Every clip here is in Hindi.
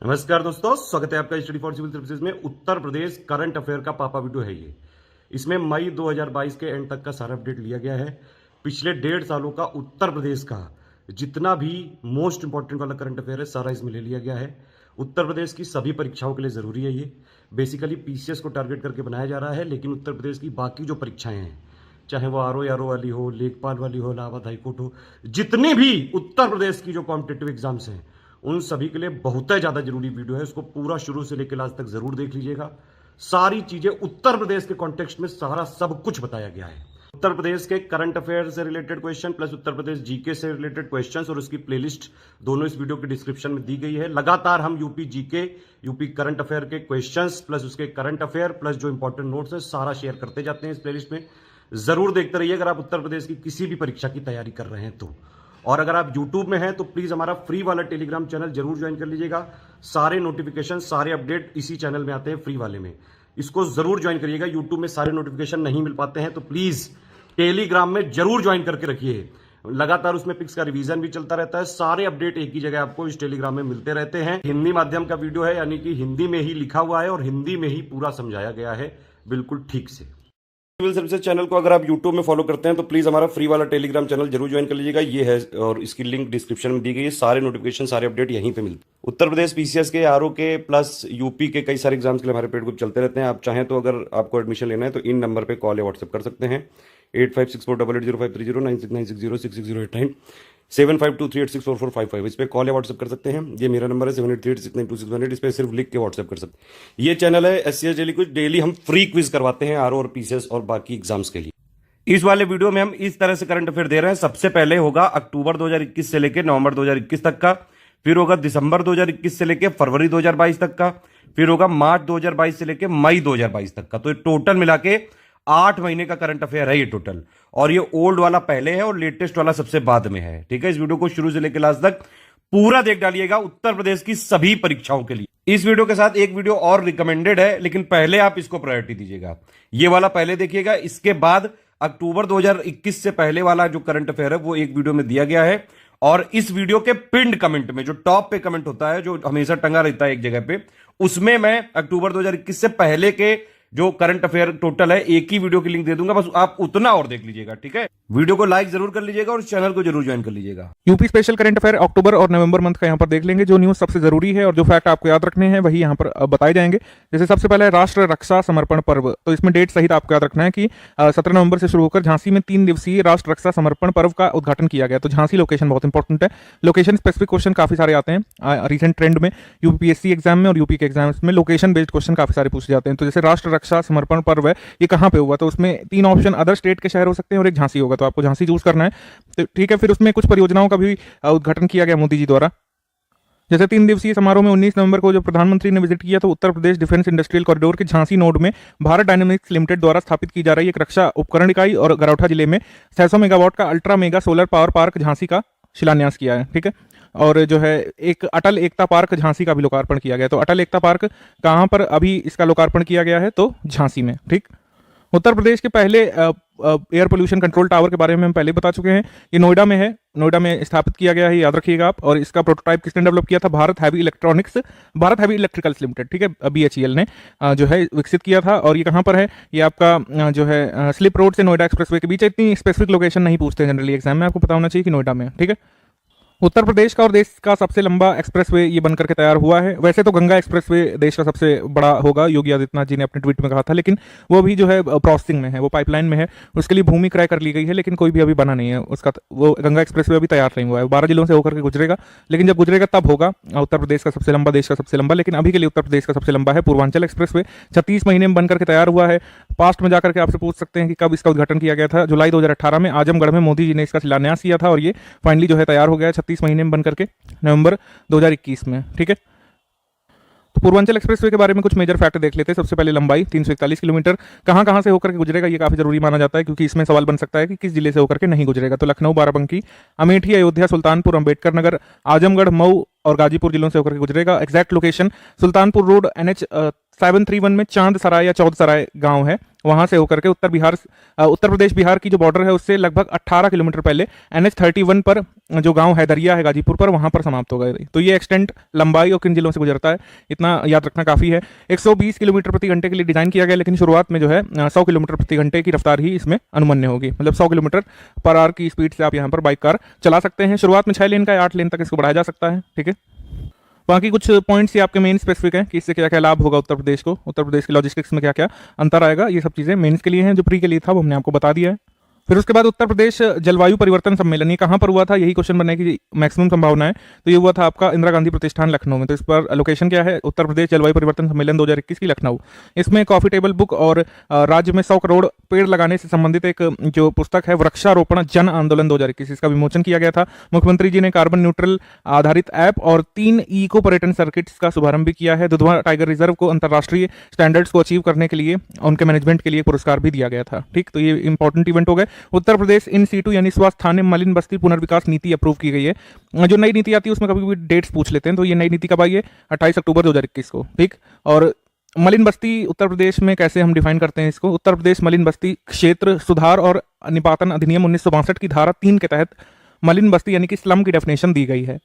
नमस्कार दोस्तों, स्वागत है आपका स्टडी फॉर सिविल सर्विसेज में। उत्तर प्रदेश करंट अफेयर का पापा वीडियो है ये। इसमें मई 2022 के एंड तक का सारा अपडेट लिया गया है। पिछले 1.5 सालों का उत्तर प्रदेश का जितना भी मोस्ट इंपॉर्टेंट वाला करंट अफेयर है सारा इसमें ले लिया गया है। उत्तर प्रदेश की सभी परीक्षाओं के लिए जरूरी है ये। बेसिकली पीसीएस को टारगेट करके बनाया जा रहा है, लेकिन उत्तर प्रदेश की बाकी जो परीक्षाएं हैं, चाहे वो आरओ वाली हो, लेखपाल वाली हो, इलाहाबाद हाईकोर्ट हो, जितनी भी उत्तर प्रदेश की जो कॉम्पिटेटिव एग्जाम्स हैं उन सभी के लिए बहुत ही ज्यादा जरूरी वीडियो है। उसको पूरा शुरू से लेकर लास्ट तक जरूर देख लीजिएगा। सारी चीजें उत्तर प्रदेश के कॉन्टेक्स्ट में सारा सब कुछ बताया गया है। उत्तर प्रदेश के करंट अफेयर से related question plus Uttar Pradesh GK से रिलेटेड क्वेश्चंस और उसकी प्लेलिस्ट दोनों इस वीडियो के डिस्क्रिप्शन में दी गई है। लगातार हम UP GK, UP current affair के क्वेश्चंस प्लस उसके करंट अफेयर प्लस जो इंपॉर्टेंट नोट्स है सारा शेयर करते जाते हैं इस प्लेलिस्ट में। जरूर देखते रहिए अगर आप उत्तर प्रदेश की किसी भी परीक्षा की तैयारी कर रहे हैं तो। और अगर आप YouTube में हैं तो प्लीज हमारा फ्री वाला टेलीग्राम चैनल जरूर ज्वाइन कर लीजिएगा। सारे नोटिफिकेशन, सारे अपडेट इसी चैनल में आते हैं फ्री वाले में। इसको जरूर ज्वाइन करिएगा। YouTube में सारे नोटिफिकेशन नहीं मिल पाते हैं तो प्लीज टेलीग्राम में जरूर ज्वाइन करके रखिए। लगातार उसमें पिक्स का रिवीजन भी चलता रहता है। सारे अपडेट एक ही जगह आपको इस टेलीग्राम में मिलते रहते हैं। हिंदी माध्यम का वीडियो है, यानी कि हिंदी में ही लिखा हुआ है और हिंदी में ही पूरा समझाया गया है, बिल्कुल ठीक से। सिविल सर्विसेज चैनल को अगर आप YouTube में फॉलो करते हैं तो प्लीज हमारा फ्री वाला टेलीग्राम चैनल जरूर ज्वाइन कर लीजिएगा। ये है और इसकी लिंक डिस्क्रिप्शन में दी गई है। सारे नोटिफिकेशन, सारे अपडेट यहीं पे मिलते हैं। उत्तर प्रदेश पीसीएस के, आरओ के प्लस यूपी के कई सारे एग्जाम्स के लिए हमारे पेड ग्रुप चलते रहते हैं। आप चाहें तो अगर आपको एडमिशन लेना है तो इन नंबर पर कॉल या व्हाट्सएप कर सकते हैं। 8564880530 9696066089 7523864455 इस पे कॉल या व्हाट्सएप कर सकते हैं। ये मेरा नंबर है 7838692618। इस पे सिर्फ लिख के व्हाट्सएप कर सकते हैं। ये चैनल है एससीएस डेली क्विज। डेली हम फ्री क्विज करवाते हैं आरओ और पीसीएस और बाकी एग्जाम्स के लिए। इस वाले वीडियो में हम इस तरह से करंट अफेयर दे रहे हैं। सबसे पहले होगा अक्टूबर 2021 से लेकर नवंबर 2021 तक का, फिर होगा दिसंबर 2021 से लेकर फरवरी 2022 तक का, फिर होगा मार्च 2022 से लेकर मई 2022 तक का। तो टोटल मिला के 8 महीने का करंट अफेयर है ये टोटल। और ये ओल्ड वाला पहले है और लेटेस्ट वाला सबसे बाद में है। ठीक है, इस वीडियो को शुरू से लेकर लास्ट तक पूरा देख डालिएगा उत्तर प्रदेश की सभी परीक्षाओं के लिए। इस वीडियो के साथ एक वीडियो और रिकमेंडेड है, लेकिन पहले आप इसको प्रायोरिटी दीजिएगा। ये वाला पहले देखिएगा, इसके बाद अक्टूबर 2021 से पहले वाला जो करंट अफेयर है वो एक वीडियो में दिया गया है। और इस वीडियो के पिंड कमेंट में जो टॉप पे कमेंट होता है, जो हमेशा टंगा रहता है एक जगह पे, उसमें मैं अक्टूबर 2021 से पहले के जो करंट अफेयर टोटल है एक ही वीडियो की लिंक दे दूंगा, बस आप उतना और देख लीजिएगा। ठीक है, वीडियो को लाइक जरूर कर लीजिएगा और चैनल को जरूर ज्वाइन कर लीजिएगा। यूपी स्पेशल करंट अफेयर अक्टूबर और नवंबर मंथ का यहाँ पर देख लेंगे। जो न्यूज सबसे जरूरी है और जो फैक्ट आपको याद रखने हैं वही यहाँ पर बताए जाएंगे। जैसे सबसे पहले राष्ट्र रक्षा समर्पण पर्व, तो इसमें डेट सहित आपको याद रखना है कि 17 नवंबर से शुरू होकर झांसी में 3 दिवसीय राष्ट्र रक्षा समर्पण पर्व का उद्घाटन किया गया। तो झांसी लोकेशन बहुत इंपॉर्टेंट है। लोकेशन स्पेसिफिक क्वेश्चन काफी सारे आते हैं रिसेंट ट्रेंड में। यूपीएससी एग्जाम में और यूपी के एग्जाम्स में लोकेशन बेस्ड क्वेश्चन काफी सारे पूछे जाते हैं। तो जैसे राष्ट्र रक्षा समर्पण पर्व है, ये कहाँ पे हुआ, तो उसमें 3 ऑप्शन अदर स्टेट के शहर हो सकते हैं और एक झांसी होगा, तो आपको झांसी चूज करना है। तो ठीक है, फिर उसमें कुछ परियोजनाओं का भी उद्घाटन किया गया मोदी जी द्वारा। जैसे 3 दिवसीय समारोह में 19 नवंबर को जो प्रधानमंत्री ने विजिट किया, तो Uttar Pradesh defence industrial corridor के झांसी नोड में भारत डायनेमिक्स लिमिटेड द्वारा स्थापित की जा रही एक रक्षा उपकरण इकाई और गरौठा जिले में 600 मेगावाट का ultra mega solar power park Jhansi का शिलान्यास किया है। ठीक है, और जो है एक अटल एकता पार्क झांसी का भी लोकार्पण किया गया। तो अटल एकता पार्क कहाँ पर अभी इसका लोकार्पण किया गया है, तो झांसी में। ठीक, उत्तर प्रदेश के पहले एयर पोल्यूशन कंट्रोल टावर के बारे में हम पहले बता चुके हैं। ये नोएडा में है, नोएडा में स्थापित किया गया है, याद रखिएगा आप। और इसका प्रोटोटाइप किसने डेवलप किया था, भारत हैवी इलेक्ट्रिकल्स लिमिटेड, ठीक है, BHEL ने जो है विकसित किया था। और ये कहाँ पर है, ये आपका जो है स्लिप रोड से नोएडा एक्सप्रेसवे के बीच। इतनी स्पेसिफिक लोकेशन नहीं पूछते जनरली एग्जाम में, आपको पता होना चाहिए कि नोएडा में। ठीक है, उत्तर प्रदेश का और देश का सबसे लंबा एक्सप्रेसवे ये बनकर के तैयार हुआ है। वैसे तो गंगा एक्सप्रेसवे देश का सबसे बड़ा होगा, योगी आदित्यनाथ जी ने अपने ट्वीट में कहा था, लेकिन वो भी जो है प्रोसेसिंग में है, वो पाइपलाइन में है। उसके लिए भूमि क्रय कर ली गई है, लेकिन कोई भी अभी बना नहीं है उसका। वो गंगा एक्सप्रेसवे अभी तैयार नहीं हुआ है। 12 जिलों से होकर के गुजरेगा, लेकिन जब गुजरेगा तब होगा उत्तर प्रदेश का सबसे लंबा, देश का सबसे लंबा। लेकिन अभी के लिए उत्तर प्रदेश का सबसे लंबा है पूर्वांचल एक्सप्रेसवे। 36 महीने में बनकर के तैयार हुआ है। पास्ट में जाकर के आपसे पूछ सकते हैं कि कब इसका उद्घाटन किया गया था। जुलाई 2018 में आजमगढ़ में मोदी जी ने इसका शिलान्यास किया था और ये फाइनली जो है तैयार हो गया 36 महीने में बनकर के नवंबर 2021 में। ठीक है, तो पूर्वांचल एक्सप्रेसवे के बारे में कुछ मेजर फैक्ट देख लेते हैं। सबसे पहले लंबाई 341 किलोमीटर। कहां से होकर के गुजरेगा, ये काफी जरूरी माना जाता है, क्योंकि इसमें सवाल बन सकता है कि किस जिले से होकर के नहीं गुजरेगा। तो लखनऊ, बाराबंकी, अमेठी, अयोध्या, सुल्तानपुर, अंबेडकर नगर, आजमगढ़, मऊ और गाजीपुर जिलों से होकर के गुजरेगा। Exact location Sultanpur road NH 731 में चांद सराय या चौध सराय गांव है, वहां से होकर के उत्तर प्रदेश बिहार की जो बॉर्डर है उससे लगभग 18 किलोमीटर पहले NH-31 पर जो गांव हैदरिया है गाजीपुर पर, वहां पर समाप्त हो गए। तो ये एक्सटेंट लंबाई और किन जिलों से गुजरता है इतना याद रखना काफी है। 120 किलोमीटर प्रति घंटे के लिए डिजाइन किया गया, लेकिन शुरुआत में जो है 100 किलोमीटर प्रति घंटे की रफ्तार ही इसमें अनुमन्य होगी। मतलब 100 किलोमीटर पर आवर की स्पीड से आप यहाँ पर बाइक कार चला सकते हैं। शुरुआत में 6 लेन का या 8 लेन तक इसको बढ़ाया जा सकता है। ठीक है, बाकी कुछ पॉइंट्स ये आपके मेन स्पेसिफिक हैं कि इससे क्या क्या लाभ होगा उत्तर प्रदेश को, उत्तर प्रदेश के लॉजिस्टिक्स में क्या क्या अंतर आएगा, ये सब चीज़ें मेंस के लिए हैं। जो प्री के लिए था वो हमने आपको बता दिया है। फिर उसके बाद उत्तर प्रदेश जलवायु परिवर्तन सम्मेलन, ये कहाँ पर हुआ था, यही क्वेश्चन बनने की मैक्सिमम संभावना है। तो ये हुआ था आपका इंदिरा गांधी प्रतिष्ठान लखनऊ में। तो इस पर लोकेशन क्या है, उत्तर प्रदेश जलवायु परिवर्तन सम्मेलन 2021 की लखनऊ। इसमें कॉफी टेबल बुक और राज्य में 100 करोड़ पेड़ लगाने से संबंधित एक जो पुस्तक है वृक्षारोपण जन आंदोलन 2021, इसका विमोचन किया गया था। मुख्यमंत्री जी ने कार्बन न्यूट्रल आधारित ऐप और 3 इको पर्यटन सर्किट्स का शुभारंभ भी किया है। दुधवा टाइगर रिजर्व को अंतर्राष्ट्रीय स्टैंडर्ड्स को अचीव करने के लिए उनके मैनेजमेंट के लिए पुरस्कार भी दिया गया था। ठीक, तो ये इंपॉर्टेंट इवेंट हो गए। उत्तर प्रदेश इन सीटू यानी स्वास्थ्य मलिन बस्ती पुनर्विकास नीति अप्रूव की गई है। जो नई नीति आती है उसमें कभी कभी डेट्स पूछ लेते हैं, तो ये नई नीति कब आई है, 28 अक्टूबर 2021 को। ठीक, और मलिन बस्ती उत्तर प्रदेश में कैसे हम डिफाइन करते हैं इसको, उत्तर प्रदेश मलिन बस्ती क्षेत्र सुधार और निपातन अधिनियम 1962 की धारा 3 के तहत मलिन बस्ती यानी कि स्लम की डेफिनेशन दी गई है।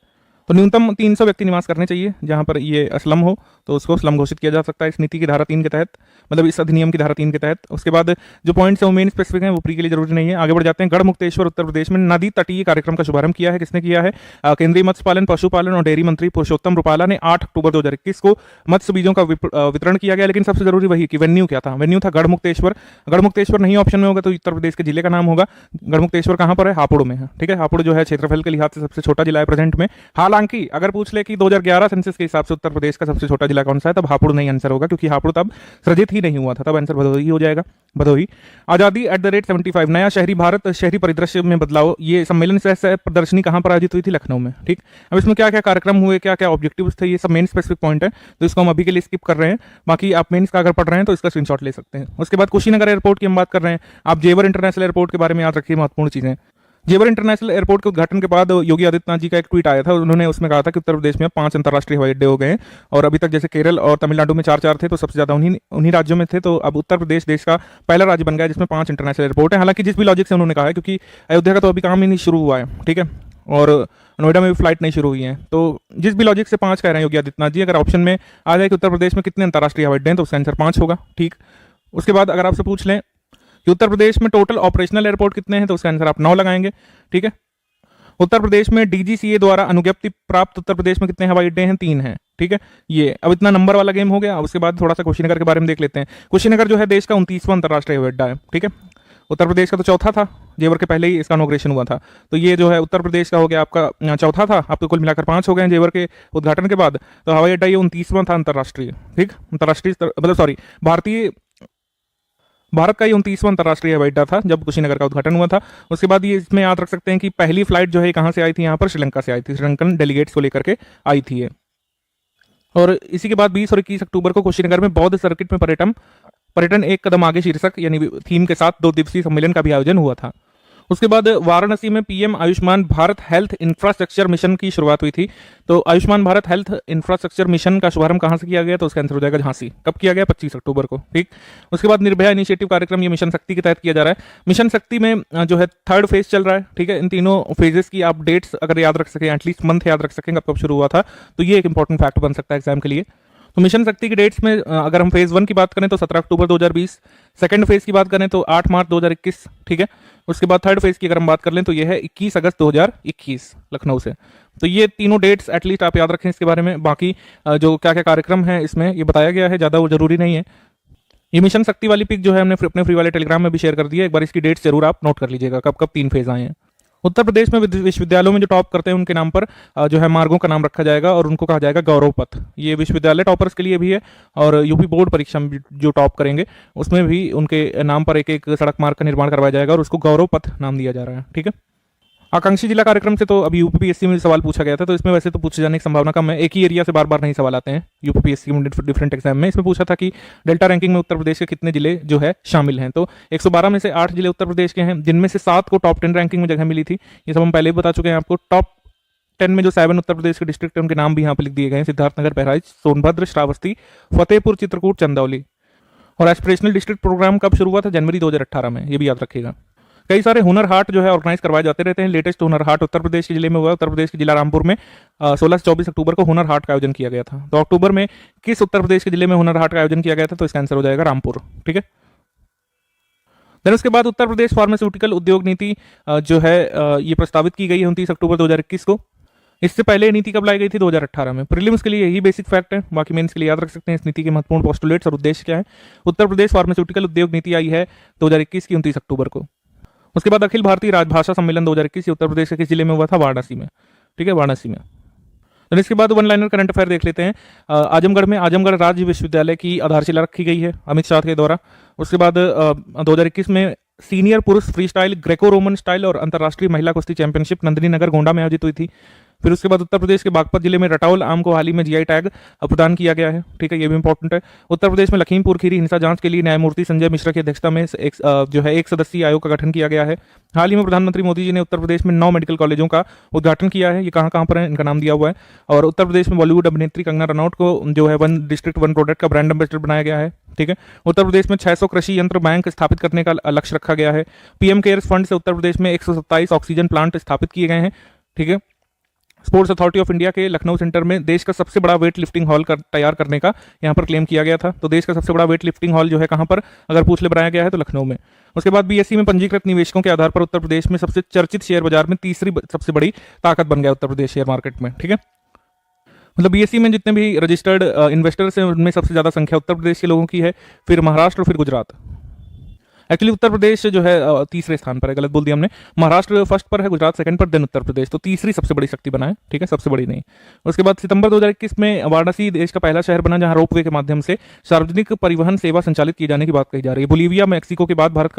तो न्यूनतम 300 व्यक्ति निवास करने चाहिए जहां पर ये स्लम हो, तो उसको स्लम घोषित किया जा सकता है इस नीति की धारा 3 के तहत, मतलब इस अधिनियम की धारा 3 के तहत। उसके बाद जो पॉइंट्स है वो मेन स्पेसिफिक हैं, वो प्री के लिए जरूरी नहीं है। आगे बढ़ जाते हैं। गढ़मुक्तेश्वर उत्तर प्रदेश में नदी तटीय कार्यक्रम का शुभारंभ किया है। किसने किया है, केंद्रीय मत्स्य पालन पशुपालन और डेयरी मंत्री पुरुषोत्तम रुपाला ने 8 अक्टूबर 2021 को मत्स्य बीजों का वितरण किया गया। लेकिन सबसे जरूरी वही कि वेन्यू क्या था, वेन्यू था गढ़मुक्तेश्वर। गढ़मुक्तेश्वर नहीं ऑप्शन में होगा तो उत्तर प्रदेश के जिले का नाम होगा। गढ़मुक्तेश्वर कहां पर है, हापुड़ में है। ठीक है, हापुड़ जो है क्षेत्रफल के लिहाज से सबसे छोटा जिला है प्रेजेंट में। हालांकि अगर पूछ ले कि 2011 सेंसस के हिसाब से उत्तर प्रदेश का सबसे छोटा जिला कौन सा है, तब हापुड़ नहीं आंसर होगा, क्योंकि हापुड़ तब सृजित ही नहीं हुआ था, तब आंसर भदोही हो जाएगा। भदोही। आजादी @75 नया शहरी भारत शहरी परिदृश्य में बदलाव, ये सम्मेलन सह प्रदर्शनी कहां पर आयोजित हुई थी, लखनऊ में। ठीक, अब इसमें क्या क्या कार्यक्रम हुए, क्या क्या ऑब्जेक्टिव्स थे, ये सब मेन स्पेसिफिक पॉइंट है, तो इसको हम अभी के लिए स्किप कर रहे हैं। बाकी आप मेन्स का अगर पढ़ रहे हैं तो इसका स्क्रीनशॉट ले सकते हैं। उसके बाद कुशीनगर एयरपोर्ट की हम बात कर रहे हैं। आप जेवर इंटरनेशनल एयरपोर्ट के बारे में याद रखिए, महत्वपूर्ण चीजें। जेवर इंटरनेशनल एयरपोर्ट के उद्घाटन के बाद योगी आदित्यनाथ जी का एक ट्वीट आया था। उन्होंने उसमें कहा था कि उत्तर प्रदेश में 5 अंतर्राष्ट्रीय हवाई अड्डे हो गए हैं, और अभी तक जैसे केरल और तमिलनाडु में 4-4 थे, तो सबसे ज्यादा उन्हीं राज्यों में थे। तो अब उत्तर प्रदेश देश का पहला राज्य बन गया जिसमें 5 इंटरनेशनल एयरपोर्ट है। हालांकि जिस भी लॉजिक से उन्होंने कहा है, क्योंकि अयोध्या का तो अभी काम ही नहीं शुरू हुआ है, ठीक है, और नोएडा में भी फ्लाइट नहीं शुरू हुई है, तो जिस भी लॉजिक से 5 कह रहे हैं योगी आदित्यनाथ जी, अगर ऑप्शन में आ जाए कि उत्तर प्रदेश में कितने अंतर्राष्ट्रीय हवाई अड्डे हैं, तो उसका आंसर 5 होगा। ठीक, उसके बाद अगर आपसे पूछ लें कि उत्तर प्रदेश में टोटल ऑपरेशनल एयरपोर्ट कितने हैं, तो उसका आंसर आप 9 लगाएंगे। ठीक है, उत्तर प्रदेश में DGCA द्वारा अनुज्ञप्ति प्राप्त उत्तर प्रदेश में कितने हवाई अड्डे हैं, 3 हैं। ठीक है, ये अब इतना नंबर वाला गेम हो गया। उसके बाद थोड़ा सा कुशीनगर के बारे में देख लेते हैं। कुशीनगर जो है देश का 29वां अंतर्राष्ट्रीय हवाई अड्डा है। ठीक है, उत्तर प्रदेश का तो चौथा था, जेवर के पहले ही इसका इनॉग्रेशन हुआ था, तो ये जो है उत्तर प्रदेश का हो गया आपका चौथा था। आपको कुल मिलाकर 5 हो गए जेवर के उद्घाटन के बाद। तो हवाई अड्डा ये 29वां था अंतर्राष्ट्रीय। ठीक, अंतर्राष्ट्रीय मतलब सॉरी भारत का ये 29वां अंतर्राष्ट्रीय हवाई अड्डा था जब कुशीनगर का उद्घाटन हुआ था। उसके बाद ये इसमें याद रख सकते हैं कि पहली फ्लाइट जो है कहां से आई थी, यहाँ पर श्रीलंका से आई थी, श्रीलंकन डेलीगेट्स को लेकर के आई थी ये। और इसी के बाद 20 और 21 अक्टूबर को कुशीनगर में बौद्ध सर्किट में पर्यटन एक कदम आगे शीर्षक यानी थीम के साथ 2 दिवसीय सम्मेलन का भी आयोजन हुआ था। उसके बाद वाराणसी में PM Ayushman Bharat health infrastructure mission की शुरुआत हुई थी। तो Ayushman Bharat health infrastructure mission का शुभारंभ कहां से किया गया, तो उसका आंसर हो जाएगा झांसी। कब किया गया, 25 अक्टूबर को। ठीक, उसके बाद निर्भया इनिशिएटिव कार्यक्रम, ये मिशन शक्ति के तहत किया जा रहा है। मिशन शक्ति में जो है 3rd फेज चल रहा है। ठीक है, इन तीनों फेजेस की आप डेट्स अगर याद रख सकें, एटलीस्ट मंथ याद रख सकें कब शुरू हुआ था, तो ये एक इंपॉर्टेंट फैक्ट बन सकता है एग्जाम के लिए। तो मिशन शक्ति की डेट्स में अगर हम फेज 1 की बात करें तो 17 अक्टूबर 2020, सेकंड फेज की बात करें तो 8 मार्च 2021। ठीक है, उसके बाद 3rd फेज की अगर हम बात कर लें तो यह है 21 अगस्त 2021 लखनऊ से। तो ये तीनों डेट्स एटलीस्ट आप याद रखें इसके बारे में। बाकी जो क्या क्या कार्यक्रम है इसमें ये बताया गया है, ज़्यादा वो जरूरी नहीं है। ये मिशन शक्ति वाली पिक जो है हमने अपने फ्री वाले टेलीग्राम में भी शेयर कर दी है, एक बार इसकी डेट्स जरूर आप नोट कर लीजिएगा कब कब 3 फेज आए हैं। उत्तर प्रदेश में विश्वविद्यालयों में जो टॉप करते हैं उनके नाम पर जो है मार्गों का नाम रखा जाएगा और उनको कहा जाएगा गौरव पथ। ये विश्वविद्यालय टॉपर्स के लिए भी है, और यूपी बोर्ड परीक्षा में जो टॉप करेंगे उसमें भी उनके नाम पर एक एक सड़क मार्ग का निर्माण करवाया जाएगा और उसको गौरव पथ नाम दिया जा रहा है। ठीक है, आकांक्षी जिला कार्यक्रम से तो अभी यूपीपीएससी में सवाल पूछा गया था, तो इसमें वैसे तो पूछे जाने की संभावना कम है। एक ही एरिया से बार बार नहीं सवाल आते हैं यूपीपीएससी में डिफरेंट एग्जाम में। इसमें पूछा था कि डेल्टा रैंकिंग में उत्तर प्रदेश के कितने जिले जो है शामिल हैं, तो 112 में से 8 जिले उत्तर प्रदेश के हैं, जिनमें से 7 को टॉप 10 रैंकिंग में जगह मिली थी। ये सब हम पहले भी बता चुके हैं आपको। टॉप 10 में जो 7 उत्तर प्रदेश के डिस्ट्रिक्ट हैं उनके नाम भी यहाँ पे लिख दिए गए हैं: सिद्धार्थनगर, बहराइच, सोनभद्र, श्रावस्ती, फतेहपुर, चित्रकूट, चंदौली। और एस्पिरेशनल डिस्ट्रिक्ट प्रोग्राम कब शुरू हुआ था? जनवरी 2018 में, ये भी याद रखिएगा। कई सारे हुनर हाट जो है ऑर्गेनाइज करवाए जाते रहते हैं। लेटेस्ट हुनर हाट उत्तर प्रदेश के जिले में हुआ। उत्तर प्रदेश के जिला रामपुर में 16 से 24 अक्टूबर को हुनर हाट का आयोजन किया गया था। तो अक्टूबर में किस उत्तर प्रदेश के जिले में हुनर हाट का आयोजन किया गया था? तो इसका आंसर हो जाएगा रामपुर। ठीक है। देन उसके बाद उत्तर प्रदेश फार्मास्यूटिकल उद्योग नीति जो है ये प्रस्तावित की गई है 29 अक्टूबर 2021 को। इससे पहले नीति कब लाई गई थी? 2018 में। प्रीलिम्स के लिए यही बेसिक फैक्ट है, बाकी मेंस के लिए याद रख सकते हैं इस नीति के महत्वपूर्ण पोस्टुलेट्स और उद्देश्य क्या है। उत्तर प्रदेश फार्मास्यूटिकल उद्योग नीति आई है 2021 की 29 अक्टूबर को। उसके बाद अखिल भारतीय राजभाषा सम्मेलन 2021 उत्तर प्रदेश के किस जिले में हुआ था? वाराणसी में। ठीक है, वाराणसी में। तो इसके बाद वन लाइनर करंट अफेयर देख लेते हैं। आजमगढ़ में आजमगढ़ राज्य विश्वविद्यालय की आधारशिला रखी गई है अमित शाह के द्वारा। उसके बाद 2021 में सीनियर पुरुष free style Greco Roman style और अंतर्राष्ट्रीय महिला कुश्ती चैंपियनशिप नंदिनी नगर गोंडा में आयोजित हुई थी। फिर उसके बाद उत्तर प्रदेश के बागपत जिले में रटाउल आम को हाल ही में जीआई टैग प्रदान किया गया है। ठीक है, ये भी इंपॉर्टेंट है। उत्तर प्रदेश में लखीमपुर खीरी हिंसा जांच के लिए न्यायमूर्ति संजय मिश्रा की अध्यक्षता में एक सदस्यीय आयोग का गठन किया गया है। हाल ही में प्रधानमंत्री मोदी जी ने उत्तर प्रदेश में 9 मेडिकल कॉलेजों का उद्घाटन किया है। ये कहाँ कहाँ पर है, इनका नाम दिया हुआ है। और उत्तर प्रदेश में बॉलीवुड अभिनेत्री कंगना रनौत को जो है 1 डिस्ट्रिक्ट 1 प्रोडक्ट का ब्रांड एम्बेसडर बनाया गया है। ठीक है। उत्तर प्रदेश में 600 कृषि यंत्र बैंक स्थापित करने का लक्ष्य रखा गया है। पीएम केयर्स फंड से उत्तर प्रदेश में 127 ऑक्सीजन प्लांट स्थापित किए गए हैं। ठीक है। स्पोर्ट्स अथॉरिटी ऑफ इंडिया के लखनऊ सेंटर में देश का सबसे बड़ा वेट लिफ्टिंग हॉल तैयार करने का यहाँ पर क्लेम किया गया था। तो देश का सबसे बड़ा वेट लिफ्टिंग हॉल जो है कहाँ पर अगर पूछ ले बनाया गया है तो लखनऊ में। उसके बाद बीएसई में पंजीकृत निवेशकों के आधार पर उत्तर प्रदेश में सबसे चर्चित शेयर बाजार में तीसरी सबसे बड़ी ताकत बन गया उत्तर प्रदेश शेयर मार्केट में। ठीक है, मतलब बीएसई में जितने भी रजिस्टर्ड इन्वेस्टर्स हैं उनमें सबसे ज्यादा संख्या उत्तर प्रदेश के लोगों की है, फिर महाराष्ट्र, फिर गुजरात। एक्चुअली उत्तर प्रदेश जो है तीसरे स्थान पर है, गलत बोल दिया हमने। महाराष्ट्र फर्स्ट पर है, गुजरात सेकंड पर, देन उत्तर प्रदेश। तो तीसरी सबसे बड़ी शक्ति बना है। ठीक है, सबसे बड़ी नहीं। उसके बाद सितंबर 2021 में वाराणसी देश का पहला शहर बना जहां रोपवे के माध्यम से सार्वजनिक परिवहन सेवा संचालित किए जाने की बात कही जा रही है। बोलीविया, मैक्सिको के बाद भारत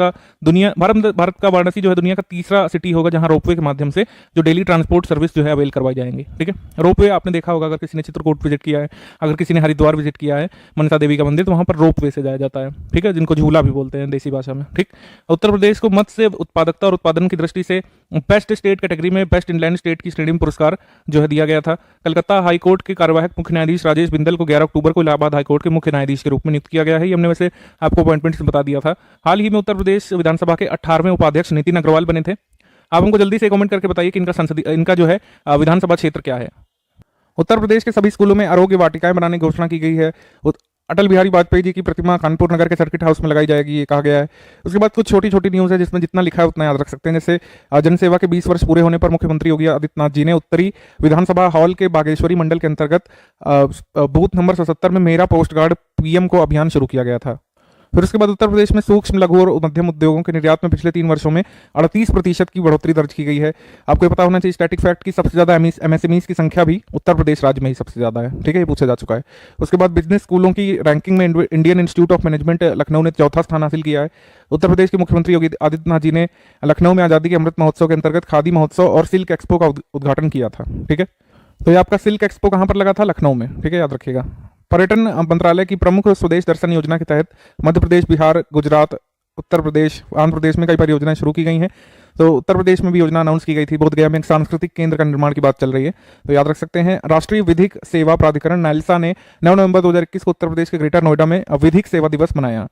का वाराणसी जो है दुनिया का तीसरा सिटी होगा जहां रोपवे के माध्यम से जो डेली ट्रांसपोर्ट सर्विस जो है अवेल करवाई जाएंगे। ठीक है, रोपवे आपने देखा होगा अगर किसी ने चित्रकूट विजिट किया है, अगर किसी ने हरिद्वार विजिट किया है मनसा देवी का मंदिर, तो वहां पर रोपवे से जाया जाता है। ठीक है, जिनको झूला भी बोलते हैं देसी भाषा में। ठीक, उत्तर प्रदेश को मत्स्य उत्पादकता और उत्पादन की दृष्टि से बेस्ट स्टेट कैटेगरी में बेस्ट इंलैंड स्टेट की श्रेणी में पुरस्कार जो है दिया गया था। कलकत्ता हाईकोर्ट के कार्यवाहक मुख्य न्यायाधीश राजेश बिंदल को 11 अक्टूबर को इलाहाबाद हाईकोर्ट के मुख्य न्यायाधीश के रूप में नियुक्त किया गया है। ये हमने वैसे आपको अपॉइंटमेंट्स बता दिया था। हाल ही में उत्तर प्रदेश विधानसभा के 18वें उपाध्यक्ष नितिन अग्रवाल बने थे। आप हमको जल्दी से कमेंट करके बताइए कि इनका जो है विधानसभा क्षेत्र क्या है। उत्तर प्रदेश के सभी स्कूलों में आरोग्य वाटिकाएं बनाने की घोषणा की गई है। अटल बिहारी वाजपेयी जी की प्रतिमा कानपुर नगर के सर्किट हाउस में लगाई जाएगी, ये कहा गया है। उसके बाद कुछ छोटी छोटी न्यूज़ है जिसमें जितना लिखा है उतना याद रख सकते हैं। जैसे जनसेवा के 20 वर्ष पूरे होने पर मुख्यमंत्री योगी आदित्यनाथ जी ने उत्तरी विधानसभा हॉल के बागेश्वरी मंडल के अंतर्गत बूथ नंबर 77 में मेरा पोस्ट गार्ड पीएम को अभियान शुरू किया गया था। फिर उसके बाद उत्तर प्रदेश में सूक्ष्म, लघु और मध्यम उद्योगों के निर्यात में पिछले 3 वर्षों में 38% की बढ़ोतरी दर्ज की गई है। आपको ये पता होना चाहिए स्टैटिक फैक्ट की सबसे ज्यादा एमएसएमईज की संख्या भी उत्तर प्रदेश राज्य में ही सबसे ज्यादा है। ठीक है, ये पूछा जा चुका है। उसके बाद बिजनेस स्कूलों की रैंकिंग में Indian institute of management Lucknow ने 4था स्थान हासिल किया है। उत्तर प्रदेश के मुख्यमंत्री योगी आदित्यनाथ जी ने लखनऊ में आजादी के अमृत महोत्सव के अंतर्गत खादी महोत्सव और सिल्क एक्सपो का उद्घाटन किया था। ठीक है, तो ये आपका सिल्क एक्सपो कहाँ पर लगा था? लखनऊ में। ठीक है, याद रखिएगा। पर्यटन मंत्रालय की प्रमुख स्वदेश दर्शन योजना के तहत मध्य प्रदेश, बिहार, गुजरात, उत्तर प्रदेश, आंध्र प्रदेश में कई परियोजनाएं शुरू की गई हैं। तो उत्तर प्रदेश में भी योजना अनाउंस की गई थी। बोधगया में एक सांस्कृतिक केंद्र का निर्माण की बात चल रही है, तो याद रख सकते हैं। राष्ट्रीय विधिक सेवा प्राधिकरण नालसा ने 9 नवंबर 2021 को उत्तर प्रदेश के ग्रेटर नोएडा में विधिक सेवा दिवस मनाया।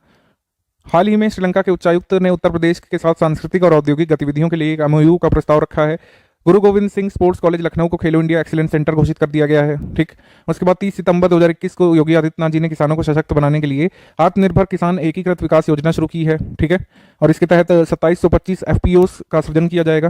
हाल ही में श्रीलंका के उच्चायुक्त ने उत्तर प्रदेश के साथ सांस्कृतिक और औद्योगिक गतिविधियों के लिए एक एमओयू का प्रस्ताव रखा है। गुरु गोविंद सिंह स्पोर्ट्स कॉलेज लखनऊ को खेलो इंडिया एक्सीलेंस सेंटर घोषित कर दिया गया है। ठीक, उसके बाद 30 सितंबर 2021 को योगी आदित्यनाथ जी ने किसानों को सशक्त बनाने के लिए आत्मनिर्भर किसान एकीकृत विकास योजना शुरू की है। ठीक है, और इसके तहत 2725 एफपीओस का सृजन किया जाएगा।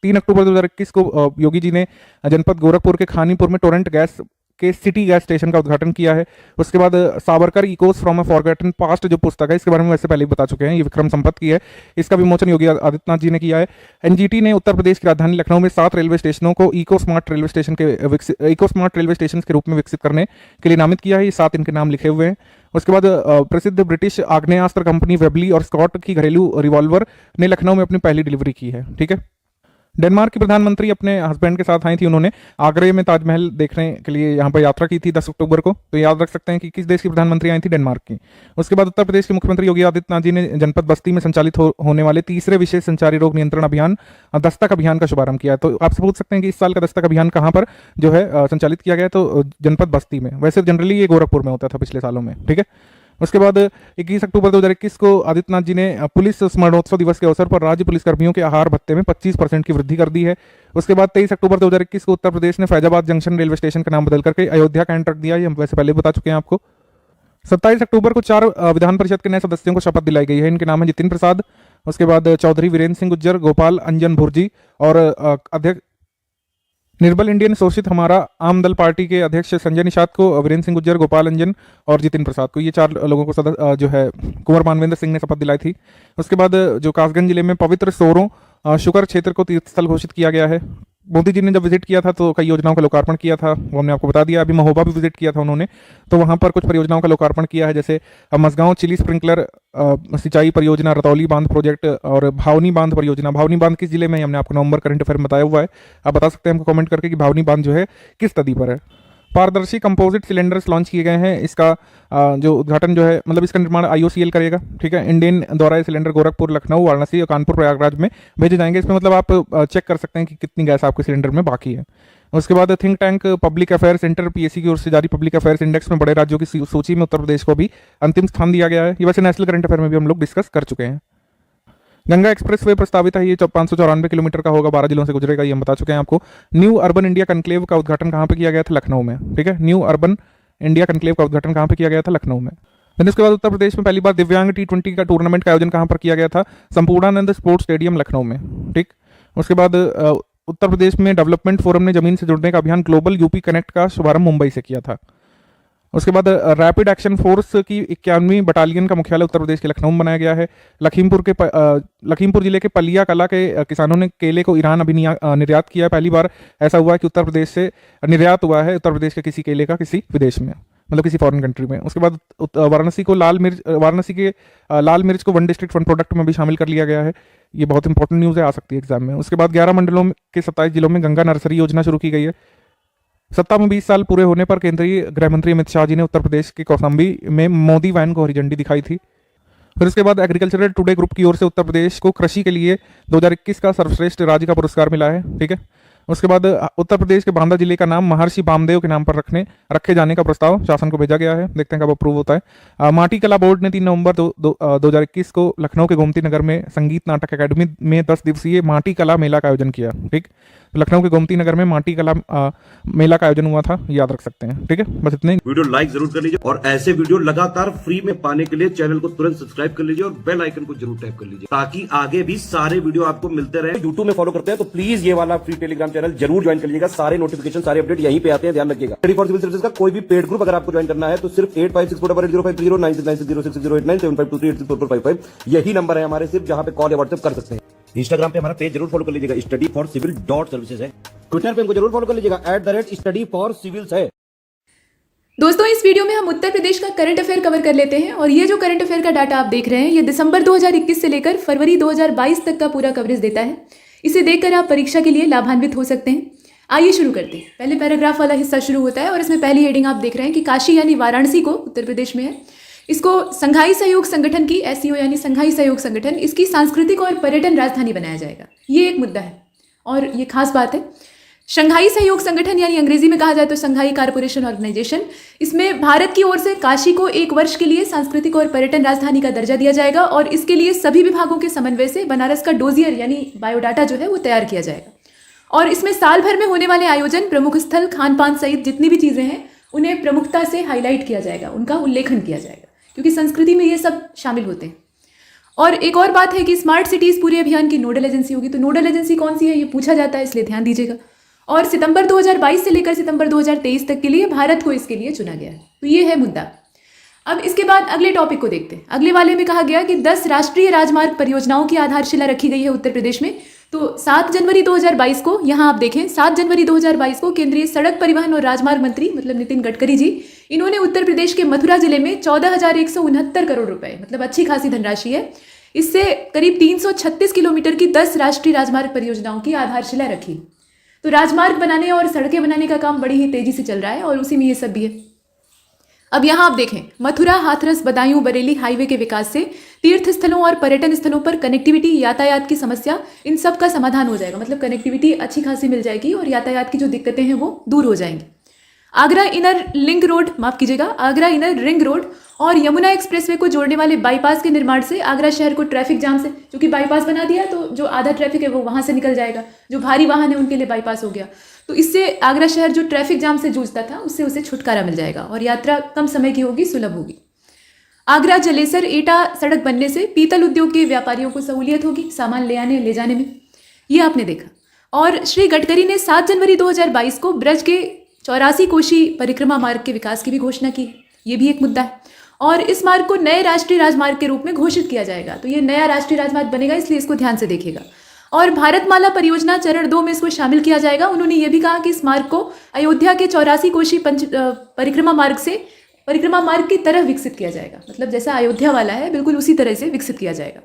3 अक्टूबर 2021 को योगी जी ने जनपद गोरखपुर के खानीपुर में टोरेंट गैस के सिटी गैस स्टेशन का उद्घाटन किया है। उसके बाद Savarkar Eeco from a forgotten past जो पुस्तक है, इसके बारे में वैसे पहले ही बता चुके हैं, ये विक्रम संपत की है। इसका विमोचन योगी आदित्यनाथ जी ने किया है। एनजीटी ने उत्तर प्रदेश की राजधानी लखनऊ में 7 रेलवे स्टेशनों को इको स्मार्ट रेलवे स्टेशन के रूप में विकसित करने के लिए नामित किया है। ये 7 इनके नाम लिखे हुए हैं। उसके बाद प्रसिद्ध ब्रिटिश आग्नेयास्त्र कंपनी वेबली और स्कॉट की घरेलू रिवॉल्वर ने लखनऊ में अपनी पहली डिलीवरी की है। ठीक है, डेनमार्क की प्रधानमंत्री अपने हस्बैंड के साथ आई थी। उन्होंने आगरे में ताजमहल देखने के लिए यहाँ पर यात्रा की थी 10 अक्टूबर को। तो याद रख सकते हैं कि किस देश की प्रधानमंत्री आई थी? डेनमार्क की। उसके बाद उत्तर प्रदेश के मुख्यमंत्री योगी आदित्यनाथ जी ने जनपद बस्ती में संचालित होने वाले तीसरे विशेष संचारी रोग नियंत्रण अभियान दस्तक अभियान का शुभारंभ किया। तो आपसे पूछ सकते हैं कि इस साल का दस्तक अभियान कहाँ पर जो है संचालित किया गया? तो जनपद बस्ती में। वैसे जनरली ये गोरखपुर में होता था पिछले सालों में। ठीक है, उसके बाद 21 अक्टूबर 2021 को आदित्यनाथ जी ने पुलिस स्मरणोत्सव दिवस के अवसर पर राज्य पुलिस कर्मियों के आहार भत्ते में 25% की वृद्धि कर दी है। उसके बाद 23 अक्टूबर 2021 को उत्तर प्रदेश ने फैजाबाद जंक्शन रेलवे स्टेशन का नाम बदल करके अयोध्या कैंट रख दिया। ये हम वैसे पहले बता चुके हैं आपको। 27 अक्टूबर को 4 विधान परिषद के नए सदस्यों को शपथ दिलाई गई है। इनके नाम है जितिन प्रसाद, उसके बाद चौधरी वीरेंद्र सिंह गुज्जर, गोपाल अंजन भुर्जी और अध्यक्ष निर्बल इंडियन शोषित हमारा आम दल पार्टी के अध्यक्ष संजय निषाद को, वीरेंद्र सिंह गुज्जर, गोपाल अंजन और जितिन प्रसाद को, ये 4 लोगों को जो है कुंवर मानवेंद्र सिंह ने शपथ दिलाई थी। उसके बाद जो कासगंज जिले में पवित्र सोरों शुकर क्षेत्र को तीर्थस्थल घोषित किया गया है। मोदी जी ने जब विजिट किया था तो कई योजनाओं का लोकार्पण किया था, वो हमने आपको बता दिया। अभी महोबा भी विजिट किया था उन्होंने, तो वहां पर कुछ परियोजनाओं का लोकार्पण किया है, जैसे मसगांव चिली स्प्रिंकलर सिंचाई परियोजना, रतौली बांध प्रोजेक्ट और भावनी बांध परियोजना। भावनी बांध किस जिले में, हमने आपको नवंबर करंट अफेयर में बताया हुआ है। आप बता सकते हैं हमको कमेंट करके कि भावनी बांध जो है किस नदी पर है। पारदर्शी कंपोजिट सिलेंडर्स लॉन्च किए गए हैं। इसका जो उद्घाटन जो है, मतलब इसका निर्माण IOCL करेगा, ठीक है। इंडियन द्वारा ये सिलेंडर गोरखपुर, लखनऊ, वाराणसी और कानपुर, प्रयागराज में भेजे जाएंगे। इसमें मतलब आप चेक कर सकते हैं कि कितनी गैस आपके सिलेंडर में बाकी है। उसके बाद think tank public affair centre PSC की ओर से जारी पब्लिक अफेयर्स इंडेक्स में बड़े राज्यों की सूची में उत्तर प्रदेश को भी अंतिम स्थान दिया गया है। ये वैसे नेशनल करंट अफेयर में भी हम लोग डिस्कस कर चुके हैं। गंगा एक्सप्रेसवे प्रस्तावित है, ये 594 किलोमीटर का होगा, 12 जिलों से गुजरेगा, ये हम बता चुके हैं आपको। न्यू अर्बन इंडिया कन्क्लेव का उद्घाटन कहाँ पे किया गया था? लखनऊ में, ठीक है। न्यू अर्बन इंडिया कन्क्लेव का उद्घाटन कहाँ पे किया गया था? लखनऊ में। फिर उसके बाद उत्तर प्रदेश में पहली बार दिव्यांग T20 का टूर्नामेंट का आयोजन कहाँ पर किया गया था? संपूर्णानंद स्पोर्ट्स स्टेडियम लखनऊ में, ठीक। उसके बाद उत्तर प्रदेश में डेवलपमेंट फोरम ने जमीन से जुड़ने का अभियान ग्लोबल UP कनेक्ट का शुभारंभ मुंबई से किया था। उसके बाद रैपिड एक्शन फोर्स की 91वीं बटालियन का मुख्यालय उत्तर प्रदेश के लखनऊ में बनाया गया है। लखीमपुर जिले के पलिया कला के किसानों ने केले को ईरान अभी निर्यात किया। पहली बार ऐसा हुआ है कि उत्तर प्रदेश से निर्यात हुआ है उत्तर प्रदेश के किसी केले का किसी विदेश में, मतलब किसी फॉरेन कंट्री में। उसके बाद वाराणसी के लाल मिर्च को 1 डिस्ट्रिक्ट 1 प्रोडक्ट में भी शामिल कर लिया गया है। ये बहुत इंपॉर्टेंट न्यूज़ है, आ सकती है एग्जाम में। उसके बाद 11 मंडलों के 27 जिलों में गंगा नर्सरी योजना शुरू की गई है। सत्ता में 20 साल पूरे होने पर केंद्रीय गृह मंत्री अमित शाह जी ने उत्तर प्रदेश के कौशाम्बी में मोदी वैन को हरी झंडी दिखाई थी। फिर उसके बाद एग्रीकल्चरल टुडे ग्रुप की ओर से उत्तर प्रदेश को कृषि के लिए 2021 का सर्वश्रेष्ठ राज्य का पुरस्कार मिला है, ठीक है। उसके बाद उत्तर प्रदेश के बांदा जिले का नाम महर्षि वामदेव के नाम पर रखे जाने का प्रस्ताव शासन को भेजा गया है, देखते हैं कब अप्रूव होता है। माटी कला बोर्ड ने 3 नवंबर 2021 को लखनऊ के गोमती नगर में संगीत नाटक अकादमी में 10 दिवसीय माटी कला मेला का आयोजन किया, ठीक। लखनऊ के गोमती नगर में माटी कला मेला का आयोजन हुआ था, याद रख सकते हैं, ठीक है। बस इतने ही। वीडियो लाइक जरूर कर लीजिए और ऐसे वीडियो लगातार फ्री में पाने के लिए चैनल को तुरंत सब्सक्राइब कर लीजिए और बेल आइकन को जरूर टैप कर लीजिए, ताकि आगे भी सारे वीडियो आपको मिलते रहे। यूट्यूब में फॉलो करते हैं तो प्लीज ये वाला फ्री टेलीग्राम चैनल जरूर ज्वाइन कर लीजिएगा। सारे नोटिफिकेशन, सारे अपडेट यहीं पे आते हैं, ध्यान रखिएगा। स्टडी फॉर सिविल सर्विसेज का कोई भी पेड ग्रुप अगर आपको ज्वाइन करना है तो सिर्फ 8564880530 96960606089755 यही नंबर है हमारे, सिर्फ जहां पे कॉल या व्हाट्सएप कर सकते हैं। इंस्टाग्राम पे हमारा पेज जरूर फॉलो कर लीजिएगा, studyforcivil.services है। ट्विटर पे हमको जरूर फॉलो कर लीजिएगा, @studyforcivils है। दोस्तों, इस वीडियो में हम उत्तर प्रदेश का करंट अफेयर कवर कर लेते हैं और ये जो करंट अफेयर का डाटा आप देख रहे हैं, ये दिसंबर 2021 से लेकर फरवरी 2022 तक का पूरा कवरेज देता है। इसे देखकर आप परीक्षा के लिए लाभान्वित हो सकते हैं। आइए शुरू करते हैं। पहले पैराग्राफ वाला हिस्सा शुरू होता है और इसमें पहली हेडिंग आप देख रहे हैं कि काशी यानी वाराणसी को उत्तर प्रदेश में है। इसको संघाई सहयोग संगठन की SCO यानी संघाई सहयोग संगठन, इसकी सांस्कृतिक और पर्यटन राजधानी बनाया जाएगा। ये एक मुद्दा है और ये खास बात है। शंघाई सहयोग संगठन यानी अंग्रेजी में कहा जाए तो संघाई कारपोरेशन ऑर्गेनाइजेशन, इसमें भारत की ओर से काशी को 1 वर्ष के लिए सांस्कृतिक और पर्यटन राजधानी का दर्जा दिया जाएगा और इसके लिए सभी विभागों के समन्वय से बनारस का डोजियर यानी बायोडाटा जो है वो तैयार किया जाएगा। और इसमें साल भर में होने वाले आयोजन, प्रमुख स्थल, खान पान सहित जितनी भी चीज़ें हैं उन्हें प्रमुखता से हाईलाइट किया जाएगा, उनका उल्लेखन किया जाएगा, क्योंकि संस्कृति में ये सब शामिल होते हैं। और एक और बात है कि स्मार्ट सिटीज़ पूरे अभियान की नोडल एजेंसी होगी। तो नोडल एजेंसी कौन सी है ये पूछा जाता है, इसलिए ध्यान दीजिएगा। और सितंबर 2022 से लेकर सितंबर 2023 तक के लिए भारत को इसके लिए चुना गया है। तो ये है मुद्दा। अब इसके बाद अगले टॉपिक को देखते हैं। अगले वाले में कहा गया कि 10 राष्ट्रीय राजमार्ग परियोजनाओं की आधारशिला रखी गई है उत्तर प्रदेश में। तो 7 जनवरी 2022 को, यहाँ आप देखें, 7 जनवरी 2022 को केंद्रीय सड़क परिवहन और राजमार्ग मंत्री मतलब नितिन गडकरी जी, इन्होंने उत्तर प्रदेश के मथुरा जिले में 14,169 करोड़ रुपए, मतलब अच्छी खासी धनराशि है, इससे करीब 336 किलोमीटर की 10 राष्ट्रीय राजमार्ग परियोजनाओं की आधारशिला रखी। तो राजमार्ग बनाने और सड़कें बनाने का काम बड़ी ही तेजी से चल रहा है और उसी में ये सब भी है। अब यहाँ आप देखें, मथुरा, हाथरस, बदायूं, बरेली हाईवे के विकास से तीर्थ स्थलों और पर्यटन स्थलों पर कनेक्टिविटी, यातायात की समस्या, इन सब का समाधान हो जाएगा। मतलब कनेक्टिविटी अच्छी खासी मिल जाएगी और यातायात की जो दिक्कतें हैं वो दूर हो जाएंगी। आगरा इनर लिंक रोड, माफ कीजिएगा, आगरा इनर रिंग रोड और यमुना एक्सप्रेसवे को जोड़ने वाले बाईपास के निर्माण से आगरा शहर को ट्रैफिक जाम से, क्योंकि बाईपास बना दिया तो जो आधा ट्रैफिक है वो वहां से निकल जाएगा, जो भारी वाहन है उनके लिए बाईपास हो गया, तो इससे आगरा शहर जो ट्रैफिक जाम से जूझता था उससे उसे छुटकारा मिल जाएगा और यात्रा कम समय की होगी, सुलभ होगी। आगरा जलेसर एटा सड़क बनने से पीतल उद्योग के व्यापारियों को सहूलियत होगी सामान ले आने ले जाने में, ये आपने देखा। और श्री गडकरी ने 7 जनवरी 2022 को ब्रज के 84 कोशी परिक्रमा मार्ग के विकास की भी घोषणा की, ये भी एक मुद्दा है। और इस मार्ग को नए राष्ट्रीय राजमार्ग के रूप में घोषित किया जाएगा, तो ये नया राष्ट्रीय राजमार्ग बनेगा, इसलिए इसको ध्यान से देखिएगा। और भारतमाला परियोजना चरण 2 में इसको शामिल किया जाएगा। उन्होंने ये भी कहा कि इस मार्ग को अयोध्या के 84 कोशी परिक्रमा मार्ग से परिक्रमा मार्ग की तरह विकसित किया जाएगा, मतलब जैसा अयोध्या वाला है बिल्कुल उसी तरह से विकसित किया जाएगा।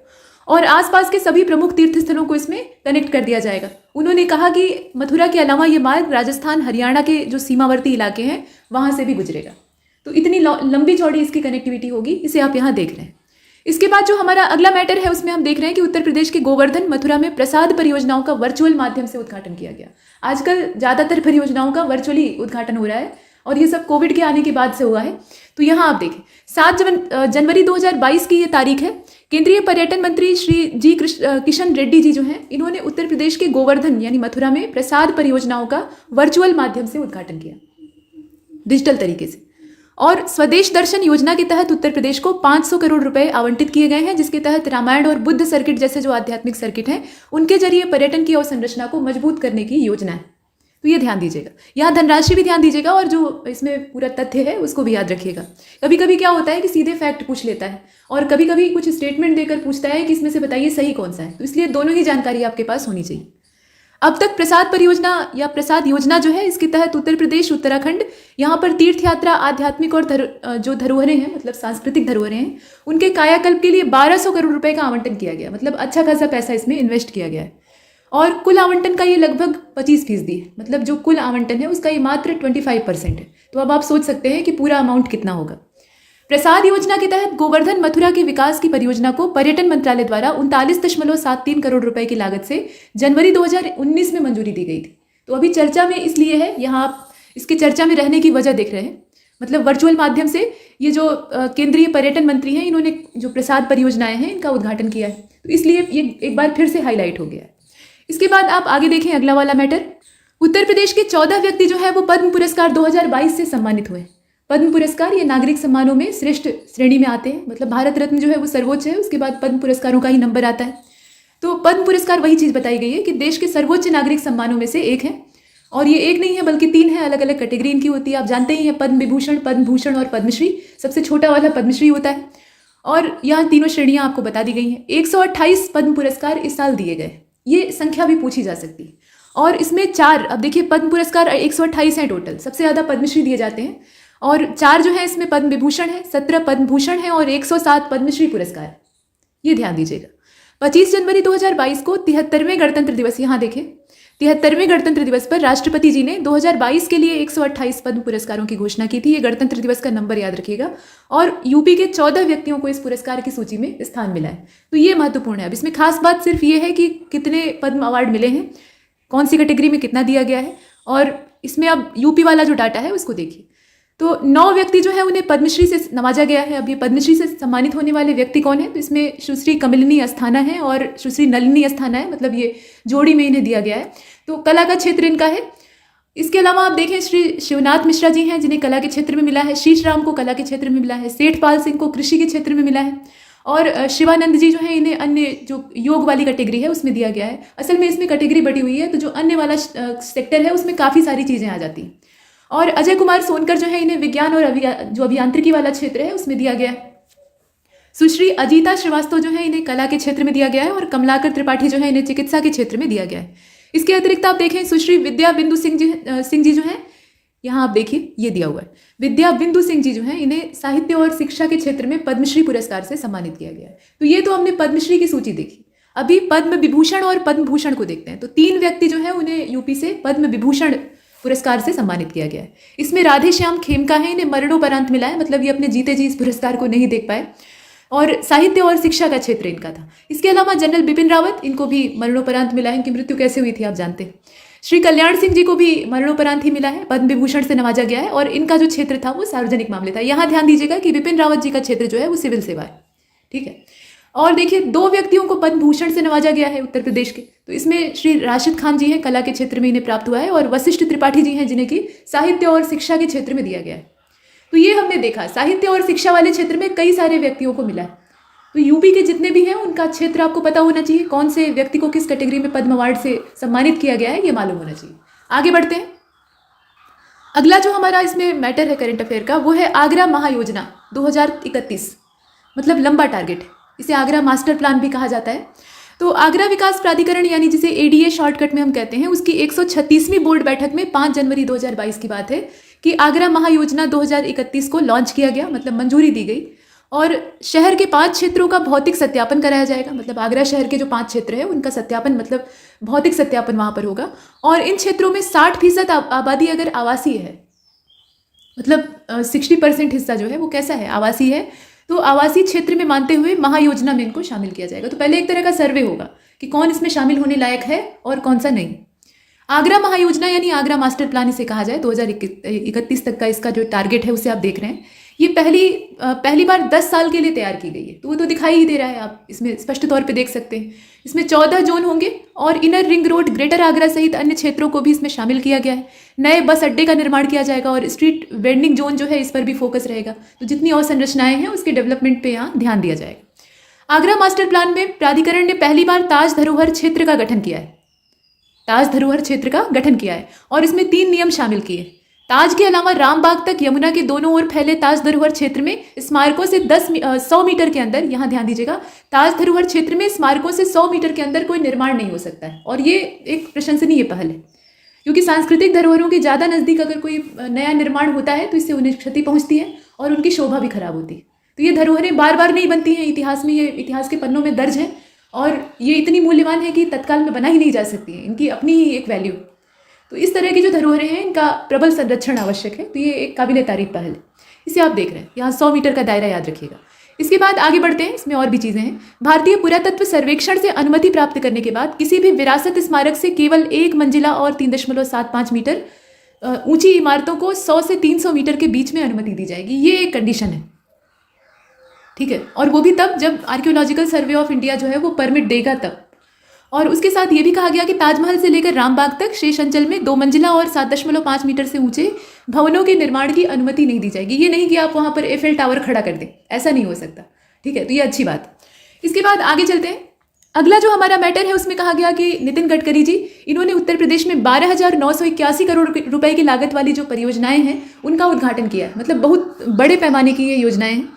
और आसपास के सभी प्रमुख तीर्थ स्थलों को इसमें कनेक्ट कर दिया जाएगा। उन्होंने कहा कि मथुरा के अलावा ये मार्ग राजस्थान हरियाणा के जो सीमावर्ती इलाके हैं वहां से भी गुजरेगा, तो इतनी लंबी चौड़ी इसकी कनेक्टिविटी होगी, इसे आप यहाँ देख रहे हैं। इसके बाद जो हमारा अगला मैटर है उसमें हम देख रहे हैं कि उत्तर प्रदेश के गोवर्धन मथुरा में प्रसाद परियोजनाओं का वर्चुअल माध्यम से उद्घाटन किया गया। आजकल ज़्यादातर परियोजनाओं का वर्चुअली उद्घाटन हो रहा है और ये सब कोविड के आने के बाद से हुआ है। तो यहाँ आप देखें 7 जनवरी 2022 की ये तारीख है। केंद्रीय पर्यटन मंत्री श्री जी किशन रेड्डी जी जो हैं, इन्होंने उत्तर प्रदेश के गोवर्धन यानी मथुरा में प्रसाद परियोजनाओं का वर्चुअल माध्यम से उद्घाटन किया, डिजिटल तरीके से। और स्वदेश दर्शन योजना के तहत उत्तर प्रदेश को 500 करोड़ रुपए आवंटित किए गए हैं, जिसके तहत रामायण और बुद्ध सर्किट जैसे जो आध्यात्मिक सर्किट हैं उनके जरिए पर्यटन की अवसंरचना को मजबूत करने की योजना है। तो ये ध्यान दीजिएगा, यहाँ धनराशि भी ध्यान दीजिएगा और जो इसमें पूरा तथ्य है उसको भी याद रखिएगा। कभी कभी क्या होता है कि सीधे फैक्ट पूछ लेता है और कभी कभी कुछ स्टेटमेंट देकर पूछता है कि इसमें से बताइए सही कौन सा है, तो इसलिए दोनों ही जानकारी आपके पास होनी चाहिए। अब तक प्रसाद परियोजना या प्रसाद योजना जो है, इसके तहत उत्तर प्रदेश, उत्तराखंड, यहाँ पर तीर्थ यात्रा, आध्यात्मिक और जो धरोहरें हैं, मतलब सांस्कृतिक धरोहरें हैं, उनके कायाकल्प के लिए 1200 करोड़ रुपए का आवंटन किया गया, मतलब अच्छा खासा पैसा इसमें इन्वेस्ट किया गया है। और कुल आवंटन का ये लगभग 25% है, मतलब जो कुल आवंटन है उसका ये मात्र 25% है। तो अब आप सोच सकते हैं कि पूरा अमाउंट कितना होगा। प्रसाद योजना के तहत गोवर्धन मथुरा के विकास की परियोजना को पर्यटन मंत्रालय द्वारा 39.73 करोड़ रुपए की लागत से जनवरी 2019 में मंजूरी दी गई थी। तो अभी चर्चा में इसलिए है, यहाँ आप इसके चर्चा में रहने की वजह देख रहे हैं, मतलब वर्चुअल माध्यम से ये जो केंद्रीय पर्यटन मंत्री हैं इन्होंने जो प्रसाद परियोजनाएं हैं इनका उद्घाटन किया है, तो इसलिए ये एक बार फिर से हाईलाइट हो गया है। इसके बाद आप आगे देखें अगला वाला मैटर। उत्तर प्रदेश के 14 व्यक्ति जो है वो पद्म पुरस्कार 2022 से सम्मानित हुए। पद्म पुरस्कार ये नागरिक सम्मानों में श्रेष्ठ श्रेणी में आते हैं, मतलब भारत रत्न जो है वो सर्वोच्च है, उसके बाद पद्म पुरस्कारों का ही नंबर आता है। तो पद्म पुरस्कार वही चीज़ बताई गई है कि देश के सर्वोच्च नागरिक सम्मानों में से एक है, और ये एक नहीं है बल्कि 3 है, अलग अलग कैटेगरी इनकी होती है। आप जानते ही हैं पद्म विभूषण, पद्म भूषण और पद्मश्री, सबसे छोटा वाला पद्मश्री होता है। और यहाँ तीनों श्रेणियाँ आपको बता दी गई हैं। 128 पद्म पुरस्कार इस साल दिए गए, ये संख्या भी पूछी जा सकती है। और इसमें 4, अब देखिए पद्म पुरस्कार 128 हैं टोटल, सबसे ज़्यादा पद्मश्री दिए जाते हैं, और 4 जो है इसमें पद्म विभूषण है, 17 पद्म भूषण है और 107 पद्मश्री पुरस्कार, ये ध्यान दीजिएगा। 25 जनवरी 2022 को 73वें गणतंत्र दिवस, यहाँ देखें 73वें गणतंत्र दिवस पर राष्ट्रपति जी ने 2022 के लिए 128 पद्म पुरस्कारों की घोषणा की थी। ये गणतंत्र दिवस का नंबर याद रखिएगा। और यूपी के 14 व्यक्तियों को इस पुरस्कार की सूची में स्थान मिला है, तो ये महत्वपूर्ण है। अब इसमें खास बात सिर्फ ये है कि कितने पद्म अवार्ड मिले हैं, कौन सी कैटेगरी में कितना दिया गया है, और इसमें अब यूपी वाला जो डाटा है उसको देखिए। तो 9 व्यक्ति जो है उन्हें पद्मश्री से नवाजा गया है। अब ये पद्मश्री से सम्मानित होने वाले व्यक्ति कौन है, तो इसमें सुश्री कमलिनी अस्थाना है और सुश्री नलिनी अस्थाना है, मतलब ये जोड़ी में इन्हें दिया गया है। तो कला का क्षेत्र इनका है। इसके अलावा आप देखें श्री शिवनाथ मिश्रा जी हैं जिन्हें कला के क्षेत्र में मिला है, शीश राम को कला के क्षेत्र में मिला है, सेठपाल सिंह को कृषि के क्षेत्र में मिला है, और शिवानंद जी जो है इन्हें अन्य जो योग वाली कैटेगरी है उसमें दिया गया है। असल में इसमें कैटेगरी बटी हुई है, तो जो अन्य वाला सेक्टर है उसमें काफ़ी सारी चीज़ें आ जाती हैं। और अजय कुमार सोनकर जो है इन्हें विज्ञान और जो अभियांत्रिकी वाला क्षेत्र है उसमें दिया गया है। सुश्री अजीता श्रीवास्तव जो है इन्हें कला के क्षेत्र में दिया गया है, और कमलाकर त्रिपाठी जो है इन्हें चिकित्सा के क्षेत्र में दिया गया है। इसके अतिरिक्त आप देखें सुश्री विद्या बिंदु सिंह जी जो हैं, यहाँ आप देखिए ये दिया हुआ है, विद्या बिंदु सिंह जी जो हैं इन्हें साहित्य और शिक्षा के क्षेत्र में पद्मश्री पुरस्कार से सम्मानित किया गया है। तो ये तो हमने पद्मश्री की सूची देखी। अभी पद्म विभूषण और पद्म भूषण को देखते हैं। तो 3 व्यक्ति जो है उन्हें यूपी से पद्म विभूषण पुरस्कार से सम्मानित किया गया है। इसमें राधे श्याम खेमका है, इन्हें मरणोपरांत मिला है, मतलब ये अपने जीते जी इस पुरस्कार को नहीं देख पाए, और साहित्य और शिक्षा का क्षेत्र इनका था। इसके अलावा जनरल बिपिन रावत, इनको भी मरणोपरांत मिला है, इनकी मृत्यु कैसे हुई थी आप जानते हैं। श्री कल्याण सिंह जी को भी मरणोपरांत ही मिला है, पद्म विभूषण से नवाजा गया है और इनका जो क्षेत्र था वो सार्वजनिक मामले था। यहाँ ध्यान दीजिएगा कि विपिन रावत जी का क्षेत्र जो है वो सिविल सेवा है, ठीक है। और देखिए 2 व्यक्तियों को पद्म भूषण से नवाजा गया है उत्तर प्रदेश के, तो इसमें श्री राशिद खान जी हैं, कला के क्षेत्र में इन्हें प्राप्त हुआ है, और वशिष्ठ त्रिपाठी जी हैं जिन्हें कि साहित्य और शिक्षा के क्षेत्र में दिया गया है। तो ये हमने देखा साहित्य और शिक्षा वाले क्षेत्र में कई सारे व्यक्तियों को मिला है। तो यूपी के जितने भी हैं उनका क्षेत्र आपको पता होना चाहिए, कौन से व्यक्ति को किस कैटेगरी में पद्म अवार्ड से सम्मानित किया गया है ये मालूम होना चाहिए। आगे बढ़ते हैं। अगला जो हमारा इसमें मैटर है करंट अफेयर का वो है आगरा महायोजना 2031, मतलब लंबा टारगेट है, इसे आगरा मास्टर प्लान भी कहा जाता है। तो आगरा विकास प्राधिकरण यानी जिसे एडीए शॉर्टकट में हम कहते हैं, उसकी 136वीं बोर्ड बैठक में 5 जनवरी 2022 की बात है कि आगरा महायोजना 2031 को लॉन्च किया गया, मतलब मंजूरी दी गई, और शहर के 5 क्षेत्रों का भौतिक सत्यापन कराया जाएगा। मतलब आगरा शहर के जो 5 क्षेत्र है उनका सत्यापन, मतलब भौतिक सत्यापन वहाँ पर होगा। और इन क्षेत्रों में 60% आबादी अगर आवासीय है, मतलब 60% हिस्सा जो है वो कैसा है, आवासीय है, तो आवासीय क्षेत्र में मानते हुए महायोजना में इनको शामिल किया जाएगा। तो पहले एक तरह का सर्वे होगा कि कौन इसमें शामिल होने लायक है और कौन सा नहीं। आगरा महायोजना यानी आगरा मास्टर प्लान इसे कहा जाए, 2031 तक का इसका जो टारगेट है उसे आप देख रहे हैं। ये पहली बार 10 साल के लिए तैयार की गई है, तो वो तो दिखाई ही दे रहा है, आप इसमें स्पष्ट तौर पे देख सकते हैं। इसमें 14 जोन होंगे और inner ring road, greater Agra सहित अन्य क्षेत्रों को भी इसमें शामिल किया गया है। नए बस अड्डे का निर्माण किया जाएगा और स्ट्रीट वेंडिंग जोन जो है इस पर भी फोकस रहेगा। तो जितनी और संरचनाएं हैं उसके डेवलपमेंट पे यहाँ ध्यान दिया जाएगा। आगरा मास्टर प्लान में प्राधिकरण ने पहली बार ताज धरोहर क्षेत्र का गठन किया है, ताज धरोहर क्षेत्र का गठन किया है, और इसमें 3 नियम शामिल किए। ताज के अलावा रामबाग तक यमुना के दोनों ओर फैले ताज धरोहर क्षेत्र में स्मारकों से 100 मीटर के अंदर, यहाँ ध्यान दीजिएगा, ताज धरोहर क्षेत्र में स्मारकों से 100 मीटर के अंदर कोई निर्माण नहीं हो सकता है। और ये एक प्रशंसनीय पहल है, क्योंकि सांस्कृतिक धरोहरों के ज़्यादा नज़दीक अगर कोई नया निर्माण होता है तो इससे उन्हें क्षति पहुँचती है और उनकी शोभा भी खराब होती है। तो ये धरोहरें बार बार नहीं बनती हैं, इतिहास में, ये इतिहास के पन्नों में दर्ज है, और ये इतनी मूल्यवान है कि तत्काल में बना ही नहीं जा सकती है, इनकी अपनी ही एक वैल्यू। तो इस तरह की जो धरोहरें हैं इनका प्रबल संरक्षण आवश्यक है। तो ये एक काबिले तारीफ पहल है, इसे आप देख रहे हैं। यहाँ 100 मीटर का दायरा याद रखिएगा। इसके बाद आगे बढ़ते हैं, इसमें और भी चीज़ें हैं। भारतीय पुरातत्व सर्वेक्षण से अनुमति प्राप्त करने के बाद किसी भी विरासत स्मारक से केवल 1 मंजिला और 3.75 मीटर ऊंची इमारतों को 100 से 300 मीटर के बीच में अनुमति दी जाएगी। ये एक कंडीशन है, ठीक है, और वो भी तब जब आर्कियोलॉजिकल सर्वे ऑफ इंडिया जो है वो परमिट देगा तब। और उसके साथ ये भी कहा गया कि ताजमहल से लेकर रामबाग तक शेष अंचल में 2 मंजिला और 7.5 मीटर से ऊंचे भवनों के निर्माण की अनुमति नहीं दी जाएगी। ये नहीं कि आप वहाँ पर एफएल टावर खड़ा कर दें, ऐसा नहीं हो सकता, ठीक है। तो ये अच्छी बात। इसके बाद आगे चलते हैं। अगला जो हमारा मैटर है उसमें कहा गया कि नितिन गडकरी जी, इन्होंने उत्तर प्रदेश में 12,981 करोड़ रुपए की लागत वाली जो परियोजनाएं हैं उनका उद्घाटन किया है। मतलब बहुत बड़े पैमाने की ये योजनाएं हैं।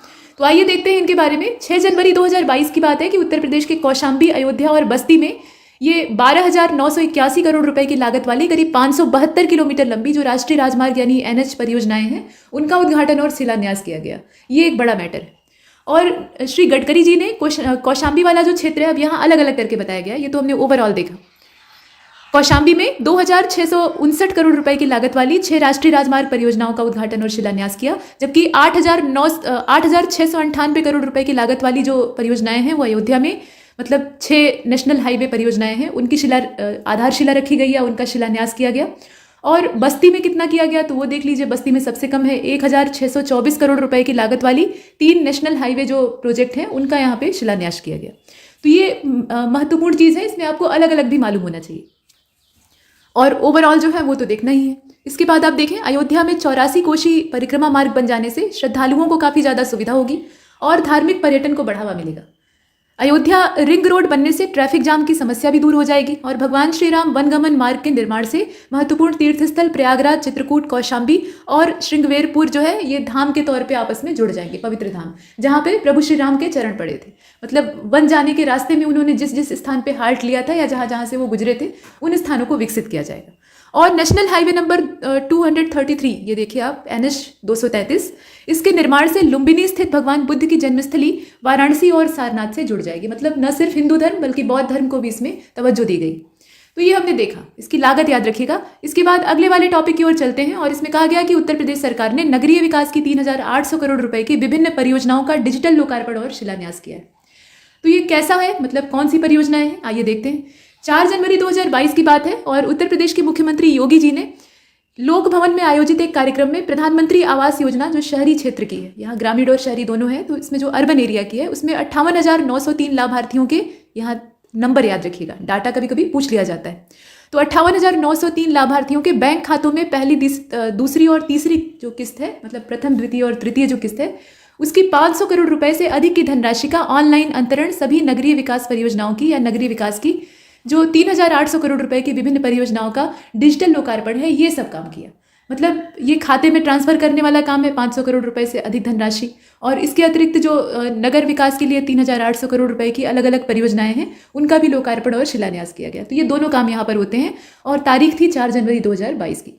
तो आइए देखते हैं इनके बारे में। 6 जनवरी 2022 की बात है कि उत्तर प्रदेश के कौशाम्बी, अयोध्या और बस्ती में ये 12,981 करोड़ रुपए की लागत वाली करीब 572 किलोमीटर लंबी जो राष्ट्रीय राजमार्ग यानी एनएच परियोजनाएं हैं उनका उद्घाटन और शिलान्यास किया गया। ये एक बड़ा मैटर है। और श्री गडकरी जी ने कौशाम्बी वाला जो क्षेत्र है अब यहाँ अलग अलग करके बताया गया, ये तो हमने ओवरऑल देखा। कौशाम्बी में 2,659 करोड़ रुपए की लागत वाली 6 राष्ट्रीय राजमार्ग परियोजनाओं का उद्घाटन और शिलान्यास किया, जबकि 8,698 करोड़ रुपए की लागत वाली जो परियोजनाएं हैं वो अयोध्या में, मतलब 6 नेशनल हाईवे परियोजनाएं हैं, उनकी आधारशिला रखी गई है, उनका शिलान्यास किया गया। और बस्ती में कितना किया गया तो वो देख लीजिए, बस्ती में सबसे कम है, 1,624 करोड़ रुपए की लागत वाली 3 नेशनल हाईवे जो प्रोजेक्ट हैं उनका यहाँ पे शिलान्यास किया गया। तो ये महत्वपूर्ण चीज़ है, इसमें आपको अलग अलग भी मालूम होना चाहिए और ओवरऑल जो है वो तो देखना ही है। इसके बाद आप देखें, अयोध्या में 84 कोशी परिक्रमा मार्ग बन जाने से श्रद्धालुओं को काफ़ी ज़्यादा सुविधा होगी और धार्मिक पर्यटन को बढ़ावा मिलेगा। अयोध्या रिंग रोड बनने से ट्रैफिक जाम की समस्या भी दूर हो जाएगी और भगवान श्री राम वनगमन मार्ग के निर्माण से महत्वपूर्ण तीर्थस्थल प्रयागराज, चित्रकूट, कौशाम्बी और श्रृंगवेरपुर जो है ये धाम के तौर पे आपस में जुड़ जाएंगे, पवित्र धाम, जहाँ पे प्रभु श्री राम के चरण पड़े थे। मतलब वन जाने के रास्ते में उन्होंने जिस जिस स्थान पे हाल्ट लिया था या जहाँ जहाँ से वो गुजरे थे उन स्थानों को विकसित किया जाएगा। और नेशनल हाईवे नंबर 233, ये देखिए आप, NH 233, इसके निर्माण से लुम्बिनी स्थित भगवान बुद्ध की जन्मस्थली वाराणसी और सारनाथ से जुड़ जाएगी। मतलब न सिर्फ हिंदू धर्म बल्कि बौद्ध धर्म को भी इसमें तवज्जो दी गई। तो ये हमने देखा, इसकी लागत याद रखिएगा। इसके बाद अगले वाले टॉपिक की ओर चलते हैं और इसमें कहा गया कि उत्तर प्रदेश सरकार ने नगरीय विकास की 3,800 करोड़ रुपए की विभिन्न परियोजनाओं का डिजिटल लोकार्पण और शिलान्यास किया है। तो ये कैसा है, मतलब कौन सी परियोजनाएं हैं, आइए देखते हैं। 4 जनवरी 2022 की बात है और उत्तर प्रदेश के मुख्यमंत्री योगी जी ने लोक भवन में आयोजित एक कार्यक्रम में प्रधानमंत्री आवास योजना जो शहरी क्षेत्र की है, यहाँ ग्रामीण और शहरी दोनों है, तो इसमें जो अर्बन एरिया की है उसमें 58,903 लाभार्थियों के, यहाँ नंबर याद रखिएगा, डाटा कभी कभी पूछ लिया जाता है, तो 58,903 लाभार्थियों के बैंक खातों में पहली, दूसरी और तीसरी जो किस्त है, मतलब प्रथम, द्वितीय और तृतीय जो किस्त है, उसकी 500 करोड़ रुपए से अधिक की धनराशि का ऑनलाइन अंतरण सभी नगरीय विकास परियोजनाओं की या नगरीय विकास की जो 3,800 करोड़ रुपए की विभिन्न परियोजनाओं का डिजिटल लोकार्पण है, ये सब काम किया। मतलब ये खाते में ट्रांसफर करने वाला काम है 500 करोड़ रुपए से अधिक धनराशि, और इसके अतिरिक्त जो नगर विकास के लिए 3,800 करोड़ रुपए की अलग अलग परियोजनाएं हैं उनका भी लोकार्पण और शिलान्यास किया गया। तो ये दोनों काम यहाँ पर होते हैं और तारीख थी 4 जनवरी 2022 की।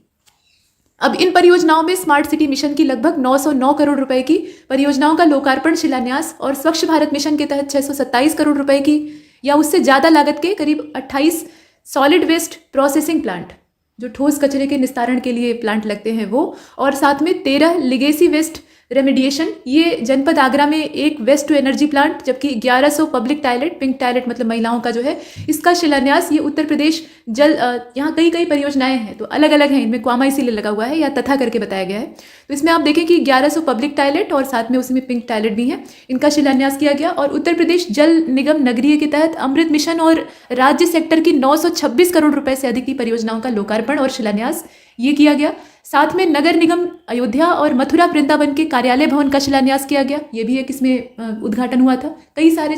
अब इन परियोजनाओं में स्मार्ट सिटी मिशन की लगभग 909 करोड़ रुपए की परियोजनाओं का लोकार्पण, शिलान्यास, और स्वच्छ भारत मिशन के तहत 627 करोड़ रुपए की या उससे ज़्यादा लागत के करीब 28 सॉलिड वेस्ट प्रोसेसिंग प्लांट, जो ठोस कचरे के निस्तारण के लिए प्लांट लगते हैं वो, और साथ में 13 लिगेसी वेस्ट रेमेडिएशन, ये जनपद आगरा में एक वेस्ट टू एनर्जी प्लांट, जबकि 1100 पब्लिक टॉयलेट, पिंक टॉयलेट मतलब महिलाओं का जो है, इसका शिलान्यास। ये उत्तर प्रदेश जल, यहाँ कई कई परियोजनाएं हैं तो अलग अलग हैं, इनमें क्वामा इसीलिए लगा हुआ है या तथा करके बताया गया है। तो इसमें आप देखें कि 1100 पब्लिक टॉयलेट और साथ में उसमें पिंक टॉयलेट भी है, इनका शिलान्यास किया गया। और उत्तर प्रदेश जल निगम नगरीय के तहत अमृत मिशन और राज्य सेक्टर की 926 करोड़ रुपए से अधिक की परियोजनाओं का लोकार्पण और शिलान्यास ये किया गया। साथ में नगर निगम अयोध्या और मथुरा वृंदावन के कार्यालय भवन का शिलान्यास किया गया, ये भी एक इसमें उद्घाटन हुआ था। कई सारे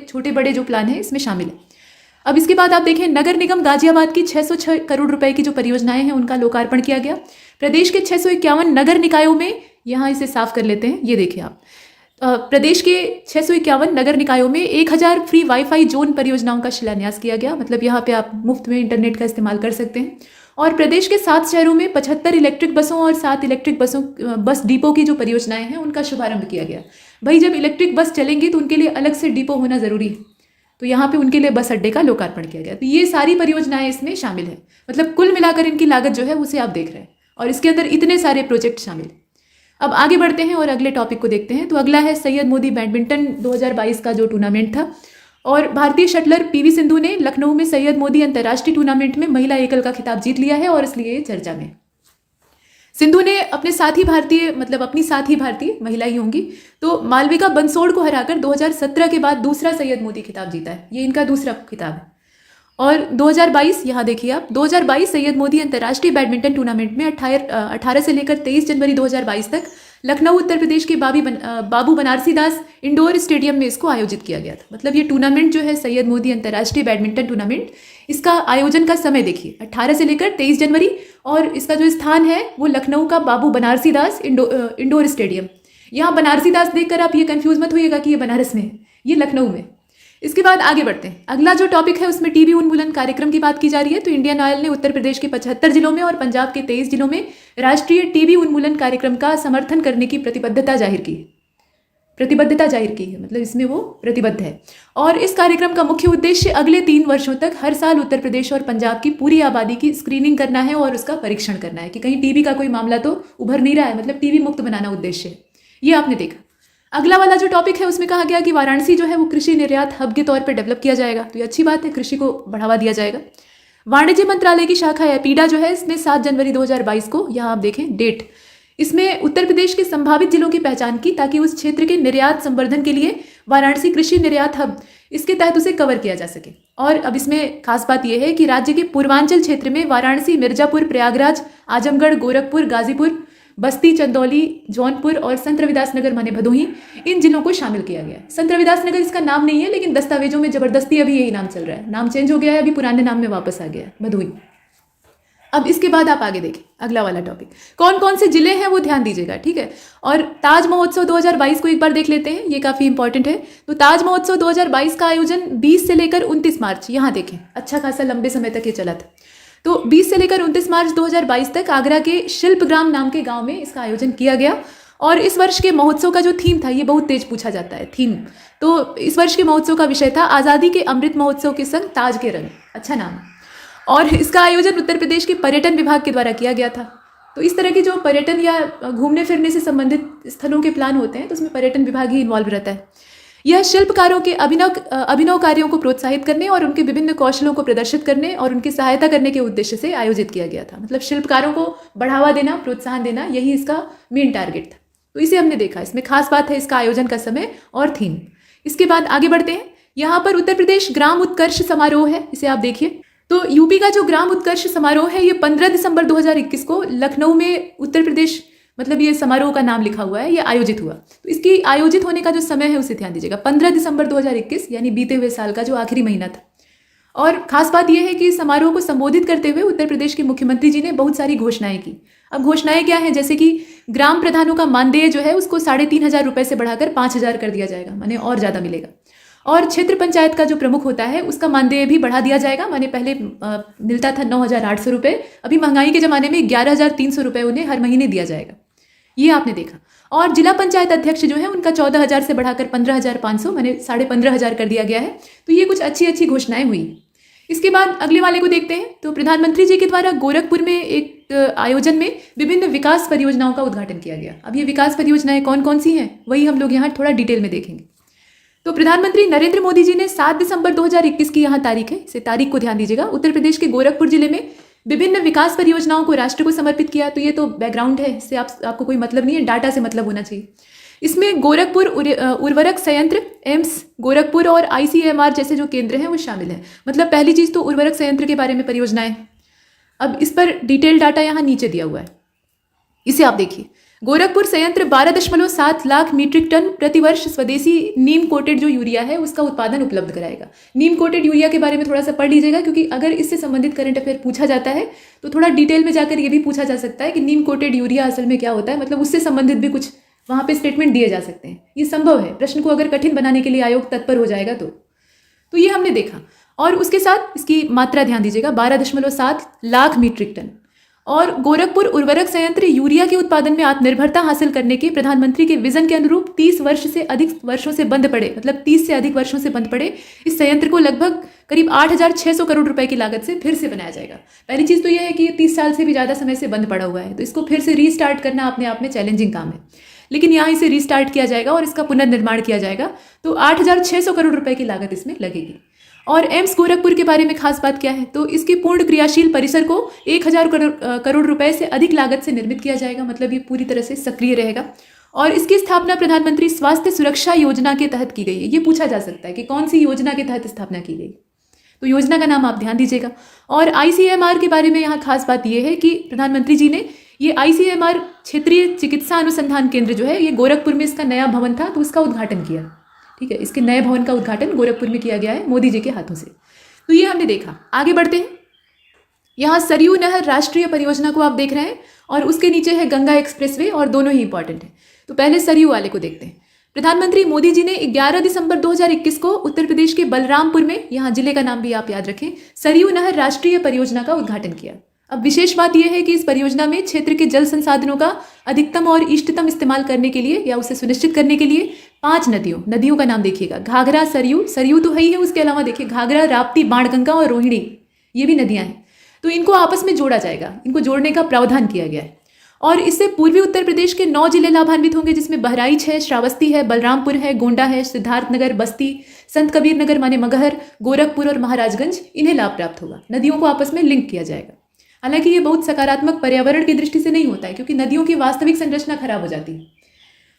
छोटे बड़े जो प्लान हैं इसमें शामिल है। अब इसके बाद आप देखें, नगर निगम गाजियाबाद की 606 करोड़ रुपए की जो परियोजनाएं हैं उनका लोकार्पण किया गया। प्रदेश के 651 नगर निकायों में, यहाँ इसे साफ कर लेते हैं, ये देखिए आप, प्रदेश के 651 नगर निकायों में 1000 फ्री वाईफाई जोन परियोजनाओं का शिलान्यास किया गया। मतलब यहाँ पे आप मुफ्त में इंटरनेट का इस्तेमाल कर सकते हैं। और प्रदेश के 7 शहरों में 75 इलेक्ट्रिक बसों और 7 इलेक्ट्रिक बस डिपो की जो परियोजनाएं हैं उनका शुभारंभ किया गया। भाई जब इलेक्ट्रिक बस चलेंगी तो उनके लिए अलग से डिपो होना जरूरी है, तो यहाँ पे उनके लिए बस अड्डे का लोकार्पण किया गया। तो ये सारी परियोजनाएं इसमें शामिल है। मतलब कुल मिलाकर इनकी लागत जो है उसे आप देख रहे हैं, और इसके अंदर इतने सारे प्रोजेक्ट शामिल हैं। अब आगे बढ़ते हैं और अगले टॉपिक को देखते हैं। तो अगला है सैयद मोदी बैडमिंटन 2022 का जो टूर्नामेंट था, और भारतीय शटलर पीवी सिंधु ने लखनऊ में सैयद मोदी अंतर्राष्ट्रीय टूर्नामेंट में महिला एकल का खिताब जीत लिया है, और इसलिए चर्चा में। सिंधु ने अपनी साथी भारतीय महिला ही होंगी, तो मालविका बंसोड़ को हराकर 2017 के बाद दूसरा सैयद मोदी खिताब जीता है। ये इनका दूसरा खिताब है। और 2022, यहाँ देखिए आप, 2022 सैयद मोदी अंतर्राष्ट्रीय बैडमिंटन टूर्नामेंट में 18 से लेकर 23 जनवरी 2022 तक लखनऊ उत्तर प्रदेश के बाबू बनारसी दास इंडोर स्टेडियम में इसको आयोजित किया गया था। मतलब ये टूर्नामेंट जो है सैयद मोदी अंतर्राष्ट्रीय बैडमिंटन टूर्नामेंट, इसका आयोजन का समय देखिए 18 से लेकर 23 जनवरी, और इसका जो स्थान है वो लखनऊ का बाबू बनारसी दास इंडोर स्टेडियम। यहाँ बनारसी दास देखकर आप ये कंफ्यूज मत होइएगा कि ये बनारस में है, ये लखनऊ में। इसके बाद आगे बढ़ते हैं। अगला जो टॉपिक है उसमें टीबी उन्मूलन कार्यक्रम की बात की जा रही है। तो इंडियन ऑयल ने उत्तर प्रदेश के 75 जिलों में और पंजाब के 23 जिलों में राष्ट्रीय टीबी उन्मूलन कार्यक्रम का समर्थन करने की प्रतिबद्धता जाहिर की है। मतलब इसमें वो प्रतिबद्ध है। और इस कार्यक्रम का मुख्य उद्देश्य अगले 3 वर्षों तक हर साल उत्तर प्रदेश और पंजाब की पूरी आबादी की स्क्रीनिंग करना है और उसका परीक्षण करना है कि कहीं टीबी का कोई मामला तो उभर नहीं रहा है। मतलब टीबी मुक्त बनाना उद्देश्य है। ये आपने देखा। अगला वाला जो टॉपिक है उसमें कहा गया कि वाराणसी जो है वो कृषि निर्यात हब के तौर पर डेवलप किया जाएगा। तो ये अच्छी बात है, कृषि को बढ़ावा दिया जाएगा। वाणिज्य मंत्रालय की शाखा एपीडा जो है इसने 7 जनवरी 2022 को, यहाँ आप देखें डेट, इसमें उत्तर प्रदेश के संभावित जिलों की पहचान की ताकि उस क्षेत्र के निर्यात संवर्धन के लिए वाराणसी कृषि निर्यात हब, इसके तहत उसे कवर किया जा सके। और अब इसमें खास बात यह है कि राज्य के पूर्वांचल क्षेत्र में वाराणसी, मिर्जापुर, प्रयागराज, आजमगढ़, गोरखपुर, गाजीपुर, बस्ती, चंदौली, जौनपुर और संत रविदास नगर माने भदोही, इन जिलों को शामिल किया गया। संत रविदास नगर इसका नाम नहीं है, लेकिन दस्तावेजों में जबरदस्ती अभी यही नाम चल रहा है। नाम चेंज हो गया है, अभी पुराने नाम में वापस आ गया है, भदोही। अब इसके बाद आप आगे देखें अगला वाला टॉपिक, कौन कौन से जिले हैं वो ध्यान दीजिएगा, ठीक है। और ताज महोत्सव 2022 को एक बार देख लेते हैं, ये काफी इंपॉर्टेंट है। तो ताज महोत्सव 2022 का आयोजन 20 से लेकर 29 मार्च, यहाँ देखें अच्छा खासा लंबे समय तक ये चला था। तो 20 से लेकर 29 मार्च 2022 तक आगरा के शिल्पग्राम नाम के गांव में इसका आयोजन किया गया। और इस वर्ष के महोत्सव का जो थीम था, ये बहुत तेज पूछा जाता है थीम, तो इस वर्ष के महोत्सव का विषय था आज़ादी के अमृत महोत्सव के संग ताज के रंग। अच्छा नाम। और इसका आयोजन उत्तर प्रदेश के पर्यटन विभाग के द्वारा किया गया था। तो इस तरह की जो पर्यटन या घूमने फिरने से संबंधित स्थलों के प्लान होते हैं तो उसमें पर्यटन विभाग ही इन्वॉल्व रहता है। यह शिल्पकारों के अभिनव कार्यों को प्रोत्साहित करने और उनके विभिन्न कौशलों को प्रदर्शित करने और उनकी सहायता करने के उद्देश्य से आयोजित किया गया था। मतलब शिल्पकारों को बढ़ावा देना, प्रोत्साहन देना, यही इसका मेन टारगेट था। तो इसे हमने देखा। इसमें खास बात है इसका आयोजन का समय और थीम। इसके बाद आगे बढ़ते हैं। यहाँ पर उत्तर प्रदेश ग्राम उत्कर्ष समारोह है, इसे आप देखिए। तो यूपी का जो ग्राम उत्कर्ष समारोह है, ये 15 दिसंबर 2021 को लखनऊ में उत्तर प्रदेश, मतलब ये समारोह का नाम लिखा हुआ है, ये आयोजित हुआ। तो इसकी आयोजित होने का जो समय है उसे ध्यान दीजिएगा, 15 दिसंबर 2021, यानी बीते हुए साल का जो आखिरी महीना था। और खास बात यह है कि समारोह को संबोधित करते हुए उत्तर प्रदेश के मुख्यमंत्री जी ने बहुत सारी घोषणाएं की। अब घोषणाएं क्या हैं, जैसे कि ग्राम प्रधानों का मानदेय जो है उसको 3,500 रुपये से बढ़ाकर 5,000 कर दिया जाएगा, माने और ज़्यादा मिलेगा। और क्षेत्र पंचायत का जो प्रमुख होता है उसका मानदेय भी बढ़ा दिया जाएगा, माने पहले मिलता था 9,800 रुपये, अभी महंगाई के ज़माने में 11,300 रुपये उन्हें हर महीने दिया जाएगा। ये आपने देखा। और जिला पंचायत अध्यक्ष जो है उनका 14,000 से बढ़ाकर 15,500, माने 15,500 कर दिया गया है। तो ये कुछ अच्छी अच्छी घोषणाएं हुई। इसके बाद अगले वाले को देखते हैं। तो प्रधानमंत्री जी के द्वारा गोरखपुर में एक आयोजन में विभिन्न विकास परियोजनाओं का उद्घाटन किया गया। अब ये विकास परियोजनाएं कौन कौन सी हैं वही हम लोग यहाँ थोड़ा डिटेल में देखेंगे। तो प्रधानमंत्री नरेंद्र मोदी जी ने 7 दिसंबर 2021 की यहाँ तारीख है, इसे तारीख को ध्यान दीजिएगा, उत्तर प्रदेश के गोरखपुर जिले में विभिन्न विकास परियोजनाओं को राष्ट्र को समर्पित किया। तो ये तो बैकग्राउंड है, इससे आपको कोई मतलब नहीं है, डाटा से मतलब होना चाहिए। इसमें गोरखपुर उर्वरक संयंत्र, एम्स गोरखपुर और ICMR जैसे जो केंद्र हैं वो शामिल हैं। मतलब पहली चीज़ तो उर्वरक संयंत्र के बारे में परियोजनाएं। अब इस पर डिटेल डाटा यहाँ नीचे दिया हुआ है, इसे आप देखिए। गोरखपुर संयंत्र 12.7 लाख मीट्रिक टन प्रतिवर्ष स्वदेशी नीम कोटेड जो यूरिया है उसका उत्पादन उपलब्ध कराएगा। नीम कोटेड यूरिया के बारे में थोड़ा सा पढ़ लीजिएगा, क्योंकि अगर इससे संबंधित करंट अफेयर पूछा जाता है तो थोड़ा डिटेल में जाकर ये भी पूछा जा सकता है कि नीम कोटेड यूरिया असल में क्या होता है। मतलब उससे संबंधित भी कुछ वहाँ पे स्टेटमेंट दिए जा सकते हैं। ये संभव है, प्रश्न को अगर कठिन बनाने के लिए आयोग तत्पर हो जाएगा तो ये हमने देखा। और उसके साथ इसकी मात्रा ध्यान दीजिएगा, 12.7 लाख मीट्रिक टन। और गोरखपुर उर्वरक संयंत्र यूरिया के उत्पादन में आत्मनिर्भरता हासिल करने के प्रधानमंत्री के विजन के अनुरूप 30 वर्ष से अधिक वर्षों से बंद पड़े, मतलब 30 से अधिक वर्षों से बंद पड़े इस संयंत्र को लगभग करीब 8,600 करोड़ रुपए की लागत से फिर से बनाया जाएगा। पहली चीज़ तो यह है कि ये 30 साल से भी ज़्यादा समय से बंद पड़ा हुआ है, तो इसको फिर से रीस्टार्ट करना अपने आप में चैलेंजिंग काम है। लेकिन यहाँ इसे रीस्टार्ट किया जाएगा और इसका पुनर्निर्माण किया जाएगा। तो 8,600 करोड़ रुपए की लागत इसमें लगेगी। और एम्स गोरखपुर के बारे में खास बात क्या है, तो इसके पूर्ण क्रियाशील परिसर को 1,000 करोड़ रुपए से अधिक लागत से निर्मित किया जाएगा। मतलब ये पूरी तरह से सक्रिय रहेगा। और इसकी स्थापना प्रधानमंत्री स्वास्थ्य सुरक्षा योजना के तहत की गई है। ये पूछा जा सकता है कि कौन सी योजना के तहत स्थापना की गई, तो योजना का नाम आप ध्यान दीजिएगा। और ICMR के बारे में यहाँ खास बात यह है कि प्रधानमंत्री जी ने ये ICMR क्षेत्रीय चिकित्सा अनुसंधान केंद्र जो है, ये गोरखपुर में इसका नया भवन था तो उसका उद्घाटन किया। ठीक है, इसके नए भवन का उद्घाटन गोरखपुर में किया गया है मोदी जी के हाथों से। तो ये हमने देखा। आगे बढ़ते हैं। यहाँ सरयू नहर राष्ट्रीय परियोजना को आप देख रहे हैं और उसके नीचे है गंगा एक्सप्रेसवे, और दोनों ही इंपॉर्टेंट है। तो पहले सरयू वाले को देखते हैं। प्रधानमंत्री मोदी जी ने 11 दिसंबर 2021 को उत्तर प्रदेश के बलरामपुर में, यहाँ जिले का नाम भी आप याद रखें, सरयू नहर राष्ट्रीय परियोजना का उद्घाटन किया। अब विशेष बात यह है कि इस परियोजना में क्षेत्र के जल संसाधनों का अधिकतम और इष्टतम इस्तेमाल करने के लिए या उसे सुनिश्चित करने के लिए 5 नदियों का नाम देखिएगा, घाघरा, सरयू तो है ही है, उसके अलावा देखिए घाघरा, राप्ती, बाणगंगा और रोहिणी, ये भी नदियां हैं। तो इनको आपस में जोड़ा जाएगा, इनको जोड़ने का प्रावधान किया गया है। और इससे पूर्वी उत्तर प्रदेश के 9 जिले लाभान्वित होंगे, जिसमें बहराइच है, श्रावस्ती है, बलरामपुर है, गोंडा है, सिद्धार्थनगर, बस्ती, संत कबीर नगर माने मगहर, गोरखपुर और महाराजगंज, इन्हें लाभ प्राप्त होगा। नदियों को आपस में लिंक किया जाएगा। हालांकि ये बहुत सकारात्मक पर्यावरण की दृष्टि से नहीं होता है, क्योंकि नदियों की वास्तविक संरचना खराब हो जाती है।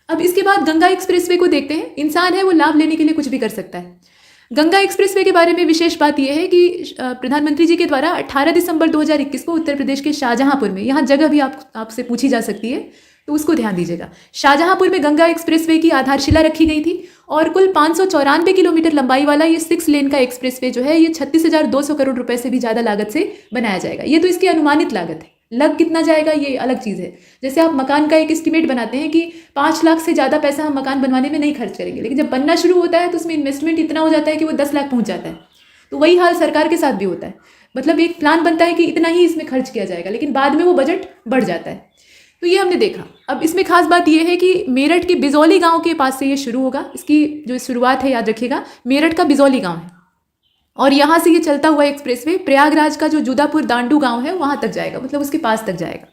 अब इसके बाद गंगा एक्सप्रेसवे को देखते हैं। इंसान है वो लाभ लेने के लिए कुछ भी कर सकता है। गंगा एक्सप्रेसवे के बारे में विशेष बात यह है कि प्रधानमंत्री जी के द्वारा 18 दिसंबर 2021 को उत्तर प्रदेश के शाहजहांपुर में, यहाँ जगह भी आपसे पूछी जा सकती है तो उसको ध्यान दीजिएगा, शाहजहांपुर में गंगा एक्सप्रेसवे की आधारशिला रखी गई थी। और कुल 594 किलोमीटर लंबाई वाला ये 6 लेन का एक्सप्रेसवे जो है, ये 36,200 करोड़ रुपए से भी ज़्यादा लागत से बनाया जाएगा। ये तो इसकी अनुमानित लागत है, लग कितना जाएगा ये अलग चीज़ है। जैसे आप मकान का एक एस्टिमेट बनाते हैं कि 5 लाख से ज़्यादा पैसा हम मकान बनवाने में नहीं खर्च करेंगे, लेकिन जब बनना शुरू होता है तो उसमें इन्वेस्टमेंट इतना हो जाता है कि वो 10 लाख पहुँच जाता है। तो वही हाल सरकार के साथ भी होता है। मतलब एक प्लान बनता है कि इतना ही इसमें खर्च किया जाएगा, लेकिन बाद में वो बजट बढ़ जाता है। तो ये हमने देखा। अब इसमें खास बात यह है कि मेरठ के बिजौली गांव के पास से ये शुरू होगा। इसकी जो शुरुआत है याद रखिएगा, मेरठ का बिजौली गांव है, और यहाँ से ये चलता हुआ एक्सप्रेसवे प्रयागराज का जो जुदापुर दांडू गांव है वहाँ तक जाएगा, मतलब उसके पास तक जाएगा।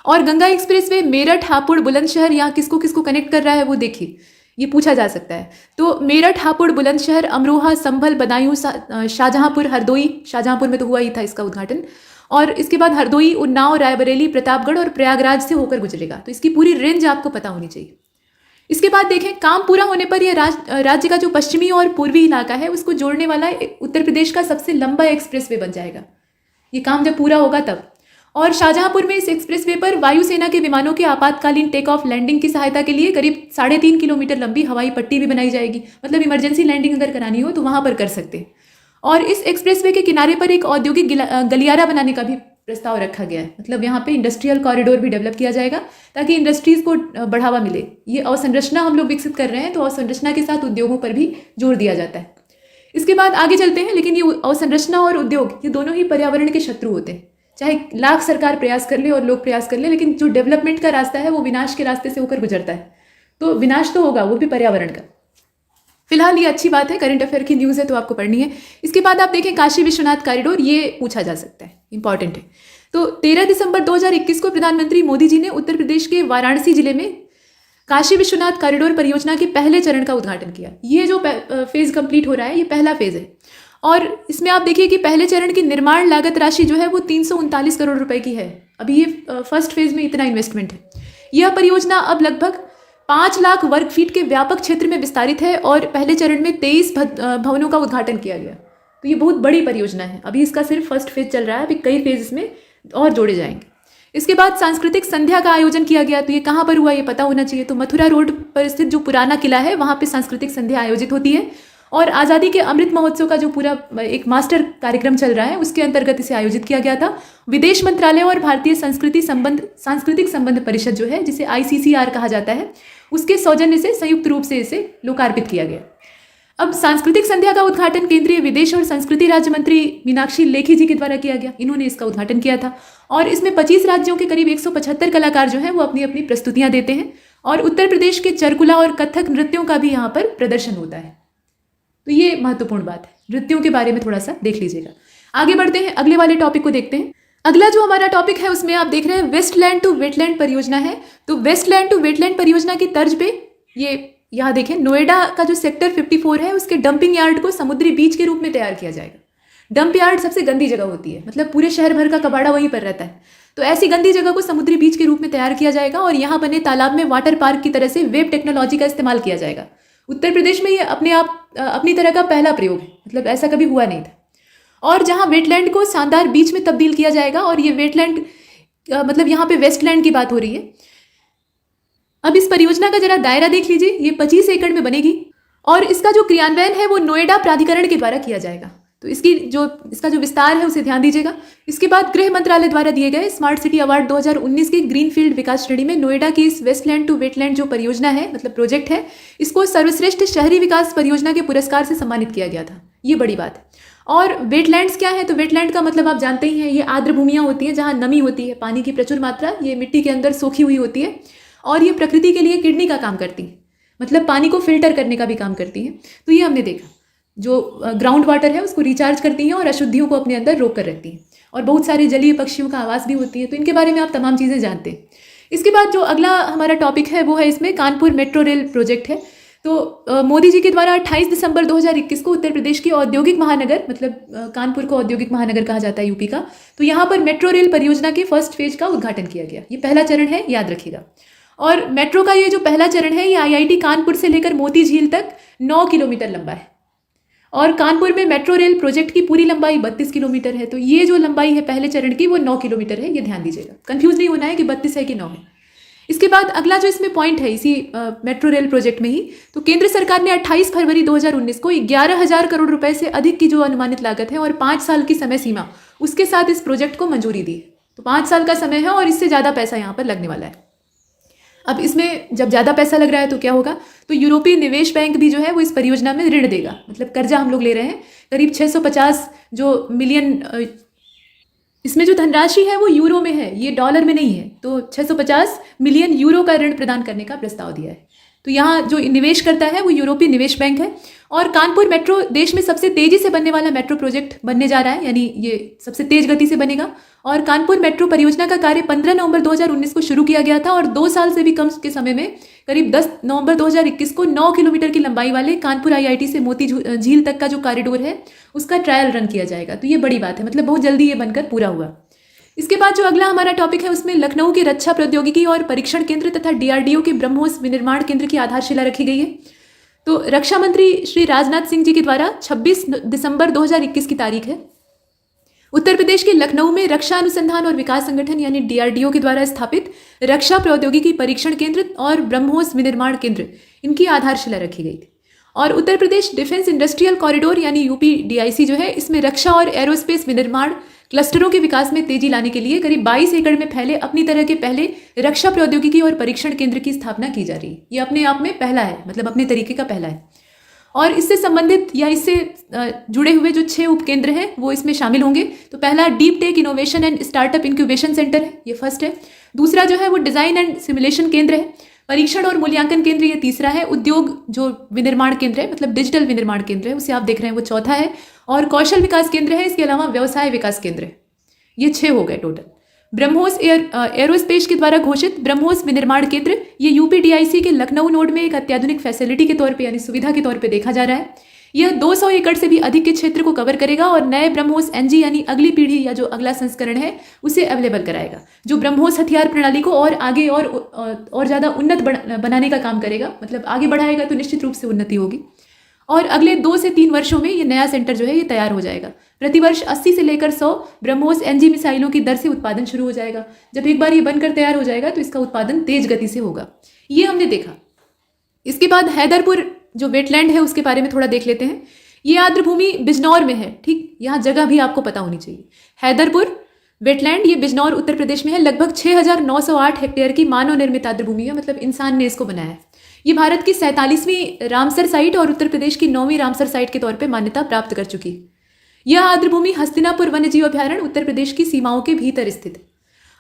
और गंगा एक्सप्रेसवे मेरठ, हापुड़, बुलंदशहर, यहाँ किसको किसको कनेक्ट कर रहा है वो देखिए। ये पूछा जा सकता है। तो मेरठ, हापुड़, बुलंदशहर, अमरोहा, संभल, बदायूं, शाहजहांपुर, हरदोई, शाहजहांपुर में तो हुआ ही था इसका उद्घाटन, और इसके बाद हरदोई, उन्नाव, रायबरेली, प्रतापगढ़ और प्रयागराज से होकर गुजरेगा। तो इसकी पूरी रेंज आपको पता होनी चाहिए। इसके बाद देखें, काम पूरा होने पर यह राज्य का जो पश्चिमी और पूर्वी इलाका है उसको जोड़ने वाला उत्तर प्रदेश का सबसे लंबा एक्सप्रेसवे बन जाएगा। ये काम जब पूरा होगा तब। और शाहजहांपुर में इस एक्सप्रेसवे पर वायुसेना के विमानों के आपातकालीन टेक ऑफ लैंडिंग की सहायता के लिए करीब 3.5 किलोमीटर लंबी हवाई पट्टी भी बनाई जाएगी। मतलब इमरजेंसी लैंडिंग अगर करानी हो तो वहां पर कर सकते हैं। और इस एक्सप्रेसवे के किनारे पर एक औद्योगिक गलियारा बनाने का भी प्रस्ताव रखा गया है। मतलब यहाँ पे इंडस्ट्रियल कॉरिडोर भी डेवलप किया जाएगा ताकि इंडस्ट्रीज को बढ़ावा मिले। ये अवसंरचना हम लोग विकसित कर रहे हैं, तो अवसंरचना के साथ उद्योगों पर भी जोर दिया जाता है। इसके बाद आगे चलते हैं, लेकिन ये अवसंरचना और उद्योग ये दोनों ही पर्यावरण के शत्रु होते हैं। चाहे लाख सरकार प्रयास कर ले और लोग प्रयास कर ले, लेकिन जो डेवलपमेंट का रास्ता है वो विनाश के रास्ते से होकर गुजरता है। तो विनाश तो होगा, वो भी पर्यावरण का। फिलहाल ये अच्छी बात है, करंट अफेयर की न्यूज़ है तो आपको पढ़नी है। इसके बाद आप देखें काशी विश्वनाथ कॉरिडोर, ये पूछा जा सकता है, इंपॉर्टेंट है। तो 13 दिसंबर 2021 को प्रधानमंत्री मोदी जी ने उत्तर प्रदेश के वाराणसी जिले में काशी विश्वनाथ कॉरिडोर परियोजना के पहले चरण का उद्घाटन किया। ये जो फेज कंप्लीट हो रहा है ये पहला फेज है, और इसमें आप देखिए कि पहले चरण की निर्माण लागत राशि जो है वो 339 करोड़ रुपए की है। अभी ये फर्स्ट फेज में इतना इन्वेस्टमेंट है। यह परियोजना अब लगभग 5 लाख वर्ग फीट के व्यापक क्षेत्र में विस्तारित है और पहले चरण में 23 भवनों का उद्घाटन किया गया। तो ये बहुत बड़ी परियोजना है। अभी इसका सिर्फ फर्स्ट फेज चल रहा है, अभी कई फेज इसमें और जोड़े जाएंगे। इसके बाद सांस्कृतिक संध्या का आयोजन किया गया। तो ये कहाँ पर हुआ ये पता होना चाहिए। तो मथुरा रोड पर स्थित जो पुराना किला है वहाँ पे सांस्कृतिक संध्या आयोजित होती है, और आज़ादी के अमृत महोत्सव का जो पूरा एक मास्टर कार्यक्रम चल रहा है उसके अंतर्गत इसे आयोजित किया गया था। विदेश मंत्रालय और भारतीय सांस्कृतिक संबंध परिषद जो है, जिसे ICCR कहा जाता है, उसके सौजन्य से संयुक्त रूप से इसे लोकार्पित किया गया। अब सांस्कृतिक संध्या का उद्घाटन केंद्रीय विदेश और संस्कृति राज्य मंत्री मीनाक्षी लेखी जी के द्वारा किया गया। इन्होंने इसका उद्घाटन किया था, और इसमें 25 राज्यों के करीब 175 कलाकार जो हैं वो अपनी अपनी प्रस्तुतियां देते हैं, और उत्तर प्रदेश के चरकुला और कथक नृत्यों का भी यहाँ पर प्रदर्शन होता है। तो ये महत्वपूर्ण बात है, नृत्यों के बारे में थोड़ा सा देख लीजिएगा। आगे बढ़ते हैं, अगले वाले टॉपिक को देखते हैं। अगला जो हमारा टॉपिक है उसमें आप देख रहे हैं वेस्टलैंड टू वेटलैंड परियोजना है। तो वेस्टलैंड टू वेटलैंड परियोजना की तर्ज पे ये यहाँ देखें, नोएडा का जो सेक्टर 54 है उसके डंपिंग यार्ड को समुद्री बीच के रूप में तैयार किया जाएगा। डंप यार्ड सबसे गंदी जगह होती है, मतलब पूरे शहर भर का कबाड़ा वहीं पर रहता है। तो ऐसी गंदी जगह को समुद्री बीच के रूप में तैयार किया जाएगा, और यहाँ बने तालाब में वाटर पार्क की तरह से वेब टेक्नोलॉजी का इस्तेमाल किया जाएगा। उत्तर प्रदेश में ये अपनी तरह का पहला प्रयोग है, मतलब ऐसा कभी हुआ नहीं था। और जहाँ वेटलैंड को शानदार बीच में तब्दील किया जाएगा, और ये वेटलैंड मतलब यहाँ पे वेस्टलैंड की बात हो रही है। अब इस परियोजना का जरा दायरा देख लीजिए, ये 25 एकड़ में बनेगी, और इसका जो क्रियान्वयन है वो नोएडा प्राधिकरण के द्वारा किया जाएगा। तो इसका जो विस्तार है उसे ध्यान दीजिएगा। इसके बाद गृह मंत्रालय द्वारा दिए गए स्मार्ट सिटी अवार्ड 2019 के ग्रीनफील्ड विकास श्रेणी में नोएडा की इस वेस्टलैंड टू वेटलैंड जो परियोजना है, मतलब प्रोजेक्ट है, इसको सर्वश्रेष्ठ शहरी विकास परियोजना के पुरस्कार से सम्मानित किया गया था। ये बड़ी बात है। और वेटलैंड्स क्या है, तो वेटलैंड का मतलब आप जानते ही हैं, ये आर्द्र भूमियाँ होती हैं जहाँ नमी होती है, पानी की प्रचुर मात्रा ये मिट्टी के अंदर सोखी हुई होती है, और ये प्रकृति के लिए किडनी का काम करती है, मतलब पानी को फिल्टर करने का भी काम करती हैं। तो ये हमने देखा, जो ग्राउंड वाटर है उसको रिचार्ज करती हैं और अशुद्धियों को अपने अंदर रोक कर रखती हैं, और बहुत सारे जलीय पक्षियों का आवास भी होती है। तो इनके बारे में आप तमाम चीज़ें जानते हैं। इसके बाद जो अगला हमारा टॉपिक है वो है इसमें कानपुर मेट्रो रेल प्रोजेक्ट है। तो मोदी जी के द्वारा 28 दिसंबर 2021 को उत्तर प्रदेश की औद्योगिक महानगर, मतलब कानपुर को औद्योगिक महानगर कहा जाता है यूपी का, तो यहाँ पर मेट्रो रेल परियोजना के फर्स्ट फेज का उद्घाटन किया गया। ये पहला चरण है, याद रखिएगा। और मेट्रो का ये जो पहला चरण है ये IIT कानपुर से लेकर मोती झील तक 9 किलोमीटर लंबा है, और कानपुर में मेट्रो रेल प्रोजेक्ट की पूरी लंबाई 32 किलोमीटर है। तो ये जो लंबाई है पहले चरण की वो 9 किलोमीटर है, ये ध्यान दीजिएगा, कंफ्यूज नहीं होना है कि 32 है कि 9 है। इसके बाद अगला जो इसमें पॉइंट है इसी मेट्रो रेल प्रोजेक्ट में ही, तो केंद्र सरकार ने 28 फरवरी 2019 को 11,000 करोड़ रुपए से अधिक की जो अनुमानित लागत है और 5 साल की समय सीमा उसके साथ इस प्रोजेक्ट को मंजूरी दी। तो 5 साल का समय है और इससे ज़्यादा पैसा यहाँ पर लगने वाला है। अब इसमें जब ज़्यादा पैसा लग रहा है तो क्या होगा, तो यूरोपीय निवेश बैंक भी जो है वो इस परियोजना में ऋण देगा, मतलब कर्जा हम लोग ले रहे हैं करीब 650 जो मिलियन। इसमें जो धनराशि है वो यूरो में है, ये डॉलर में नहीं है। तो 650 मिलियन यूरो का ऋण प्रदान करने का प्रस्ताव दिया है। तो यहाँ जो निवेश करता है वो यूरोपीय निवेश बैंक है, और कानपुर मेट्रो देश में सबसे तेजी से बनने वाला मेट्रो प्रोजेक्ट बनने जा रहा है, यानी ये सबसे तेज गति से बनेगा। और कानपुर मेट्रो परियोजना का कार्य 15 नवंबर 2019 को शुरू किया गया था और 2 साल से भी कम के समय में करीब 10 नवंबर 2021 को 9 किलोमीटर की लंबाई वाले कानपुर आईआईटी से मोती झील तक का जो कॉरिडोर है उसका ट्रायल रन किया जाएगा। तो ये बड़ी बात है, मतलब बहुत जल्दी ये बनकर पूरा हुआ। इसके बाद जो अगला हमारा टॉपिक है उसमें लखनऊ के रक्षा प्रौद्योगिकी और परीक्षण केंद्र तथा डीआरडीओ के ब्रह्मोस विनिर्माण केंद्र की आधारशिला रखी गई है। तो रक्षा मंत्री श्री राजनाथ सिंह जी के द्वारा 26 दिसंबर 2021 की तारीख है, उत्तर प्रदेश के लखनऊ में रक्षा अनुसंधान और विकास संगठन यानी डीआरडीओ के द्वारा स्थापित रक्षा प्रौद्योगिकी परीक्षण केंद्र और ब्रह्मोस विनिर्माण केंद्र इनकी आधारशिला रखी गई थी। और Uttar Pradesh defence industrial corridor यानी यूपीडीआईसी जो है, इसमें रक्षा और एरोस्पेस विनिर्माण क्लस्टरों के विकास में तेजी लाने के लिए करीब 22 एकड़ में फैले अपनी तरह के पहले रक्षा प्रौद्योगिकी और परीक्षण केंद्र की स्थापना की जा रही है। ये अपने आप में पहला है, मतलब अपने तरीके का पहला है। और इससे संबंधित या इससे जुड़े हुए जो 6 उपकेंद्र हैं वो इसमें शामिल होंगे। तो पहला deep tech innovation and startup incubation centre है, ये फर्स्ट है। दूसरा जो है वो डिजाइन एंड सिमुलेशन केंद्र है। परीक्षण और मूल्यांकन केंद्र ये तीसरा है। उद्योग जो विनिर्माण केंद्र है, मतलब डिजिटल विनिर्माण केंद्र है, उसे आप देख रहे हैं, वो चौथा है। और कौशल विकास केंद्र है, इसके अलावा व्यवसाय विकास केंद्र है। ये 6 हो गए टोटल। ब्रह्मोस एरोस्पेस के द्वारा घोषित ब्रह्मोस विनिर्माण केंद्र ये यूपीडीआईसी के लखनऊ नोड में एक अत्याधुनिक फैसिलिटी के तौर पे यानी सुविधा के तौर पे देखा जा रहा है। यह 200 एकड़ से भी अधिक के क्षेत्र को कवर करेगा और नए ब्रह्मोस एनजी यानी अगली पीढ़ी या जो अगला संस्करण है उसे अवेलेबल कराएगा, जो ब्रह्मोस हथियार प्रणाली को और आगे और ज़्यादा उन्नत बनाने का काम करेगा। मतलब आगे बढ़ाएगा तो निश्चित रूप से उन्नति होगी। और अगले 2 से 3 वर्षों में ये नया सेंटर जो है ये तैयार हो जाएगा। प्रतिवर्ष 80 से लेकर 100 ब्रह्मोस एनजी मिसाइलों की दर से उत्पादन शुरू हो जाएगा। जब एक बार ये बनकर तैयार हो जाएगा तो इसका उत्पादन तेज गति से होगा। ये हमने देखा। इसके बाद हैदरपुर जो वेटलैंड है उसके बारे में थोड़ा देख लेते हैं। ये आर्द्रभूमि बिजनौर में है, ठीक, यहाँ जगह भी आपको पता होनी चाहिए। हैदरपुर वेटलैंड ये बिजनौर उत्तर प्रदेश में है। लगभग 6,908 हेक्टेयर की मानव निर्मित आर्द्रभूमि है, मतलब इंसान ने इसको बनाया है। ये भारत की 47वीं रामसर साइट और उत्तर प्रदेश की 9वीं रामसर साइट के तौर पे मान्यता प्राप्त कर चुकी है। यह आर्द्रभूमि हस्तिनापुर वन्यजीव अभयारण्य उत्तर प्रदेश की सीमाओं के भीतर स्थित है।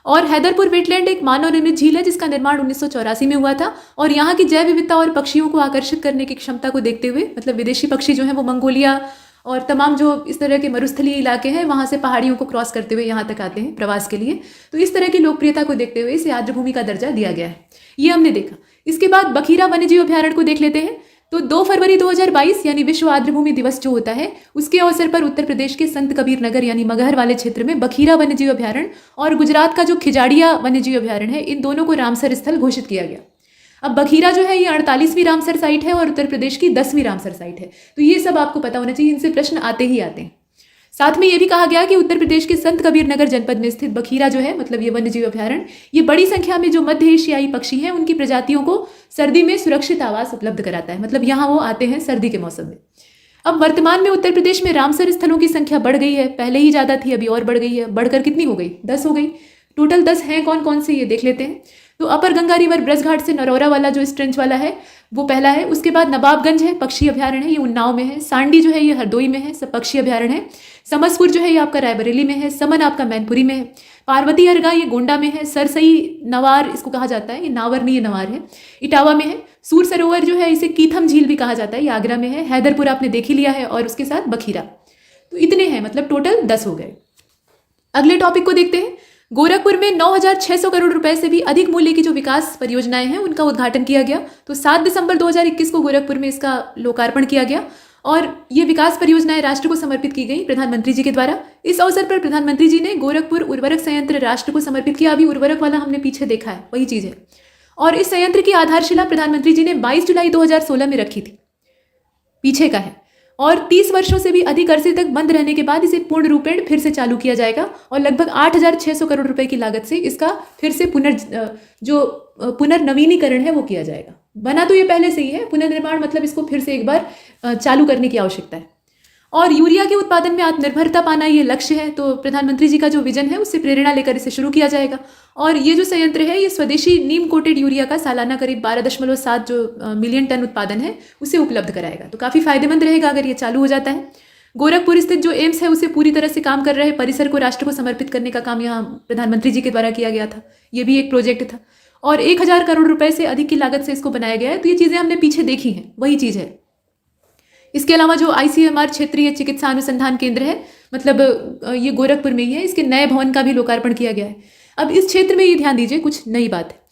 और हैदरपुर वेटलैंड एक मानव निर्मित झील है जिसका निर्माण 1984 में हुआ था। और यहाँ की जैव विविधता और पक्षियों को आकर्षित करने की क्षमता को देखते हुए, मतलब विदेशी पक्षी जो हैं वो मंगोलिया और तमाम जो इस तरह के मरुस्थलीय इलाके हैं वहाँ से पहाड़ियों को क्रॉस करते हुए यहाँ तक आते हैं प्रवास के लिए। तो इस तरह की लोकप्रियता को देखते हुए इसे आर्द्रभूमि का दर्जा दिया गया है, ये हमने देखा। इसके बाद बखीरा वन्यजीव अभयारण्य को देख लेते हैं। तो 2 फरवरी 2022 यानी विश्व आर्द्रभूमि दिवस जो होता है उसके अवसर पर उत्तर प्रदेश के संत कबीर नगर यानी मगहर वाले क्षेत्र में बखीरा वन्यजीव अभयारण्य और गुजरात का जो खिजाड़िया वन्यजीव अभयारण्य है, इन दोनों को रामसर स्थल घोषित किया गया। अब बखीरा जो है ये 48वीं रामसर साइट है और उत्तर प्रदेश की 10वीं रामसर साइट है। तो ये सब आपको पता होना चाहिए, इनसे प्रश्न आते ही आते हैं। साथ में ये भी कहा गया कि उत्तर प्रदेश के संत कबीर नगर जनपद में स्थित बखीरा जो है, मतलब ये वन्यजीव अभयारण्य, ये बड़ी संख्या में जो मध्य एशियाई पक्षी हैं उनकी प्रजातियों को सर्दी में सुरक्षित आवास उपलब्ध कराता है। मतलब यहाँ वो आते हैं सर्दी के मौसम में। अब वर्तमान में उत्तर प्रदेश में रामसर स्थलों की संख्या बढ़ गई है, पहले ही ज़्यादा थी, अभी और बढ़ गई है। बढ़कर कितनी हो गई? 10 हो गई। टोटल 10 हैं, कौन कौन से ये देख लेते हैं। तो अपर गंगा रिवर ब्रजघाट से नरौरा वाला जो स्ट्रेंच वाला है वो पहला है। उसके बाद नवाबगंज है, पक्षी अभयारण्य है, ये उन्नाव में है। सांडी जो है ये हरदोई में है, सब पक्षी अभयारण्य है। समसपुर जो है ये आपका रायबरेली में है। समन आपका मैनपुरी में है। पार्वती हरगा ये गोंडा में है। सरसई नवार इसको कहा जाता है, ये नावर नहीं ये नवार है, इटावा में है। सूर सरोवर जो है इसे कीथम झील भी कहा जाता है, ये आगरा में है। हैदरपुर आपने देख ही लिया है और उसके साथ बखीरा। तो इतने हैं, मतलब टोटल 10 हो गए। अगले टॉपिक को देखते हैं। गोरखपुर में 9,600 करोड़ रुपए से भी अधिक मूल्य की जो विकास परियोजनाएं हैं उनका उद्घाटन किया गया। तो 7 दिसंबर 2021 को गोरखपुर में इसका लोकार्पण किया गया और ये विकास परियोजनाएं राष्ट्र को समर्पित की गई प्रधानमंत्री जी के द्वारा। इस अवसर पर प्रधानमंत्री जी ने गोरखपुर उर्वरक संयंत्र राष्ट्र को समर्पित किया। अभी उर्वरक वाला हमने पीछे देखा है, वही चीज है। और इस संयंत्र की आधारशिला प्रधानमंत्री जी ने 22 जुलाई 2016 में रखी थी, पीछे का है। और 30 वर्षों से भी अधिक अरसे तक बंद रहने के बाद इसे पूर्ण रूपेण फिर से चालू किया जाएगा और लगभग 8,600 करोड़ रुपए की लागत से इसका फिर से पुनर्नवीनीकरण है वो किया जाएगा। बना तो ये पहले से ही है, पुनर्निर्माण मतलब इसको फिर से एक बार चालू करने की आवश्यकता है। और यूरिया के उत्पादन में आत्मनिर्भरता पाना ये लक्ष्य है। तो प्रधानमंत्री जी का जो विजन है उससे प्रेरणा लेकर इसे शुरू किया जाएगा। और ये जो संयंत्र है ये स्वदेशी नीम कोटेड यूरिया का सालाना करीब 12.7 जो मिलियन टन उत्पादन है उसे उपलब्ध कराएगा। तो काफ़ी फायदेमंद रहेगा अगर ये चालू हो जाता है। गोरखपुर स्थित जो एम्स है उसे पूरी तरह से काम कर रहे परिसर को राष्ट्र को समर्पित करने का काम यहाँ प्रधानमंत्री जी के द्वारा किया गया था। ये भी एक प्रोजेक्ट था और 1,000 करोड़ रुपए से अधिक की लागत से इसको बनाया गया है। तो ये चीज़ें हमने पीछे देखी हैं, वही चीज़ है। इसके अलावा जो ICMR क्षेत्रीय चिकित्सा अनुसंधान केंद्र है, मतलब ये गोरखपुर में ही है, इसके नए भवन का भी लोकार्पण किया गया है। अब इस क्षेत्र में ये ध्यान दीजिए, कुछ नई बात है।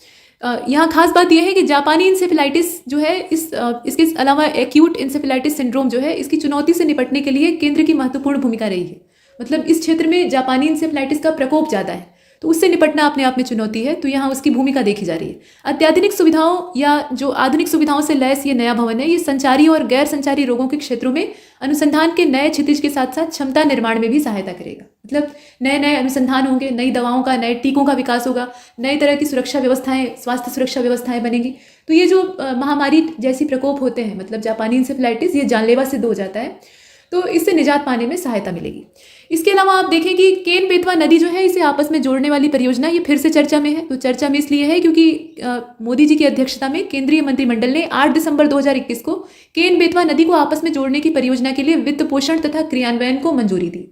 यहाँ खास बात यह है कि जापानी इंसेफेलाइटिस जो है, इसके अलावा एक्यूट इंसेफेलाइटिस सिंड्रोम जो है, इसकी चुनौती से निपटने के लिए केंद्र की महत्वपूर्ण भूमिका रही है। मतलब इस क्षेत्र में जापानी इंसेफेलाइटिस का प्रकोप ज़्यादा है, तो उससे निपटना अपने आप में चुनौती है, तो यहाँ उसकी भूमिका देखी जा रही है। अत्याधुनिक सुविधाओं या जो आधुनिक सुविधाओं से लैस ये नया भवन है, ये संचारी और गैर संचारी रोगों के क्षेत्रों में अनुसंधान के नए क्षितिज के साथ साथ क्षमता निर्माण में भी सहायता करेगा। मतलब नए नए अनुसंधान होंगे, नई दवाओं का, नए टीकों का विकास होगा, नई तरह की सुरक्षा व्यवस्थाएं, स्वास्थ्य सुरक्षा व्यवस्थाएं बनेंगी। तो ये जो महामारी जैसी प्रकोप होते हैं, मतलब जापानी इंसेफेलाइटिस, ये जानलेवा सिद्ध हो जाता है, तो इससे निजात पाने में सहायता मिलेगी। इसके अलावा आप देखें कि केन बेतवा नदी जो है, इसे आपस में जोड़ने वाली परियोजना ये फिर से चर्चा में है। तो चर्चा में इसलिए है क्योंकि मोदी जी की अध्यक्षता में केंद्रीय मंत्रिमंडल ने 8 दिसंबर 2021 को केन बेतवा नदी को आपस में जोड़ने की परियोजना के लिए वित्त पोषण तथा क्रियान्वयन को मंजूरी दी।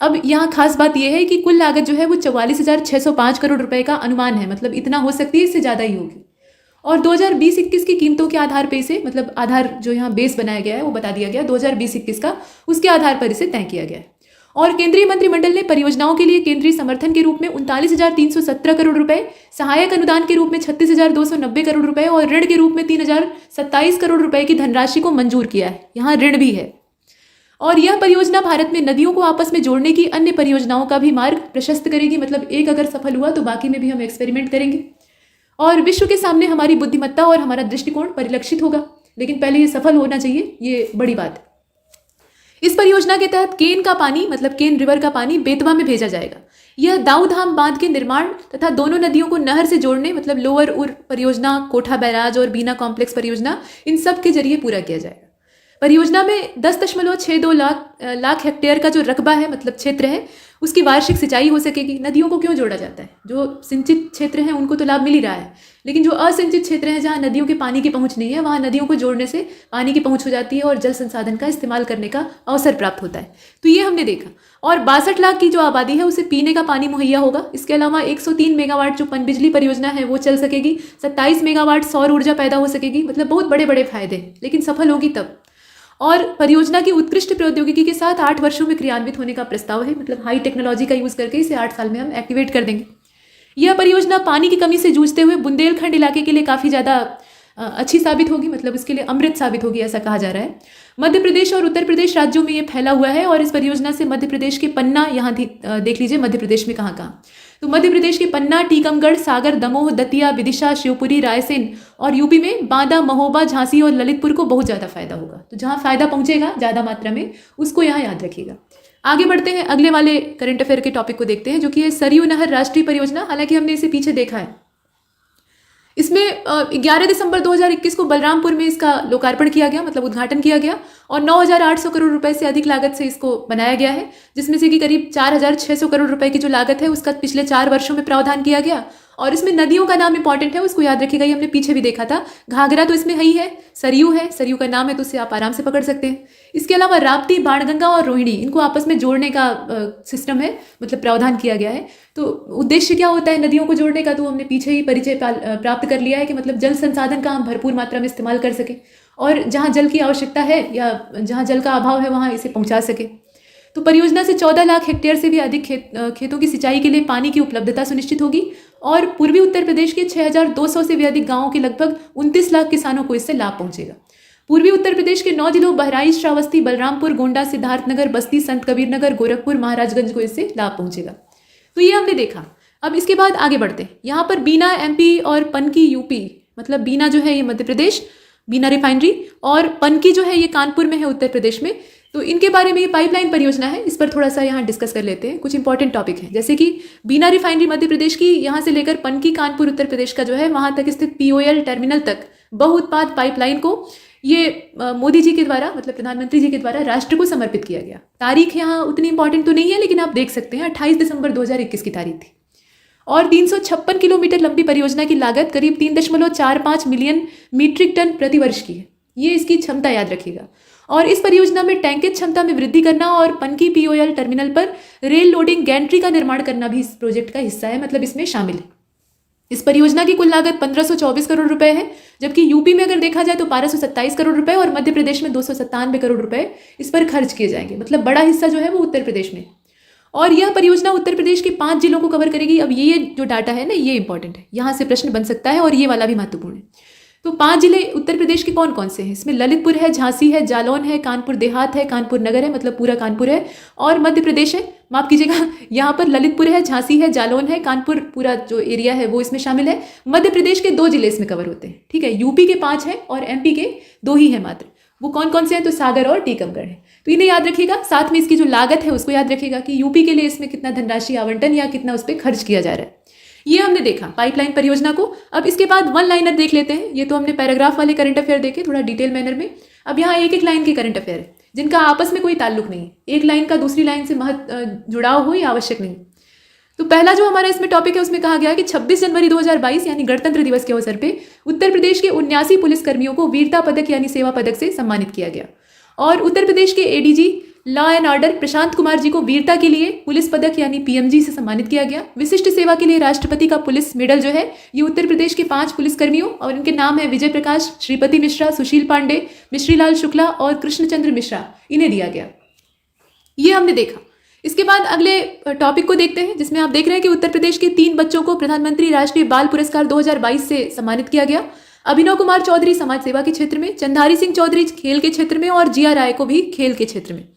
अब यहाँ खास बात यह है कि कुल लागत जो है वो 44,605 करोड़ रुपए का अनुमान है, मतलब इतना हो सकती है, इससे ज़्यादा ही होगी। और 2020-21 की कीमतों के आधार पर इसे, मतलब आधार जो यहाँ बेस बनाया गया है वो बता दिया गया 2020-21 का, उसके आधार पर इसे तय किया गया है। और केंद्रीय मंत्रिमंडल ने परियोजनाओं के लिए केंद्रीय समर्थन के रूप में 39,317 करोड़ रुपए, सहायक अनुदान के रूप में 36,290 करोड़ रुपए और ऋण के रूप में 3,027 करोड़ रुपए की धनराशि को मंजूर किया है। यहाँ ऋण भी है। और यह परियोजना भारत में नदियों को आपस में जोड़ने की अन्य परियोजनाओं का भी मार्ग प्रशस्त करेगी। मतलब एक अगर सफल हुआ तो बाकी में भी हम एक्सपेरिमेंट करेंगे और विश्व के सामने हमारी बुद्धिमत्ता और हमारा दृष्टिकोण परिलक्षित होगा। लेकिन पहले ये सफल होना चाहिए, ये बड़ी बात है। इस परियोजना के तहत केन का पानी, मतलब केन रिवर का पानी बेतवा में भेजा जाएगा। यह दाऊधाम बांध के निर्माण तथा दोनों नदियों को नहर से जोड़ने, मतलब लोअर उर परियोजना, कोठा बैराज और बीना कॉम्प्लेक्स परियोजना, इन सब के जरिए पूरा किया जाएगा। परियोजना में 10.62 लाख हेक्टेयर का जो रकबा है, मतलब क्षेत्र है, उसकी वार्षिक सिंचाई हो सकेगी। नदियों को क्यों जोड़ा जाता है? जो सिंचित क्षेत्र हैं उनको तो लाभ मिल ही रहा है, लेकिन जो असिंचित क्षेत्र हैं, जहाँ नदियों के पानी की पहुंच नहीं है, वहाँ नदियों को जोड़ने से पानी की पहुंच हो जाती है और जल संसाधन का इस्तेमाल करने का अवसर प्राप्त होता है। तो ये हमने देखा। और 62 लाख की जो आबादी है उसे पीने का पानी मुहैया होगा। इसके अलावा 103 मेगावाट जो पनबिजली परियोजना है वो चल सकेगी। 27 मेगावाट सौर ऊर्जा पैदा हो सकेगी। मतलब बहुत बड़े बड़े फायदे, लेकिन सफल होगी तब। और परियोजना की उत्कृष्ट प्रौद्योगिकी के साथ 8 वर्षों में क्रियान्वित होने का प्रस्ताव है। मतलब हाई टेक्नोलॉजी का यूज करके इसे 8 साल में हम एक्टिवेट कर देंगे। यह परियोजना पानी की कमी से जूझते हुए बुंदेलखंड इलाके के लिए काफ़ी ज़्यादा अच्छी साबित होगी। मतलब इसके लिए अमृत साबित होगी, ऐसा कहा जा रहा है। मध्य प्रदेश और उत्तर प्रदेश राज्यों में ये फैला हुआ है और इस परियोजना से मध्य प्रदेश के पन्ना, यहाँ देख लीजिए मध्य प्रदेश में कहाँ कहाँ, तो मध्य प्रदेश के पन्ना, टीकमगढ़, सागर, दमोह, दतिया, विदिशा, शिवपुरी, रायसेन और यूपी में बांदा, महोबा, झांसी और ललितपुर को बहुत ज़्यादा फायदा होगा। तो जहाँ फायदा पहुंचेगा ज़्यादा मात्रा में, उसको यहाँ याद रखिएगा। आगे बढ़ते हैं, अगले वाले करंट अफेयर के टॉपिक को देखते हैं, जो कि है सरयू नहर राष्ट्रीय परियोजना। हालांकि हमने इसे पीछे देखा है। इसमें 11 दिसंबर 2021 को बलरामपुर में इसका लोकार्पण किया गया, मतलब उद्घाटन किया गया और 9,800 करोड़ रुपए से अधिक लागत से इसको बनाया गया है, जिसमें से कि करीब 4,600 करोड़ रुपए की जो लागत है उसका पिछले 4 वर्षों में प्रावधान किया गया। और इसमें नदियों का नाम इंपॉर्टेंट है, उसको याद रखिएगा। ये हमने पीछे भी देखा था। घाघरा तो इसमें ही है, सरयू है, सरयू का नाम है तो उसे आप आराम से पकड़ सकते हैं। इसके अलावा राप्ती, बाणगंगा और रोहिणी, इनको आपस में जोड़ने का सिस्टम है, मतलब प्रावधान किया गया है। तो उद्देश्य क्या होता है नदियों को जोड़ने का, तो हमने पीछे ही परिचय प्राप्त कर लिया है कि मतलब जल संसाधन का हम भरपूर मात्रा में इस्तेमाल कर सके और जहाँ जल की आवश्यकता है या जहाँ जल का अभाव है वहाँ इसे पहुँचा सके। तो परियोजना से 14 लाख हेक्टेयर से भी अधिक खेतों की सिंचाई के लिए पानी की उपलब्धता सुनिश्चित होगी और पूर्वी उत्तर प्रदेश के 6,200 से भी अधिक गांवों के लगभग 29 लाख किसानों को इससे लाभ पहुंचेगा। पूर्वी उत्तर प्रदेश के 9 जिलों बहराइच, श्रावस्ती, बलरामपुर, गोंडा, सिद्धार्थनगर, बस्ती, संत कबीर नगर, गोरखपुर, महाराजगंज को इससे लाभ पहुंचेगा। तो ये हमने देखा। अब इसके बाद आगे बढ़ते हैं। यहाँ पर बीना MP और पनकी यूपी, मतलब बीना जो है ये मध्य प्रदेश, बीना रिफाइनरी, और पनकी जो है ये कानपुर में है उत्तर प्रदेश में। तो इनके बारे में ये पाइपलाइन परियोजना है, इस पर थोड़ा सा यहाँ डिस्कस कर लेते हैं। कुछ इंपॉर्टेंट टॉपिक है, जैसे कि बीना रिफाइनरी मध्य प्रदेश की, यहाँ से लेकर पनकी कानपुर उत्तर प्रदेश का जो है वहाँ तक स्थित POL टर्मिनल तक बहुउत्पाद पाइपलाइन को ये मोदी जी के द्वारा, मतलब प्रधानमंत्री जी के द्वारा राष्ट्र को समर्पित किया गया। तारीख यहाँ उतनी इंपॉर्टेंट तो नहीं है, लेकिन आप देख सकते हैं 28 दिसंबर 2021 की तारीख थी। और 356 किलोमीटर लंबी परियोजना की लागत करीब 3.45 मिलियन मीट्रिक टन प्रतिवर्ष की है। ये इसकी क्षमता याद रखिएगा। और इस परियोजना में टैंकेज क्षमता में वृद्धि करना और पनकी POL टर्मिनल पर रेल लोडिंग गैंट्री का निर्माण करना भी इस प्रोजेक्ट का हिस्सा है, मतलब इसमें शामिल है। इस परियोजना की कुल लागत 1524 करोड़ रुपए है, जबकि यूपी में अगर देखा जाए तो 1227 करोड़ रुपए और मध्य प्रदेश में 297 करोड़ रुपए इस पर खर्च किए जाएंगे। मतलब बड़ा हिस्सा जो है वो उत्तर प्रदेश में। और यह परियोजना उत्तर प्रदेश के 5 जिलों को कवर करेगी। अब ये जो डाटा है ना, ये इंपॉर्टेंट है, यहाँ से प्रश्न बन सकता है और ये वाला भी महत्वपूर्ण है। तो 5 जिले उत्तर प्रदेश के कौन कौन से हैं? इसमें ललितपुर है, झांसी है, जालौन है, कानपुर देहात है, कानपुर नगर है, मतलब पूरा कानपुर है, और मध्य प्रदेश है। माफ कीजिएगा, यहाँ पर ललितपुर है, झांसी है, जालौन है, कानपुर पूरा जो एरिया है वो इसमें शामिल है। मध्य प्रदेश के 2 जिले इसमें कवर होते हैं, ठीक है। यूपी के 5 हैं और एमपी के 2 ही हैं मात्र। वो कौन कौन से हैं? तो सागर और टीकमगढ़ है। तो इन्हें याद रखिएगा। साथ में इसकी जो लागत है उसको याद रखिएगा कि यूपी के लिए इसमें कितना धनराशि आवंटन या कितना उस पर खर्च किया जा रहा है। ये हमने देखा पाइपलाइन परियोजना को। अब इसके बाद वन लाइनर देख लेते हैं। ये तो हमने पैराग्राफ वाले करंट अफेयर देखे थोड़ा डिटेल मैनर में। अब यहाँ एक एक लाइन के करंट अफेयर है जिनका आपस में कोई ताल्लुक नहीं है। एक लाइन का दूसरी लाइन से जुड़ाव हो या आवश्यक नहीं। तो पहला जो हमारा इसमें टॉपिक है उसमें कहा गया कि 26 जनवरी 2022 यानी गणतंत्र दिवस के अवसर पे उत्तर प्रदेश के 79 पुलिसकर्मियों को वीरता पदक यानी सेवा पदक से सम्मानित किया गया। और उत्तर प्रदेश के ADG law and order Prashant Kumar ji को वीरता के लिए पुलिस पदक यानी पीएमजी से सम्मानित किया गया। विशिष्ट सेवा के लिए राष्ट्रपति का पुलिस मेडल जो है ये उत्तर प्रदेश के 5 पुलिसकर्मियों, और इनके नाम है विजय प्रकाश, श्रीपति मिश्रा, सुशील पांडे, मिश्रीलाल शुक्ला और कृष्णचंद्र मिश्रा, इन्हें दिया गया। ये हमने देखा। इसके बाद अगले टॉपिक को देखते हैं जिसमें आप देख रहे हैं कि उत्तर प्रदेश के 3 बच्चों को प्रधानमंत्री राष्ट्रीय बाल पुरस्कार 2022 से सम्मानित किया गया। अभिनव कुमार चौधरी समाज सेवा के क्षेत्र में, चंधारी सिंह चौधरी खेल के क्षेत्र में और जिया राय को भी खेल के क्षेत्र में।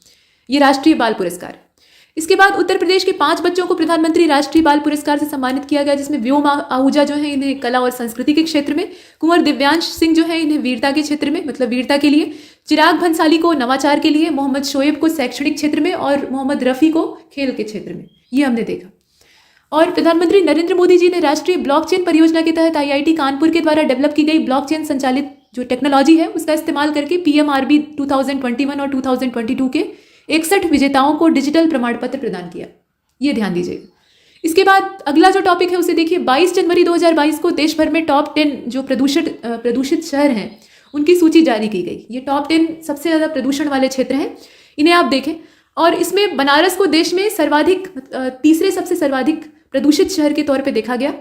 ये राष्ट्रीय बाल पुरस्कार। इसके बाद उत्तर प्रदेश के 5 बच्चों को प्रधानमंत्री राष्ट्रीय बाल पुरस्कार से सम्मानित किया गया जिसमें व्योम आहूजा जो है इन्हें कला और संस्कृति के क्षेत्र में, कुंवर दिव्यांश सिंह जो है इन्हें वीरता के क्षेत्र में मतलब वीरता के लिए, चिराग भंसाली को नवाचार के लिए, मोहम्मद शोएब को शैक्षणिक क्षेत्र में और मोहम्मद रफ़ी को खेल के क्षेत्र में। ये हमने देखा। और प्रधानमंत्री नरेंद्र मोदी जी ने राष्ट्रीय ब्लॉकचेन परियोजना के तहत आईआईटी कानपुर के द्वारा डेवलप की गई ब्लॉकचेन संचालित जो टेक्नोलॉजी है उसका इस्तेमाल करके पीएमआरबी 2021 और 2022 के 61 विजेताओं को डिजिटल प्रमाण पत्र प्रदान किया। ये ध्यान दीजिएगा। इसके बाद अगला जो टॉपिक है उसे देखिए। 22 जनवरी 2022 को देश भर में टॉप 10 जो प्रदूषित शहर हैं उनकी सूची जारी की गई। ये टॉप 10 सबसे ज़्यादा प्रदूषण वाले क्षेत्र हैं, इन्हें आप देखें। और इसमें बनारस को देश में तीसरे सबसे सर्वाधिक प्रदूषित शहर के तौर पे देखा गया।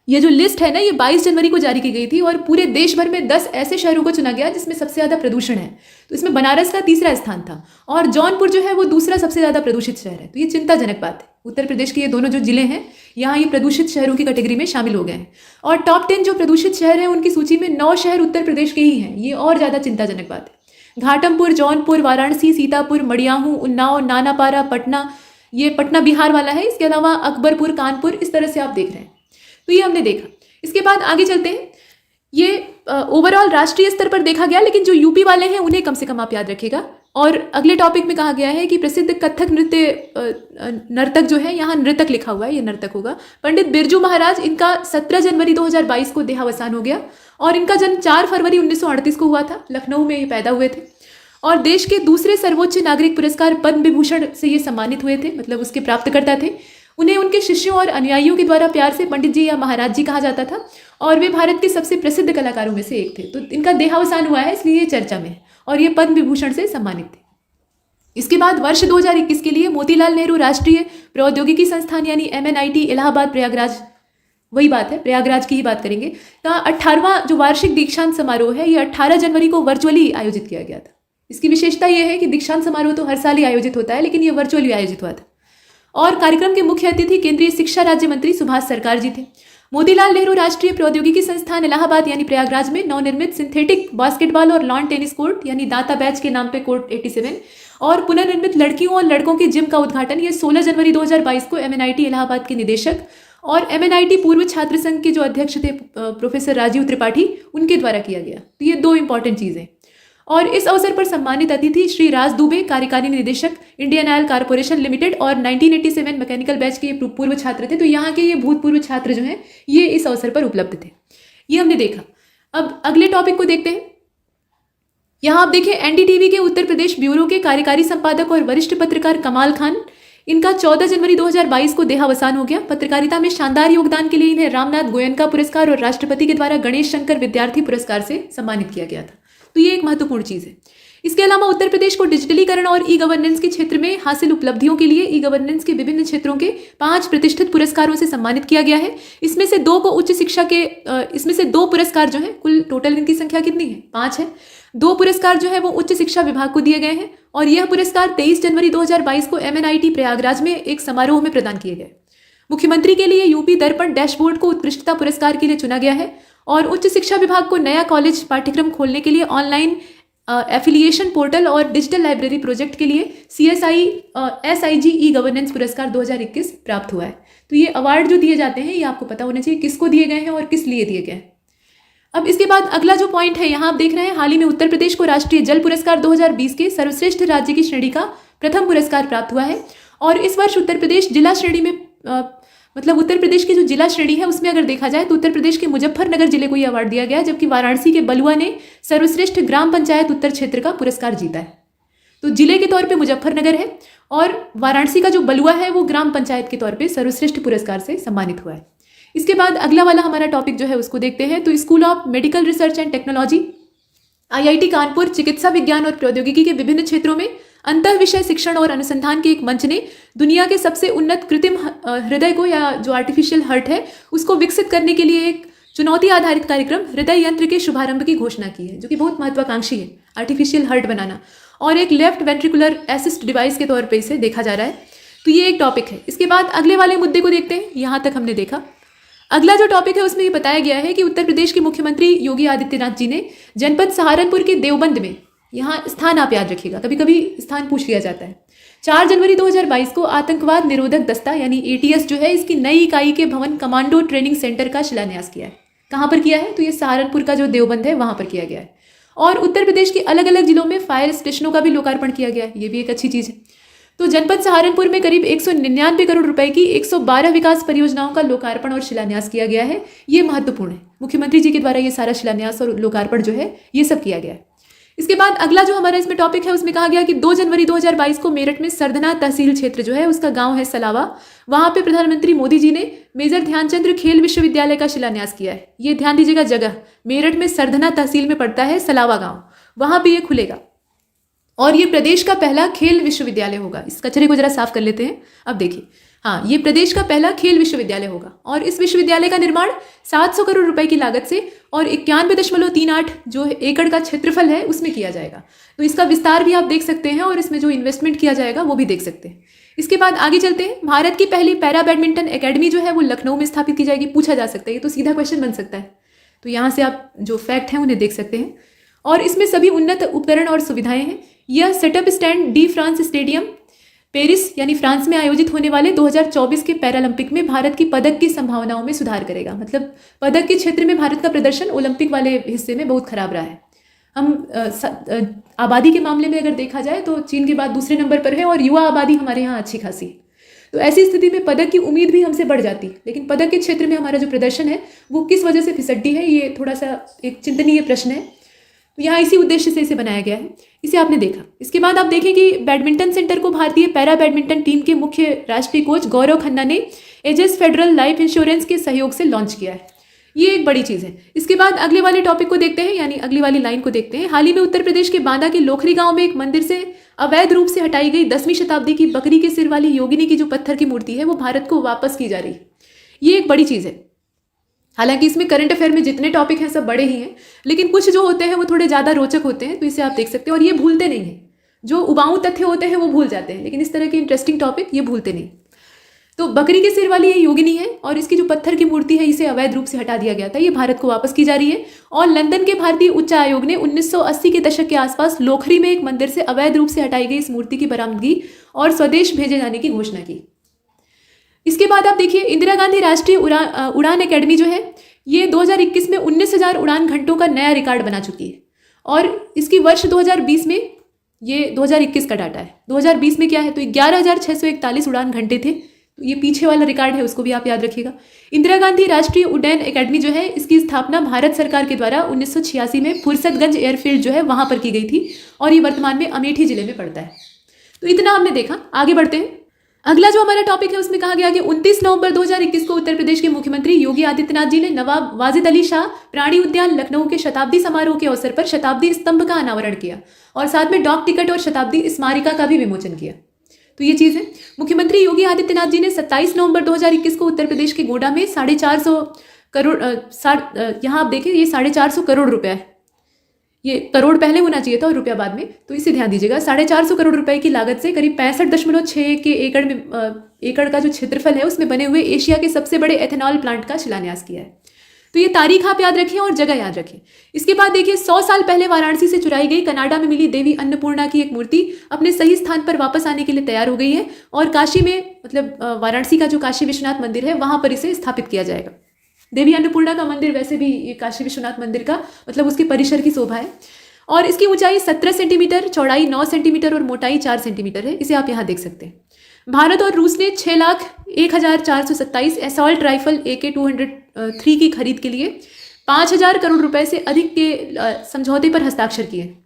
ये जो लिस्ट है ना ये 22 जनवरी को जारी की गई थी और पूरे देश भर में 10 ऐसे शहरों को चुना गया जिसमें सबसे ज़्यादा प्रदूषण है। तो इसमें बनारस का तीसरा स्थान था और जौनपुर जो है वो दूसरा सबसे ज़्यादा प्रदूषित शहर है। तो ये चिंताजनक बात है। उत्तर प्रदेश के ये दोनों जो जिले हैं यहाँ ये प्रदूषित शहरों की कैटेगरी में शामिल हो गए हैं। और टॉप 10 जो प्रदूषित शहर हैं उनकी सूची में 9 शहर उत्तर प्रदेश के ही हैं। ये और ज़्यादा चिंताजनक बात है। घाटमपुर, जौनपुर, वाराणसी, सीतापुर, मडियाहू, उन्नाव, नानापारा, पटना, ये पटना बिहार वाला है। इसके अलावा अकबरपुर, कानपुर, इस तरह से आप देख रहे हैं। तो ये हमने देखा। इसके बाद आगे चलते हैं। ये ओवरऑल राष्ट्रीय स्तर पर देखा गया, लेकिन जो यूपी वाले हैं उन्हें कम से कम आप याद रखिएगा। और अगले टॉपिक में कहा गया है कि प्रसिद्ध कथक नर्तक जो है, यहाँ नर्तक लिखा हुआ है, ये नर्तक होगा, पंडित बिरजू महाराज, इनका 17 जनवरी 2022 को देहावसान हो गया। और इनका जन्म 4 फरवरी 1938 को हुआ था। लखनऊ में ये पैदा हुए थे और देश के दूसरे सर्वोच्च नागरिक पुरस्कार पद्म विभूषण से ये सम्मानित हुए थे, मतलब उसके प्राप्तकर्ता थे। उन्हें उनके शिष्यों और अनुयायियों के द्वारा प्यार से पंडित जी या महाराज जी कहा जाता था और वे भारत के सबसे प्रसिद्ध कलाकारों में से एक थे। तो इनका देहावसान हुआ है इसलिए ये चर्चा में है और ये पद्म विभूषण से सम्मानित थे। इसके बाद वर्ष 2021 के लिए मोतीलाल नेहरू राष्ट्रीय प्रौद्योगिकी संस्थान यानी MNIT इलाहाबाद प्रयागराज, वही बात है, प्रयागराज की ही बात करेंगे, का 18वां जो वार्षिक दीक्षांत समारोह है ये 18 जनवरी को वर्चुअली आयोजित किया गया था। इसकी विशेषता ये है कि दीक्षांत समारोह तो हर साल ही आयोजित होता है, लेकिन ये वर्चुअली आयोजित हुआ था। और कार्यक्रम के मुख्य अतिथि केंद्रीय शिक्षा राज्य मंत्री सुभाष सरकार जी थे। मोतीलाल नेहरू राष्ट्रीय प्रौद्योगिकी संस्थान इलाहाबाद यानी प्रयागराज में नवनिर्मित सिंथेटिक बास्केटबॉल और लॉन टेनिस कोर्ट यानी दाता बैच के नाम पे कोर्ट 87 और पुनर्निर्मित लड़कियों और लड़कों के जिम का उद्घाटन ये 16 जनवरी 2022 को MNIT इलाहाबाद के निदेशक और MNIT पूर्व छात्र संघ के जो अध्यक्ष थे प्रोफेसर राजीव त्रिपाठी, उनके द्वारा किया गया। तो ये 2 इंपॉर्टेंट चीज़ें। और इस अवसर पर सम्मानित अतिथि श्री राज दुबे, कार्यकारी निदेशक इंडियन ऑयल कॉर्पोरेशन लिमिटेड और 1987 मैकेनिकल बैच के पूर्व छात्र थे। तो यहाँ के ये भूतपूर्व छात्र जो हैं ये इस अवसर पर उपलब्ध थे। ये हमने देखा। अब अगले टॉपिक को देखते हैं। यहाँ आप देखिए NDTV के उत्तर प्रदेश ब्यूरो के कार्यकारी संपादक और वरिष्ठ पत्रकार कमाल खान, इनका 14 जनवरी 2022 को देहावसान हो गया। पत्रकारिता में शानदार योगदान के लिए इन्हें रामनाथ गोयनका पुरस्कार और राष्ट्रपति के द्वारा गणेश शंकर विद्यार्थी पुरस्कार से सम्मानित किया गया था। तो ये एक महत्वपूर्ण चीज़ है। इसके अलावा उत्तर प्रदेश को डिजिटलीकरण और ई गवर्नेंस के क्षेत्र में हासिल उपलब्धियों के लिए ई गवर्नेंस के विभिन्न क्षेत्रों के 5 प्रतिष्ठित पुरस्कारों से सम्मानित किया गया है। इसमें से 2 को उच्च शिक्षा के इसमें से 2 पुरस्कार जो है, कुल टोटल इनकी संख्या कितनी है? 5 है। 2 पुरस्कार जो है वो उच्च शिक्षा विभाग को दिए गए हैं और यह पुरस्कार 23 जनवरी 2022 को MNIT प्रयागराज में एक समारोह में प्रदान किए गए। मुख्यमंत्री के लिए यूपी दर्पण डैशबोर्ड को उत्कृष्टता पुरस्कार के लिए चुना गया है और उच्च शिक्षा विभाग को नया कॉलेज पाठ्यक्रम खोलने के लिए ऑनलाइन एफिलिएशन पोर्टल और डिजिटल लाइब्रेरी प्रोजेक्ट के लिए SIG ई गवर्नेंस पुरस्कार 2021 प्राप्त हुआ है। तो ये अवार्ड जो दिए जाते हैं ये आपको पता होना चाहिए किसको दिए गए हैं और किस लिए दिए गए हैं। अब इसके बाद अगला जो पॉइंट है, यहाँ आप देख रहे हैं हाल ही में उत्तर प्रदेश को राष्ट्रीय जल पुरस्कार 2020 के सर्वश्रेष्ठ राज्य की श्रेणी का प्रथम पुरस्कार प्राप्त हुआ है और इस वर्ष उत्तर प्रदेश जिला श्रेणी में मतलब उत्तर प्रदेश की जो जिला श्रेणी है उसमें अगर देखा जाए तो उत्तर प्रदेश के मुजफ्फरनगर जिले को यह अवार्ड दिया गया, जबकि वाराणसी के बलुआ ने सर्वश्रेष्ठ ग्राम पंचायत उत्तर क्षेत्र का पुरस्कार जीता है। तो जिले के तौर पे मुजफ्फरनगर है और वाराणसी का जो बलुआ है वो ग्राम पंचायत के तौर पे सर्वश्रेष्ठ पुरस्कार से सम्मानित हुआ है। इसके बाद अगला वाला हमारा टॉपिक जो है उसको देखते हैं। तो school of medical research and technology IIT Kanpur चिकित्सा विज्ञान और प्रौद्योगिकी के विभिन्न क्षेत्रों में अंतर विषय शिक्षण और अनुसंधान के एक मंच ने दुनिया के सबसे उन्नत कृत्रिम हृदय को, या जो आर्टिफिशियल हार्ट है, उसको विकसित करने के लिए एक चुनौती आधारित कार्यक्रम हृदय यंत्र के शुभारंभ की घोषणा की है, जो कि बहुत महत्वाकांक्षी है, आर्टिफिशियल हार्ट बनाना, और एक लेफ्ट वेंट्रिकुलर असिस्ट डिवाइस के तौर पर इसे देखा जा रहा है। तो ये एक टॉपिक है। इसके बाद अगले वाले मुद्दे को देखते हैं। यहाँ तक हमने देखा। अगला जो टॉपिक है उसमें ये बताया गया है कि उत्तर प्रदेश के मुख्यमंत्री योगी आदित्यनाथ जी ने जनपद सहारनपुर के देवबंद में, यहाँ स्थान आप याद रखिएगा, कभी कभी स्थान पूछ लिया जाता है, 4 जनवरी 2022 को आतंकवाद निरोधक दस्ता यानी ATS जो है इसकी नई इकाई के भवन कमांडो ट्रेनिंग सेंटर का शिलान्यास किया है। कहाँ पर किया है? तो ये सहारनपुर का जो देवबंद है वहाँ पर किया गया है। और उत्तर प्रदेश के अलग अलग जिलों में फायर स्टेशनों का भी लोकार्पण किया गया है। ये भी एक अच्छी चीज़ है। तो जनपद सहारनपुर में करीब 199 करोड़ रुपए की 112 विकास परियोजनाओं का लोकार्पण और शिलान्यास किया गया है। ये महत्वपूर्ण है। मुख्यमंत्री जी के द्वारा ये सारा शिलान्यास और लोकार्पण जो है ये सब किया गया है। इसके बाद अगला जो हमारा इसमें टॉपिक है उसमें कहा गया कि 2 जनवरी 2022 को मेरठ में सरधना तहसील क्षेत्र जो है उसका गांव है सलावा, वहां पे प्रधानमंत्री मोदी जी ने मेजर ध्यानचंद खेल विश्वविद्यालय का शिलान्यास किया है। ये ध्यान दीजिएगा, जगह मेरठ में सरधना तहसील में पड़ता है सलावा गाँव, वहां पर ये खुलेगा और ये प्रदेश का पहला खेल विश्वविद्यालय होगा। इस कचरे को जरा साफ कर लेते हैं। अब देखिए, हाँ, ये प्रदेश का पहला खेल विश्वविद्यालय होगा और इस विश्वविद्यालय का निर्माण 700 करोड़ रुपए की लागत से और 91.38 जो एकड़ का क्षेत्रफल है उसमें किया जाएगा। तो इसका विस्तार भी आप देख सकते हैं और इसमें जो इन्वेस्टमेंट किया जाएगा वो भी देख सकते हैं। इसके बाद आगे चलते हैं। भारत की पहली पैरा बैडमिंटन एकेडमी जो है वो लखनऊ में स्थापित की जाएगी। पूछा जा सकता है, ये तो सीधा क्वेश्चन बन सकता है। तो यहाँ से आप जो फैक्ट हैं उन्हें देख सकते हैं और इसमें सभी उन्नत उपकरण और सुविधाएं हैं। यह setup stand D France stadium Paris यानी फ्रांस में आयोजित होने वाले 2024 के पैरालंपिक में भारत की पदक की संभावनाओं में सुधार करेगा। मतलब पदक के क्षेत्र में भारत का प्रदर्शन ओलंपिक वाले हिस्से में बहुत खराब रहा है। हम आबादी के मामले में अगर देखा जाए तो चीन के बाद दूसरे नंबर पर है और युवा आबादी हमारे यहाँ अच्छी खासी है। तो ऐसी स्थिति में पदक की उम्मीद भी हमसे बढ़ जाती, लेकिन पदक के क्षेत्र में हमारा जो प्रदर्शन है वो किस वजह से फिसड्डी है, ये थोड़ा सा एक चिंतनीय प्रश्न है। तो यहाँ इसी उद्देश्य से इसे बनाया गया है। इसे आपने देखा। इसके बाद आप देखें कि बैडमिंटन सेंटर को भारतीय पैरा बैडमिंटन टीम के मुख्य राष्ट्रीय कोच गौरव खन्ना ने एजेस फेडरल लाइफ इंश्योरेंस के सहयोग से लॉन्च किया है। ये एक बड़ी चीज़ है। इसके बाद अगले वाले टॉपिक को देखते हैं, यानी अगली वाली लाइन को देखते हैं। हाल ही में उत्तर प्रदेश के बांदा के लोखरी गांव में एक मंदिर से अवैध रूप से हटाई गई 10वीं शताब्दी की बकरी के सिर वाली योगिनी की जो पत्थर की मूर्ति है वो भारत को वापस की जा रही है। ये एक बड़ी चीज़ है। हालांकि इसमें करंट अफेयर में जितने टॉपिक हैं सब बड़े ही हैं, लेकिन कुछ जो होते हैं वो थोड़े ज़्यादा रोचक होते हैं, तो इसे आप देख सकते हैं। और ये भूलते नहीं हैं। जो उबाऊ तथ्य होते हैं वो भूल जाते हैं, लेकिन इस तरह के इंटरेस्टिंग टॉपिक ये भूलते नहीं। तो बकरी के सिर वाली ये योगिनी है और इसकी जो पत्थर की मूर्ति है इसे अवैध रूप से हटा दिया गया था। ये भारत को वापस की जा रही है। और लंदन के भारतीय उच्च आयोग ने 1980 के दशक के आसपास लोखरी में एक मंदिर से अवैध रूप से हटाई गई इस मूर्ति की बरामदगी और स्वदेश भेजे जाने की घोषणा की। इसके बाद आप देखिए, इंदिरा गांधी राष्ट्रीय उड़ान एकेडमी जो है ये 2021 में 19,000 उड़ान घंटों का नया रिकॉर्ड बना चुकी है और इसकी वर्ष 2020 में, ये 2021 का डाटा है, 2020 में क्या है तो 11,641 उड़ान घंटे थे। तो ये पीछे वाला रिकॉर्ड है, उसको भी आप याद रखिएगा। इंदिरा गांधी राष्ट्रीय उड्डयन एकेडमी जो है इसकी स्थापना भारत सरकार के द्वारा 1986 में फुरसतगंज एयरफील्ड जो है वहाँ पर की गई थी और ये वर्तमान में अमेठी जिले में पड़ता है। तो इतना हमने देखा। आगे बढ़ते हैं। अगला जो हमारा टॉपिक है उसमें कहा गया कि 29 नवंबर 2021 को उत्तर प्रदेश के मुख्यमंत्री योगी आदित्यनाथ जी ने नवाब वाजिद अली शाह प्राणी उद्यान लखनऊ के शताब्दी समारोह के अवसर पर शताब्दी स्तंभ का अनावरण किया और साथ में डाक टिकट और शताब्दी स्मारिका का भी विमोचन किया। तो ये चीज़ है। मुख्यमंत्री योगी आदित्यनाथ जी ने 27 नवंबर 2021 को उत्तर प्रदेश के गोड्डा में 450 करोड़ यहाँ आप देखें ये 450 करोड़ रुपया है, ये करोड़ पहले होना चाहिए था और रुपया बाद में, तो इसे ध्यान दीजिएगा। 450 करोड़ रुपए की लागत से करीब 65.6 के एकड़ का जो क्षेत्रफल है उसमें बने हुए एशिया के सबसे बड़े एथेनॉल प्लांट का शिलान्यास किया है। तो ये तारीख आप याद रखें और जगह याद रखें। इसके बाद देखिए 100 साल पहले वाराणसी से चुराई गई कनाडा में मिली देवी अन्नपूर्णा की एक मूर्ति अपने सही स्थान पर वापस आने के लिए तैयार हो गई है और काशी में मतलब वाराणसी का जो काशी विश्वनाथ मंदिर है वहां पर इसे स्थापित किया जाएगा। देवी अन्नपूर्णा का मंदिर वैसे भी ये काशी विश्वनाथ मंदिर का मतलब उसके परिसर की शोभा है और इसकी ऊंचाई 17 सेंटीमीटर, चौड़ाई 9 सेंटीमीटर और मोटाई 4 सेंटीमीटर है। इसे आप यहाँ देख सकते हैं। भारत और रूस ने 6,01,427 असॉल्ट राइफल AK-203 की खरीद के लिए 5,000 करोड़ रुपए से अधिक के समझौते पर हस्ताक्षर किए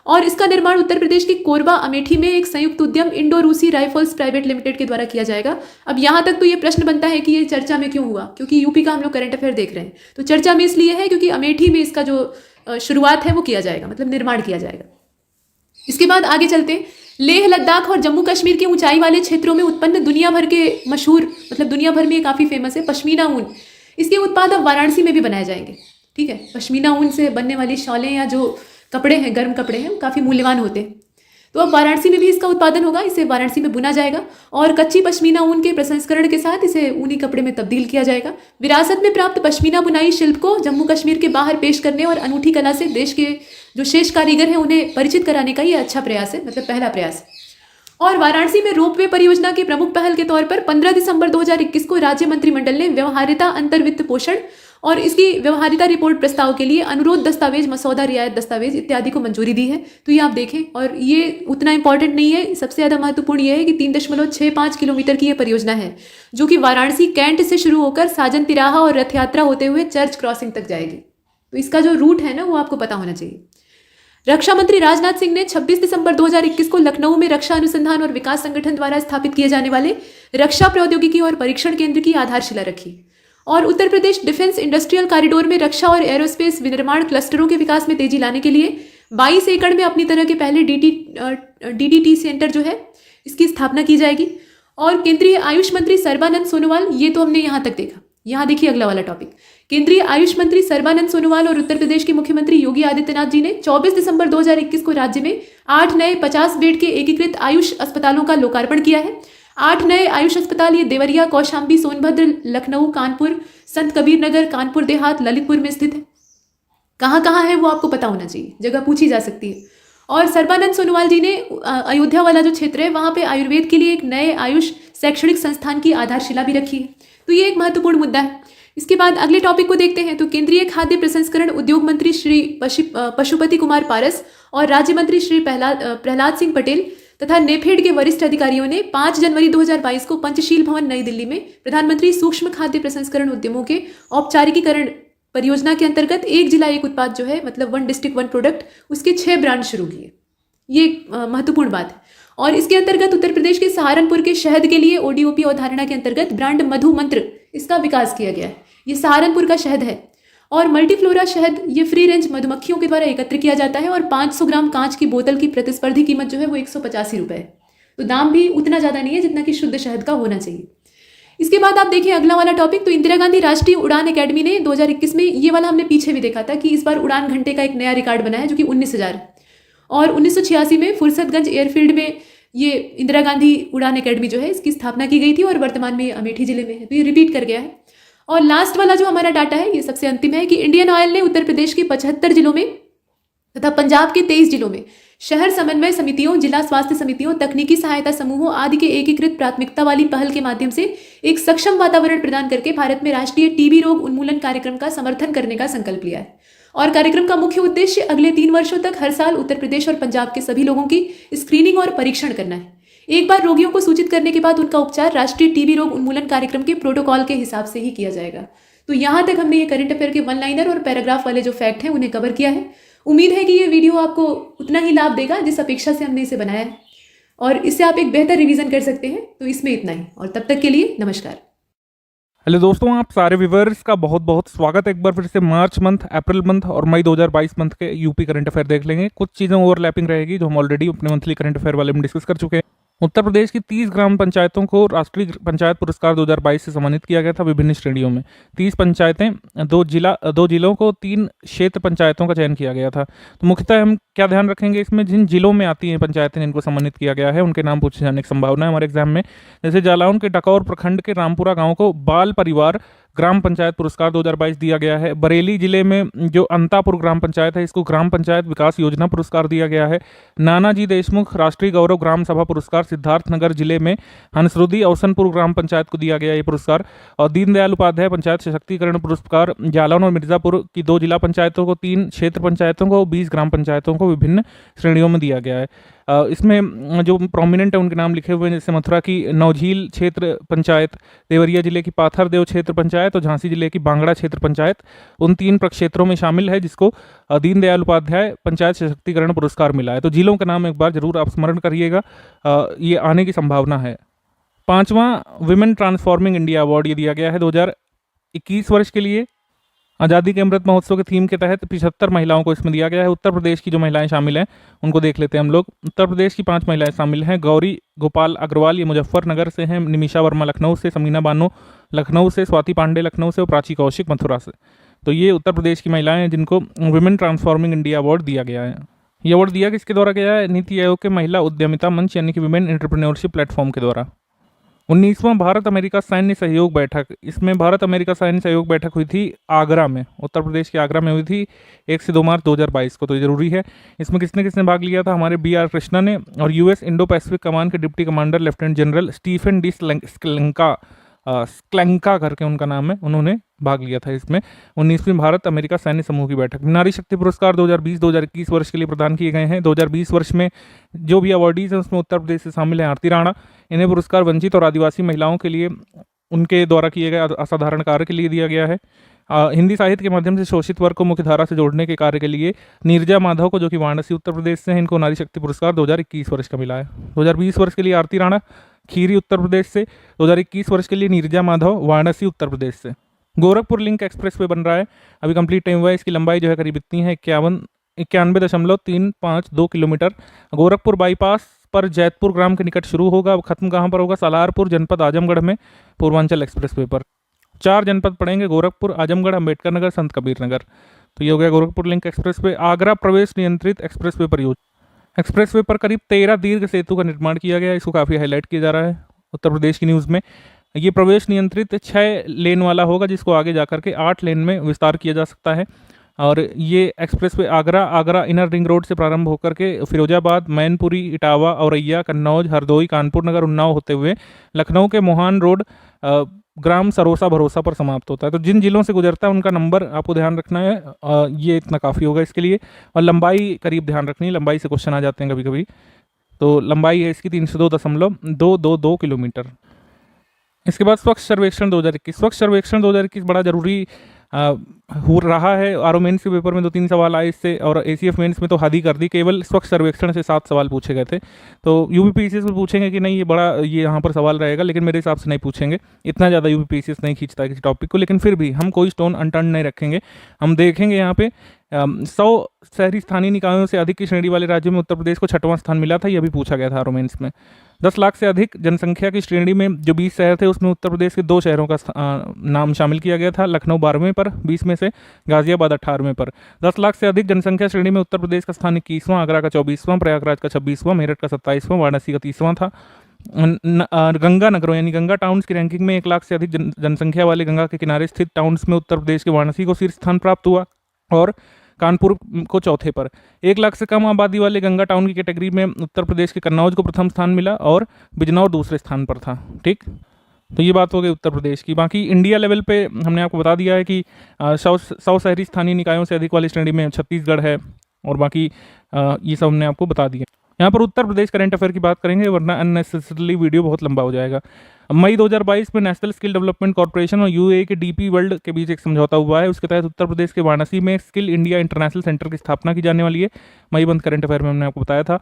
और इसका निर्माण उत्तर प्रदेश के कोरबा अमेठी में एक संयुक्त उद्यम इंडो रूसी राइफल्स प्राइवेट लिमिटेड के द्वारा किया जाएगा। अब यहाँ तक तो ये प्रश्न बनता है कि ये चर्चा में क्यों हुआ, क्योंकि यूपी का हम लोग करंट अफेयर देख रहे हैं। तो चर्चा में इसलिए है क्योंकि अमेठी में इसका जो शुरुआत है वो किया जाएगा, मतलब निर्माण किया जाएगा। इसके बाद आगे चलते हैं। लेह लद्दाख और जम्मू कश्मीर के ऊंचाई वाले क्षेत्रों में उत्पन्न दुनिया भर के मशहूर मतलब दुनिया भर में काफ़ी फेमस है पश्मीना ऊन। इसके उत्पाद अब वाराणसी में भी बनाए जाएंगे। ठीक है, पश्मीना ऊन से बनने वाली शॉलें या जो कपड़े हैं, गर्म कपड़े हैं, काफ़ी मूल्यवान होते हैं। तो अब वाराणसी में भी इसका उत्पादन होगा, इसे वाराणसी में बुना जाएगा और कच्ची पश्मीना ऊन के प्रसंस्करण के साथ इसे ऊनी कपड़े में तब्दील किया जाएगा। विरासत में प्राप्त पश्मीना बुनाई शिल्प को जम्मू कश्मीर के बाहर पेश करने और अनूठी कला से देश के जो शेष कारीगर हैं उन्हें परिचित कराने का ये अच्छा प्रयास है, मतलब पहला प्रयास। और वाराणसी में रोपवे परियोजना के प्रमुख पहल के तौर पर 15 दिसंबर 2021 को राज्य मंत्रिमंडल ने व्यवहार्यता अंतर्वित्त पोषण और इसकी व्यवहार्यता रिपोर्ट प्रस्ताव के लिए अनुरोध दस्तावेज, मसौदा रियायत दस्तावेज इत्यादि को मंजूरी दी है। तो ये आप देखें, और ये उतना इंपॉर्टेंट नहीं है, सबसे ज़्यादा महत्वपूर्ण ये है कि 3.65 किलोमीटर की ये परियोजना है जो कि वाराणसी कैंट से शुरू होकर साजन तिराहा और रथ यात्रा होते हुए चर्च क्रॉसिंग तक जाएगी। तो इसका जो रूट है ना वो आपको पता होना चाहिए। रक्षा मंत्री राजनाथ सिंह ने 26 दिसंबर 2021 को लखनऊ में रक्षा अनुसंधान और विकास संगठन द्वारा स्थापित किए जाने वाले रक्षा प्रौद्योगिकी और परीक्षण केंद्र की आधारशिला रखी और Uttar Pradesh defence industrial corridor में रक्षा और एरोस्पेस विनिर्माण क्लस्टरों के विकास में तेजी लाने के लिए 22 एकड़ में अपनी तरह के पहले DDT सेंटर जो है इसकी स्थापना की जाएगी। और केंद्रीय आयुष मंत्री सर्बानंद सोनोवाल, ये तो हमने यहाँ तक देखा। यहाँ देखिए अगला वाला टॉपिक। केंद्रीय आयुष मंत्री सर्बानंद सोनोवाल और उत्तर प्रदेश के मुख्यमंत्री योगी आदित्यनाथ जी ने 24 दिसंबर 2021 को राज्य में 8 नए 50 बेड के एकीकृत आयुष अस्पतालों का लोकार्पण किया है। 8 नए आयुष अस्पताल ये देवरिया, कौशाम्बी, सोनभद्र, लखनऊ, कानपुर, संत कबीर नगर, कानपुर देहात, ललितपुर में स्थित है। कहाँ है वो आपको पता होना चाहिए, जगह पूछी जा सकती है। और सर्बानंद सोनोवाल जी ने अयोध्या वाला जो क्षेत्र है वहाँ पे आयुर्वेद के लिए एक नए आयुष शैक्षणिक संस्थान की आधारशिला भी रखी है। तो ये एक महत्वपूर्ण मुद्दा है। इसके बाद अगले टॉपिक को देखते हैं। तो केंद्रीय खाद्य प्रसंस्करण उद्योग मंत्री श्री पशुपति कुमार पारस और राज्य मंत्री श्री प्रहलाद सिंह पटेल तथा नेफेड के वरिष्ठ अधिकारियों ने 5 जनवरी 2022 को पंचशील भवन नई दिल्ली में प्रधानमंत्री सूक्ष्म खाद्य प्रसंस्करण उद्यमों के औपचारिकीकरण परियोजना के अंतर्गत एक जिला एक उत्पाद जो है, मतलब 1 डिस्ट्रिक्ट 1 प्रोडक्ट, उसके 6 ब्रांड शुरू किए। ये महत्वपूर्ण बात है। और इसके अंतर्गत उत्तर प्रदेश के सहारनपुर के शहद के लिए ODOP अवधारणा के अंतर्गत ब्रांड मधु मंत्र इसका विकास किया गया है। ये सहारनपुर का शहद है और मल्टीफ्लोरा शहद ये फ्री रेंज मधुमक्खियों के द्वारा एकत्र किया जाता है और 500 ग्राम कांच की बोतल की प्रतिस्पर्धी कीमत जो है वो 185 रुपये है। तो दाम भी उतना ज़्यादा नहीं है जितना कि शुद्ध शहद का होना चाहिए। इसके बाद आप देखिए अगला वाला टॉपिक। तो इंदिरा गांधी राष्ट्रीय उड़ान अकेडमी ने 2021 में, ये वाला हमने पीछे भी देखा था कि इस बार उड़ान घंटे का एक नया रिकॉर्ड बना है जो कि 19,000, और 1986 में फुर्सतगंज एयरफील्ड में ये इंदिरा गांधी उड़ान अकेडमी जो है इसकी स्थापना की गई थी और वर्तमान में ये अमेठी जिले में है। तो ये रिपीट कर गया है। और लास्ट वाला जो हमारा डाटा है ये सबसे अंतिम है कि इंडियन ऑयल ने उत्तर प्रदेश के 75 जिलों में तथा पंजाब के 23 जिलों में शहर समन्वय समितियों, जिला स्वास्थ्य समितियों, तकनीकी सहायता समूहों आदि के एकीकृत प्राथमिकता वाली पहल के माध्यम से एक सक्षम वातावरण प्रदान करके भारत में राष्ट्रीय टीबी रोग उन्मूलन कार्यक्रम का समर्थन करने का संकल्प लिया है। और कार्यक्रम का मुख्य उद्देश्य अगले 3 वर्षों तक हर साल उत्तर प्रदेश और पंजाब के सभी लोगों की स्क्रीनिंग और परीक्षण करना है। एक बार रोगियों को सूचित करने के बाद उनका उपचार राष्ट्रीय टीबी रोग उन्मूलन कार्यक्रम के प्रोटोकॉल के हिसाब से ही किया जाएगा। तो यहाँ तक हमने ये करंट अफेयर के 1 लाइनर और पैराग्राफ वाले जो फैक्ट हैं उन्हें कवर किया है। उम्मीद है कि ये वीडियो आपको उतना ही लाभ देगा जिस अपेक्षा से हमने इसे बनाया है। और इससे आप एक बेहतर रिवीजन कर सकते हैं। तो इसमें इतना ही, और तब तक के लिए नमस्कार। हेलो दोस्तों, आप सारे व्यूवर्स का बहुत बहुत स्वागत है। एक बार फिर से मार्च मंथ, अप्रैल मंथ और मई 2022 मंथ के यूपी करंट अफेयर देख लेंगे। कुछ चीज़ें ओवरलैपिंग रहेगी जो हम ऑलरेडी अपने मंथली करंट अफेयर वाले में डिस्कस कर चुके हैं। उत्तर प्रदेश की 30 ग्राम पंचायतों को राष्ट्रीय पंचायत पुरस्कार 2022 से सम्मानित किया गया था विभिन्न श्रेणियों में। 30 पंचायतें, दो जिलों को 3 क्षेत्र पंचायतों का चयन किया गया था। तो मुख्यतः हम क्या ध्यान रखेंगे इसमें, जिन जिलों में आती हैं पंचायतें जिनको सम्मानित किया गया है उनके नाम पूछे जाने की संभावना है हमारे एग्जाम में। जैसे जालौन के डकौर प्रखंड के रामपुरा गांव को बाल परिवार ग्राम पंचायत पुरस्कार 2022 दिया गया है। बरेली जिले में जो अंतापुर ग्राम पंचायत है इसको ग्राम पंचायत विकास योजना पुरस्कार दिया गया है। नानाजी देशमुख राष्ट्रीय गौरव ग्राम सभा पुरस्कार सिद्धार्थनगर जिले में हंसरुदी अवसनपुर ग्राम पंचायत को दिया गया ये पुरस्कार। और दीनदयाल उपाध्याय पंचायत सशक्तिकरण पुरस्कार जालौन और मिर्जापुर की 2 जिला पंचायतों को, 3 क्षेत्र पंचायतों को, 20 ग्राम पंचायतों को विभिन्न श्रेणियों में दिया गया है। इसमें जो प्रोमिनेंट है उनके नाम लिखे हुए हैं, जैसे मथुरा की नौझील क्षेत्र पंचायत, देवरिया जिले की पाथरदेव क्षेत्र पंचायत और झांसी जिले की बांगड़ा क्षेत्र पंचायत उन 3 प्रक्षेत्रों में शामिल है जिसको दीनदयाल उपाध्याय पंचायत सशक्तिकरण पुरस्कार मिला है। तो जिलों का नाम एक बार जरूर आप स्मरण करिएगा, ये आने की संभावना है। 5वां विमेन ट्रांसफॉर्मिंग इंडिया अवार्ड ये दिया गया है 2021 वर्ष के लिए। आज़ादी के अमृत महोत्सव के थीम के तहत 75 महिलाओं को इसमें दिया गया है। उत्तर प्रदेश की जो महिलाएं शामिल हैं उनको देख लेते हैं हम लोग। उत्तर प्रदेश की 5 महिलाएं शामिल हैं। गौरी गोपाल अग्रवाल ये मुजफ्फरनगर से हैं, निमिषा वर्मा लखनऊ से, समीना बानो लखनऊ से, स्वाति पांडे लखनऊ से और प्राची कौशिक मथुरा से। तो ये उत्तर प्रदेश की महिलाएं हैं जिनको विमेन ट्रांसफॉर्मिंग इंडिया अवार्ड दिया गया है। ये अवार्ड दिया किसके द्वारा गया है? नीति आयोग के महिला उद्यमिता मंच यानी कि विमेन एंटरप्रेन्योरशिप प्लेटफॉर्म के द्वारा। 19वां भारत अमेरिका सैन्य सहयोग बैठक, इसमें भारत अमेरिका सैन्य सहयोग बैठक हुई थी आगरा में, उत्तर प्रदेश के आगरा में हुई थी 1 से 2 मार्च 2022 को। तो ये जरूरी है। इसमें किसने किसने भाग लिया था? हमारे BR कृष्णा ने और US इंडो पैसिफिक कमान के deputy commander lieutenant general Stephen D Sklenka करके उनका नाम है, उन्होंने भाग लिया था इसमें 19वीं भारत अमेरिका सैन्य समूह की बैठक। नारी शक्ति पुरस्कार 2020-2021 वर्ष के लिए प्रदान किए गए हैं। 2020 वर्ष में जो भी अवार्डीज हैं उसमें उत्तर प्रदेश से शामिल हैं आरती राणा। इन्हें पुरस्कार वंचित और आदिवासी महिलाओं के लिए उनके द्वारा किए गए असाधारण कार्य के लिए दिया गया है। हिंदी साहित्य के माध्यम से शोषित वर्ग को मुख्य धारा से जोड़ने के कार्य के लिए नीरजा माधव को, जो कि वाराणसी उत्तर प्रदेश से हैं, इनको नारी शक्ति पुरस्कार 2021 वर्ष का मिला है। 2020 वर्ष के लिए आरती राणा खीरी उत्तर प्रदेश से, 2021 वर्ष के लिए नीरजा माधव वाराणसी उत्तर प्रदेश से। गोरखपुर लिंक एक्सप्रेस वे बन रहा है, अभी कंप्लीट टाइम हुआ है। इसकी लंबाई जो है करीब इतनी है 91.352 किलोमीटर। गोरखपुर बाईपास पर जैतपुर ग्राम के निकट शुरू होगा। खत्म कहाँ पर होगा? सालारपुर जनपद आजमगढ़ में, पूर्वांचल एक्सप्रेस वे पर। 4 जनपद पड़ेंगे, गोरखपुर, आजमगढ़, अम्बेडकर नगर, संत कबीर नगर। तो ये हो गया Gorakhpur link express way. Agra प्रवेश नियंत्रित एक्सप्रेस वे परियोजना, एक्सप्रेस वे पर करीब 13 दीर्घ सेतु का निर्माण किया गया है। इसको काफ़ी हाईलाइट किया जा रहा है उत्तर प्रदेश की न्यूज़ में। ये प्रवेश नियंत्रित 6 लेन वाला होगा जिसको आगे जाकर के 8 लेन में विस्तार किया जा सकता है। और ये express way Agra inner ring road से प्रारंभ होकर के फिरोजाबाद, मैनपुरी, इटावा, औरैया, कन्नौज, हरदोई, कानपुर नगर, उन्नाव होते हुए लखनऊ के मोहान रोड ग्राम सरोसा भरोसा पर समाप्त होता है। तो जिन जिलों से गुजरता है उनका नंबर आपको ध्यान रखना है। ये इतना काफ़ी होगा इसके लिए। और लंबाई करीब ध्यान रखनी है, लंबाई से क्वेश्चन आ जाते हैं कभी कभी। तो लंबाई है इसकी 302.222 किलोमीटर। इसके बाद स्वच्छ सर्वेक्षण 2021। स्वच्छ सर्वेक्षण 2021 बड़ा जरूरी हो रहा है। आरओ मेंस के पेपर में 2-3 सवाल आए इससे, और ACF मेंस में तो हद ही कर दी। केवल स्वच्छ सर्वेक्षण से 7 सवाल पूछे गए थे। तो UPPCS में पूछेंगे कि नहीं, ये यहाँ पर सवाल रहेगा, लेकिन मेरे हिसाब से नहीं पूछेंगे। इतना ज़्यादा UPPCS नहीं खींचता है किसी टॉपिक को, लेकिन फिर भी हम कोई स्टोन अनटर्न नहीं रखेंगे। हम देखेंगे यहाँ पे 100 शहरी स्थानीय निकायों से अधिक की श्रेणी वाले राज्यों में उत्तर प्रदेश को 6वां स्थान मिला था। यह भी पूछा गया था आरओ मेंस में। 10 लाख से अधिक जनसंख्या की श्रेणी में जो 20 शहर थे उसमें उत्तर प्रदेश के 2 शहरों का नाम शामिल किया गया था। लखनऊ 12वें पर 20 में से, गाजियाबाद 18वें पर। 10 लाख से अधिक जनसंख्या श्रेणी में उत्तर प्रदेश का स्थान 21वां, आगरा का 24वां, प्रयागराज का 26वां, मेरठ का 27वां, वाराणसी का 30वां था। गंगा नगरों यानी गंगा टाउन्स की रैंकिंग में 1 लाख से अधिक जनसंख्या वाले गंगा के किनारे स्थित टाउन्स में उत्तर प्रदेश के वाराणसी को शीर्ष स्थान प्राप्त हुआ और कानपुर को 4थे पर। 1 लाख से कम आबादी वाले गंगा टाउन की कैटेगरी में उत्तर प्रदेश के कन्नौज को प्रथम स्थान मिला और बिजनौर दूसरे स्थान पर था। ठीक, तो ये बात हो गई उत्तर प्रदेश की। बाकी इंडिया लेवल पे हमने आपको बता दिया है कि 100 शहरी स्थानीय निकायों से अधिक वाली श्रेणी में छत्तीसगढ़ है, और बाकी ये सब हमने आपको बता दिया। यहाँ पर उत्तर प्रदेश करंट अफेयर की बात करेंगे, वरना अननेसेसरली वीडियो बहुत लंबा हो जाएगा। मई 2022 में नेशनल स्किल डेवलपमेंट कॉर्पोरेशन और UAE के DP वर्ल्ड के बीच एक समझौता हुआ है। उसके तहत उत्तर प्रदेश के वाराणसी में स्किल इंडिया इंटरनेशनल सेंटर की स्थापना की जाने वाली है। मई बंद करंट अफेयर में हमने आपको बताया था।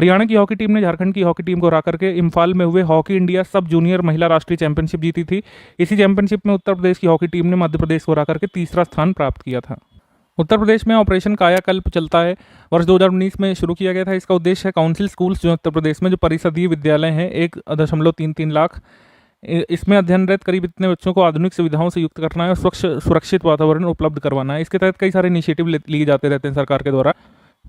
हरियाणा की हॉकी टीम ने झारखंड की हॉकी टीम को हरा करके इम्फाल में हुए हॉकी इंडिया सब जूनियर महिला राष्ट्रीय चैंपियनशिप जीती थी। इसी चैंपियनशिप में उत्तर प्रदेश की हॉकी टीम ने मध्य प्रदेश को हरा करके तीसरा स्थान प्राप्त किया था। उत्तर प्रदेश में ऑपरेशन कायाकल्प चलता है, वर्ष 2019 में शुरू किया गया था। इसका उद्देश्य है काउंसिल स्कूल्स जो उत्तर प्रदेश में जो परिषदीय विद्यालय हैं 1.33 लाख, इसमें अध्ययनरत करीब इतने बच्चों को आधुनिक सुविधाओं से युक्त करना है और स्वच्छ सुरक्षित वातावरण उपलब्ध करवाना है। इसके तहत कई सारे इनिशिएटिव लिए जाते रहते हैं सरकार के द्वारा।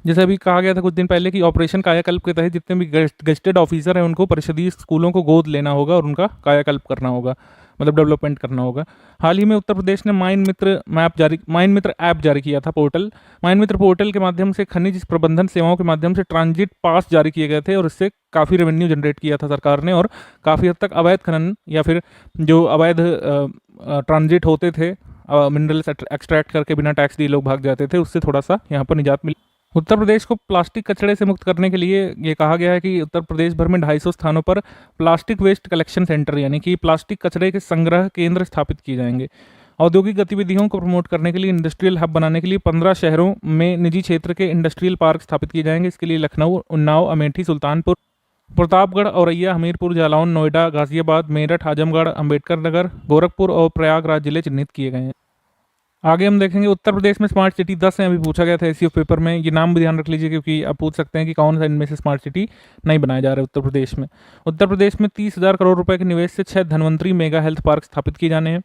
जैसे अभी कहा गया था कुछ दिन पहले कि ऑपरेशन कायाकल्प के तहत जितने भी गेस्टेड ऑफिसर हैं उनको परिषदीय स्कूलों को गोद लेना होगा और उनका कायाकल्प करना होगा, मतलब डेवलपमेंट करना होगा। हाल ही में उत्तर प्रदेश ने माइन मित्र ऐप जारी किया था, पोर्टल। माइन मित्र पोर्टल के माध्यम से खनिज प्रबंधन सेवाओं के माध्यम से ट्रांजिट पास जारी किए गए थे और इससे काफ़ी रेवेन्यू जनरेट किया था सरकार ने, और काफ़ी हद तक अवैध खनन या फिर जो अवैध ट्रांजिट होते थे, मिनरल्स एक्सट्रैक्ट करके बिना टैक्स दिए लोग भाग जाते थे, उससे थोड़ा सा यहाँ पर निजात मिली। उत्तर प्रदेश को प्लास्टिक कचरे से मुक्त करने के लिए ये कहा गया है कि उत्तर प्रदेश भर में 250 स्थानों पर प्लास्टिक वेस्ट कलेक्शन सेंटर यानी कि प्लास्टिक कचरे के संग्रह केंद्र स्थापित किए जाएंगे। औद्योगिक गतिविधियों को प्रमोट करने के लिए इंडस्ट्रियल हब बनाने के लिए 15 शहरों में निजी क्षेत्र के इंडस्ट्रियल पार्क स्थापित किए जाएंगे। इसके लिए लखनऊ, उन्नाव, अमेठी, सुल्तानपुर, प्रतापगढ़, औरैया, हमीरपुर, जालौन, नोएडा, गाजियाबाद, मेरठ, आजमगढ़, अंबेडकर नगर, गोरखपुर और प्रयागराज जिले चिन्हित किए गए हैं। आगे हम देखेंगे उत्तर प्रदेश में स्मार्ट सिटी 10 हैं, अभी पूछा गया था एसईओ पेपर में। ये नाम भी ध्यान रख लीजिए क्योंकि आप पूछ सकते हैं कि कौन सा इनमें से स्मार्ट सिटी नहीं बनाया जा रहा है उत्तर प्रदेश में। उत्तर प्रदेश में 30,000 करोड़ रुपए के निवेश से 6 धन्वंतरी मेगा हेल्थ पार्क स्थापित किए जाने हैं,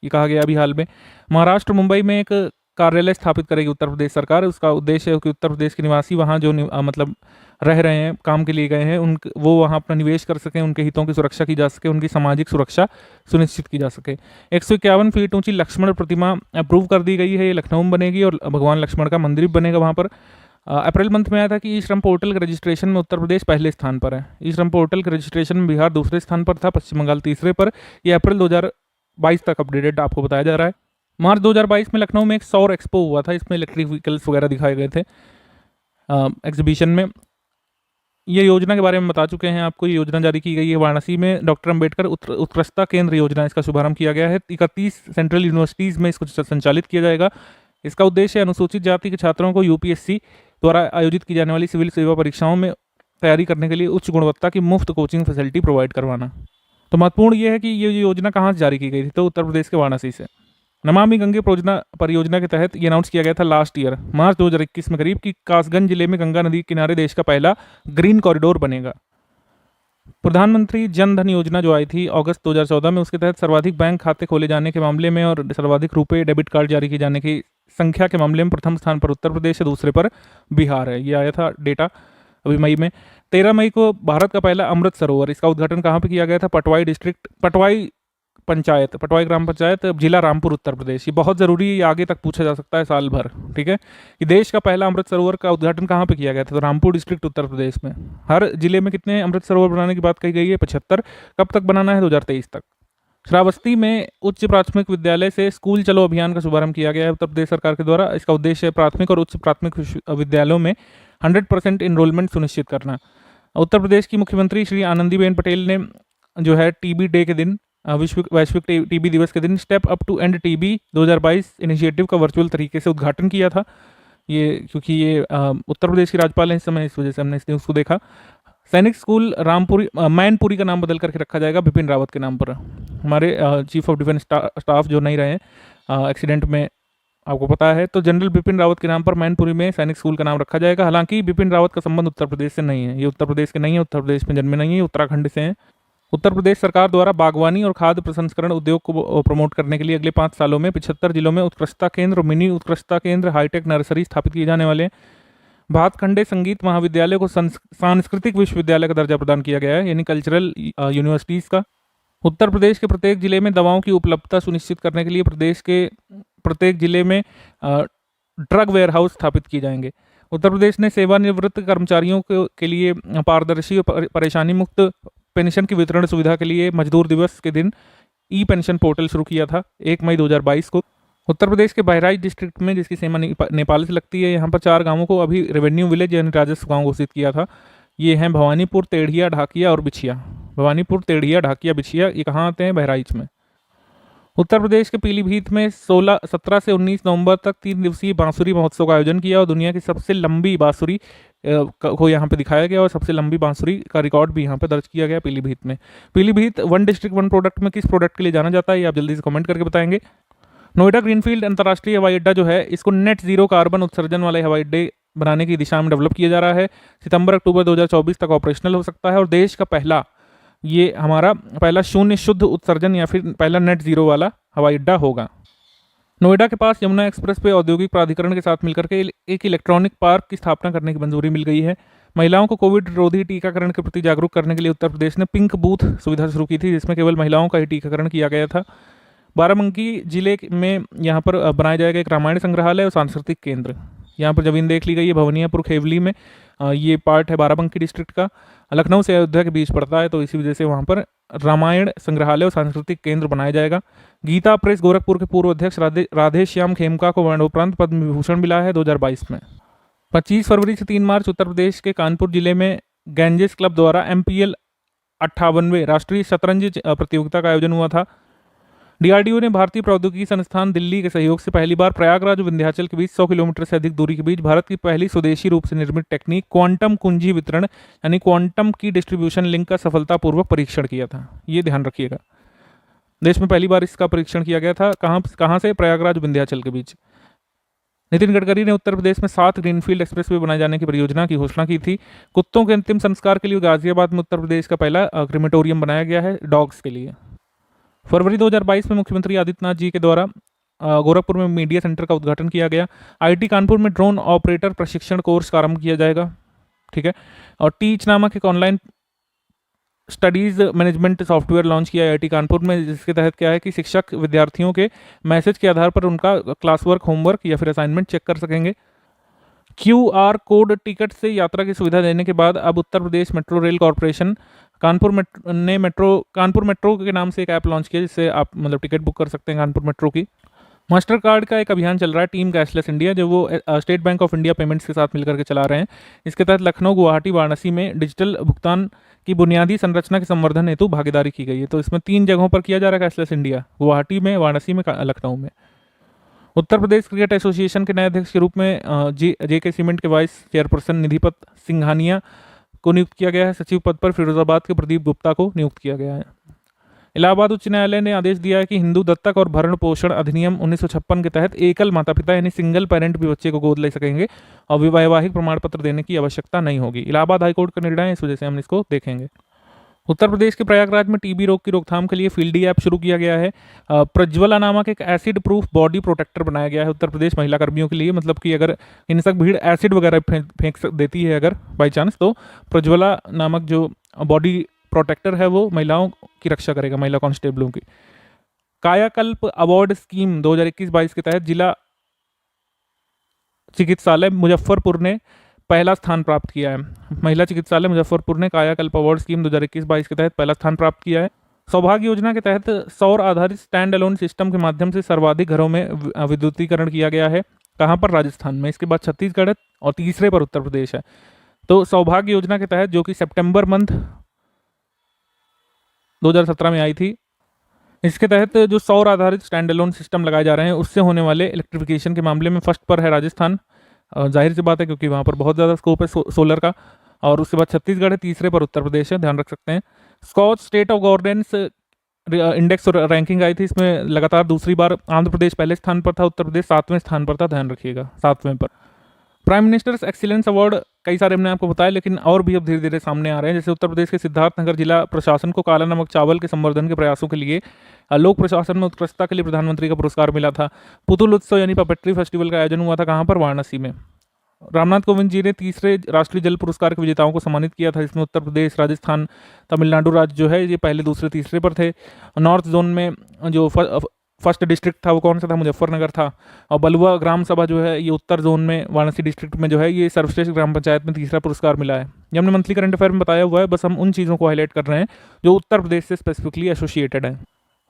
ये कहा गया अभी हाल में। महाराष्ट्र मुंबई में एक कार्यालय स्थापित करेगी उत्तर प्रदेश सरकार। उसका उद्देश्य है कि उत्तर प्रदेश के निवासी वहाँ जो मतलब रह रहे हैं, काम के लिए गए हैं, वो वहाँ अपना निवेश कर सकें, उनके हितों की सुरक्षा की जा सके, उनकी सामाजिक सुरक्षा सुनिश्चित की जा सके। 151 फीट ऊंची लक्ष्मण प्रतिमा अप्रूव कर दी गई है, ये लखनऊ में बनेगी और भगवान लक्ष्मण का मंदिर भी बनेगा वहाँ पर। अप्रैल मंथ में आया था कि ई श्रम पोर्टल के रजिस्ट्रेशन में उत्तर प्रदेश पहले स्थान पर है। ई श्रम पोर्टल के रजिस्ट्रेशन में बिहार दूसरे स्थान पर था, पश्चिम बंगाल तीसरे पर। यह अप्रैल 2022 तक अपडेटेड आपको बताया जा रहा है। मार्च 2022 में लखनऊ में एक सौर एक्सपो हुआ था, इसमें इलेक्ट्रिक व्हीकल्स वगैरह दिखाए गए थे एग्जीबिशन में। ये योजना के बारे में बता चुके हैं आपको। ये योजना जारी की गई है वाराणसी में डॉक्टर अंबेडकर उत्कृष्टता केंद्र योजना, इसका शुभारंभ किया गया है। 31 सेंट्रल यूनिवर्सिटीज़ में इसको संचालित किया जाएगा। इसका उद्देश्य अनुसूचित जाति के छात्रों को यूपीएससी द्वारा आयोजित की जाने वाली सिविल सेवा परीक्षाओं में तैयारी करने के लिए उच्च गुणवत्ता की मुफ्त कोचिंग फैसिलिटी प्रोवाइड करवाना। तो महत्वपूर्ण ये है कि ये योजना कहाँ से जारी की गई थी, तो उत्तर प्रदेश के वाराणसी से। नमामि गंगे परियोजना के तहत ये अनाउंस किया गया था लास्ट ईयर मार्च 2021 में करीब कि कासगंज जिले में गंगा नदी के किनारे देश का पहला ग्रीन कॉरिडोर बनेगा। प्रधानमंत्री जन धन योजना जो आई थी अगस्त 2014 में, उसके तहत सर्वाधिक बैंक खाते खोले जाने के मामले में और सर्वाधिक रुपए डेबिट कार्ड जारी किए जाने की संख्या के मामले में प्रथम स्थान पर उत्तर प्रदेश है, दूसरे पर बिहार है। ये आया था डेटा अभी मई में। 13 मई को भारत का पहला अमृत सरोवर, इसका उद्घाटन कहाँ पर किया गया था? पटवाई ग्राम पंचायत, जिला रामपुर, उत्तर प्रदेश। ये बहुत ज़रूरी है, ये आगे तक पूछा जा सकता है साल भर, ठीक है। कि देश का पहला अमृत सरोवर का उद्घाटन कहाँ पे किया गया था? तो रामपुर डिस्ट्रिक्ट, उत्तर प्रदेश में। हर जिले में कितने अमृत सरोवर बनाने की बात कही गई है? 75। कब तक बनाना है? 2023 तक। श्रावस्ती में उच्च प्राथमिक विद्यालय से स्कूल चलो अभियान का शुभारंभ किया गया है उत्तर प्रदेश सरकार के द्वारा। इसका उद्देश्य है प्राथमिक और उच्च प्राथमिक विद्यालयों में 100% इनरोलमेंट सुनिश्चित करना। उत्तर प्रदेश की मुख्यमंत्री श्री आनंदीबेन पटेल ने जो है टीबी डे के दिन, वैश्विक टीबी दिवस के दिन, step up to end TB 2022 initiative का वर्चुअल तरीके से उद्घाटन किया था। ये क्योंकि ये उत्तर प्रदेश की राज्यपाल हैं इस समय, इस वजह से हमने इस न्यूज़ को देखा। सैनिक स्कूल मैनपुरी का नाम बदल करके रखा जाएगा बिपिन रावत के नाम पर। हमारे चीफ ऑफ डिफेंस स्टाफ जो नहीं रहे एक्सीडेंट में, आपको पता है, तो जनरल बिपिन रावत के नाम पर मैनपुरी में सैनिक स्कूल का नाम रखा जाएगा। हालांकि बिपिन रावत का संबंध उत्तर प्रदेश से नहीं है, ये उत्तर प्रदेश के नहीं है, उत्तर प्रदेश में जन्मे नहीं है, उत्तराखंड से हैं। उत्तर प्रदेश सरकार द्वारा बागवानी और खाद्य प्रसंस्करण उद्योग को प्रमोट करने के लिए अगले 5 सालों में 75 जिलों में उत्कृष्टता केंद्र, मिनी उत्कृष्टता केंद्र, हाईटेक नर्सरी स्थापित किए जाने वाले हैं। भातखंडे संगीत महाविद्यालय को सांस्कृतिक विश्वविद्यालय का दर्जा प्रदान किया गया है, यानी कल्चरल यूनिवर्सिटीज़ का। उत्तर प्रदेश के प्रत्येक जिले में दवाओं की उपलब्धता सुनिश्चित करने के लिए प्रदेश के प्रत्येक जिले में ड्रग वेयर हाउस स्थापित किए जाएंगे। उत्तर प्रदेश ने सेवानिवृत्त कर्मचारियों के लिए पारदर्शी और परेशानी मुक्त पेंशन की वितरण सुविधा के लिए मजदूर दिवस के दिन ई पेंशन पोर्टल शुरू किया था 1 मई 2022 को। उत्तर प्रदेश के बहराइच डिस्ट्रिक्ट में, जिसकी सीमा नेपाल से लगती है, यहाँ पर 4 गांवों को अभी रेवेन्यू विलेज यानी राजस्व गांव घोषित किया था। ये हैं भवानीपुर, तेढ़िया, ढाकिया और बिछिया। भवानीपुर, तेढ़िया, ढाकिया, बिछिया, ये कहाँ आते हैं? बहराइच में। उत्तर प्रदेश के पीलीभीत में 17 से 19 नवंबर तक 3 दिवसीय बांसुरी महोत्सव का आयोजन किया और दुनिया की सबसे लंबी बांसुरी को यहाँ पे दिखाया गया और सबसे लंबी बांसुरी का रिकॉर्ड भी यहाँ पे दर्ज किया गया पीलीभीत में। Pilibhit one district one product में किस प्रोडक्ट के लिए जाना जाता है, ये आप जल्दी से कमेंट करके बताएंगे। नोएडा ग्रीनफील्ड अंतर्राष्ट्रीय हवाई अड्डा जो है, इसको नेट जीरो कार्बन उत्सर्जन वाले हवाई अड्डे बनाने की दिशा में डेवलप किया जा रहा है। सितंबर अक्टूबर 2024 तक ऑपरेशनल हो सकता है और देश का पहला, ये हमारा पहला शून्य शुद्ध उत्सर्जन या फिर पहला नेट जीरो वाला हवाई अड्डा होगा। नोएडा के पास यमुना एक्सप्रेस पे औद्योगिक प्राधिकरण के साथ मिलकर के एक इलेक्ट्रॉनिक पार्क की स्थापना करने की मंजूरी मिल गई है। महिलाओं को कोविड रोधी टीकाकरण के प्रति जागरूक करने के लिए उत्तर प्रदेश ने पिंक बूथ सुविधा शुरू की थी, जिसमें केवल महिलाओं का ही टीकाकरण किया गया था। बाराबंकी जिले में यहाँ पर बनाया जाएगा एक रामायण संग्रहालय और सांस्कृतिक केंद्र। यहाँ पर जमीन देख ली गई है भवनियापुर खेवली में, ये पार्ट है बाराबंकी डिस्ट्रिक्ट का। लखनऊ से अयोध्या के बीच पड़ता है, तो इसी वजह से वहाँ पर रामायण संग्रहालय और सांस्कृतिक केंद्र बनाया जाएगा। गीता प्रेस गोरखपुर के पूर्व अध्यक्ष राधेश्याम खेमका को मरणोपरांत पद्म विभूषण मिला है 2022 में। 25 फरवरी से 3 मार्च उत्तर प्रदेश के कानपुर जिले में गैंजेस क्लब द्वारा MPL 58वें राष्ट्रीय शतरंज प्रतियोगिता का आयोजन हुआ था। DRDO ने भारतीय प्रौद्योगिकी संस्थान दिल्ली के सहयोग से पहली बार प्रयागराज और विंध्याचल के बीच 100 किलोमीटर से अधिक दूरी के बीच भारत की पहली स्वदेशी रूप से निर्मित टेक्निक क्वांटम कुंजी वितरण यानी क्वांटम की डिस्ट्रीब्यूशन लिंक का सफलतापूर्वक परीक्षण किया था। ये ध्यान रखिएगा, देश में पहली बार इसका परीक्षण किया गया था। कहाँ से? प्रयागराज विंध्याचल के बीच। नितिन गडकरी ने उत्तर प्रदेश में 7 ग्रीनफील्ड एक्सप्रेसवे बनाए जाने की परियोजना की घोषणा की थी। कुत्तों के अंतिम संस्कार के लिए गाजियाबाद में उत्तर प्रदेश का पहला क्रिमेटोरियम बनाया गया है डॉग्स के लिए। फरवरी 2022 में मुख्यमंत्री आदित्यनाथ जी के द्वारा गोरखपुर में मीडिया सेंटर का उद्घाटन किया गया। IIT कानपुर में ड्रोन ऑपरेटर प्रशिक्षण कोर्स का आरंभ किया जाएगा, ठीक है। और टीच नामक एक online studies management software launch किया IIT कानपुर में, जिसके तहत क्या है कि शिक्षक विद्यार्थियों के मैसेज के आधार पर उनका क्लास वर्क, होमवर्क या फिर असाइनमेंट चेक कर सकेंगे। QR कोड टिकट से यात्रा की सुविधा देने के बाद अब Uttar Pradesh metro rail corporation Kanpur metro के नाम से एक ऐप लॉन्च किया, जिससे आप मतलब टिकट बुक कर सकते हैं कानपुर मेट्रो की। मास्टर कार्ड का एक अभियान चल रहा है टीम कैशलेस इंडिया, जो वो state bank of India payments के साथ मिलकर के चला रहे हैं। इसके तहत लखनऊ, गुवाहाटी, वाराणसी में डिजिटल भुगतान की बुनियादी संरचना के संवर्धन हेतु भागीदारी की गई है। तो इसमें 3 जगहों पर किया जा रहा है कैशलेस इंडिया, गुवाहाटी में, वाराणसी में, लखनऊ में। उत्तर प्रदेश क्रिकेट एसोसिएशन के नए अध्यक्ष के रूप में JK सीमेंट के वाइस चेयरपर्सन निधिपत सिंघानिया को नियुक्त किया गया है। सचिव पद पर फिरोजाबाद के प्रदीप गुप्ता को नियुक्त किया गया है। इलाहाबाद उच्च न्यायालय ने आदेश दिया है कि हिंदू दत्तक और भरण पोषण अधिनियम 1956 के तहत एकल माता पिता यानी सिंगल पेरेंट भी बच्चे को गोद ले सकेंगे और वैवाहिक प्रमाण पत्र देने की आवश्यकता नहीं होगी। इलाहाबाद हाईकोर्ट का निर्णय है, इस वजह से हम इसको देखेंगे। उत्तर प्रदेश के प्रयागराज में TB रोग की रोकथाम के लिए फील्डी ऐप शुरू किया गया है। प्रज्वला नामक एक एसिड प्रूफ बॉडी प्रोटेक्टर बनाया गया है उत्तर प्रदेश महिला कर्मियों के लिए। मतलब कि अगर हिंसक भीड़ एसिड वगैरह फेंक देती है अगर बाई चांस, तो प्रज्वला नामक जो बॉडी प्रोटेक्टर है वो महिलाओं की रक्षा करेगा, महिला कांस्टेबलों की। कायाकल्प अवार्ड स्कीम 2021-22 के तहत जिला चिकित्सालय मुजफ्फरपुर ने पहला स्थान प्राप्त किया है। महिला चिकित्सालय मुजफ्फरपुर ने कायाकल्प अवार्ड स्कीम 2021-22 के तहत पहला स्थान प्राप्त किया है। सौभाग्य योजना के तहत सौर आधारित स्टैंड अलोन सिस्टम के माध्यम से सर्वाधिक घरों में विद्युतीकरण किया गया है। कहाँ पर? राजस्थान में। इसके बाद छत्तीसगढ़ है और तीसरे पर उत्तर प्रदेश है। तो सौभाग्य योजना के तहत, जो कि सितंबर मंथ 2017 में आई थी, इसके तहत जो सौर आधारित स्टैंड अलोन सिस्टम लगाए जा रहे हैं, उससे होने वाले इलेक्ट्रिफिकेशन के मामले में फर्स्ट पर है राजस्थान। जाहिर सी बात है, क्योंकि वहाँ पर बहुत ज़्यादा स्कोप है सोलर का। और उसके बाद छत्तीसगढ़ है, तीसरे पर उत्तर प्रदेश है, ध्यान रख सकते हैं। Skoch state of governance index और रैंकिंग आई थी, इसमें लगातार दूसरी बार आंध्र प्रदेश पहले स्थान पर था, उत्तर प्रदेश 7वें स्थान पर था, ध्यान रखिएगा 7वें पर। प्राइम मिनिस्टर्स एक्सीलेंस अवार्ड कई सारे हमने आपको बताया, लेकिन और भी अब धीरे धीरे सामने आ रहे हैं। जैसे उत्तर प्रदेश के सिद्धार्थनगर जिला प्रशासन को काला नमक चावल के संवर्धन के प्रयासों के लिए लोक प्रशासन में उत्कृष्टता के लिए प्रधानमंत्री का पुरस्कार मिला था। पुतुल उत्सव यानी पपेट्री फेस्टिवल का आयोजन हुआ था, कहाँ पर? वाराणसी में। रामनाथ कोविंद जी ने तीसरे राष्ट्रीय जल पुरस्कार के विजेताओं को सम्मानित किया था, इसमें उत्तर प्रदेश, राजस्थान, तमिलनाडु राज्य जो है ये पहले, दूसरे, तीसरे पर थे। नॉर्थ जोन में जो फर्स्ट डिस्ट्रिक्ट था वो कौन सा था? मुजफ्फरनगर था। और बलुआ ग्राम सभा जो है ये उत्तर जोन में, वाराणसी डिस्ट्रिक्ट में जो है, ये सर्वश्रेष्ठ ग्राम पंचायत में तीसरा पुरस्कार मिला है। ये हमने मंथली करंट अफेयर में बताया हुआ है, बस हम उन चीज़ों को हाईलाइट कर रहे हैं जो उत्तर प्रदेश से स्पेसिफिकली एसोसिएटेड है।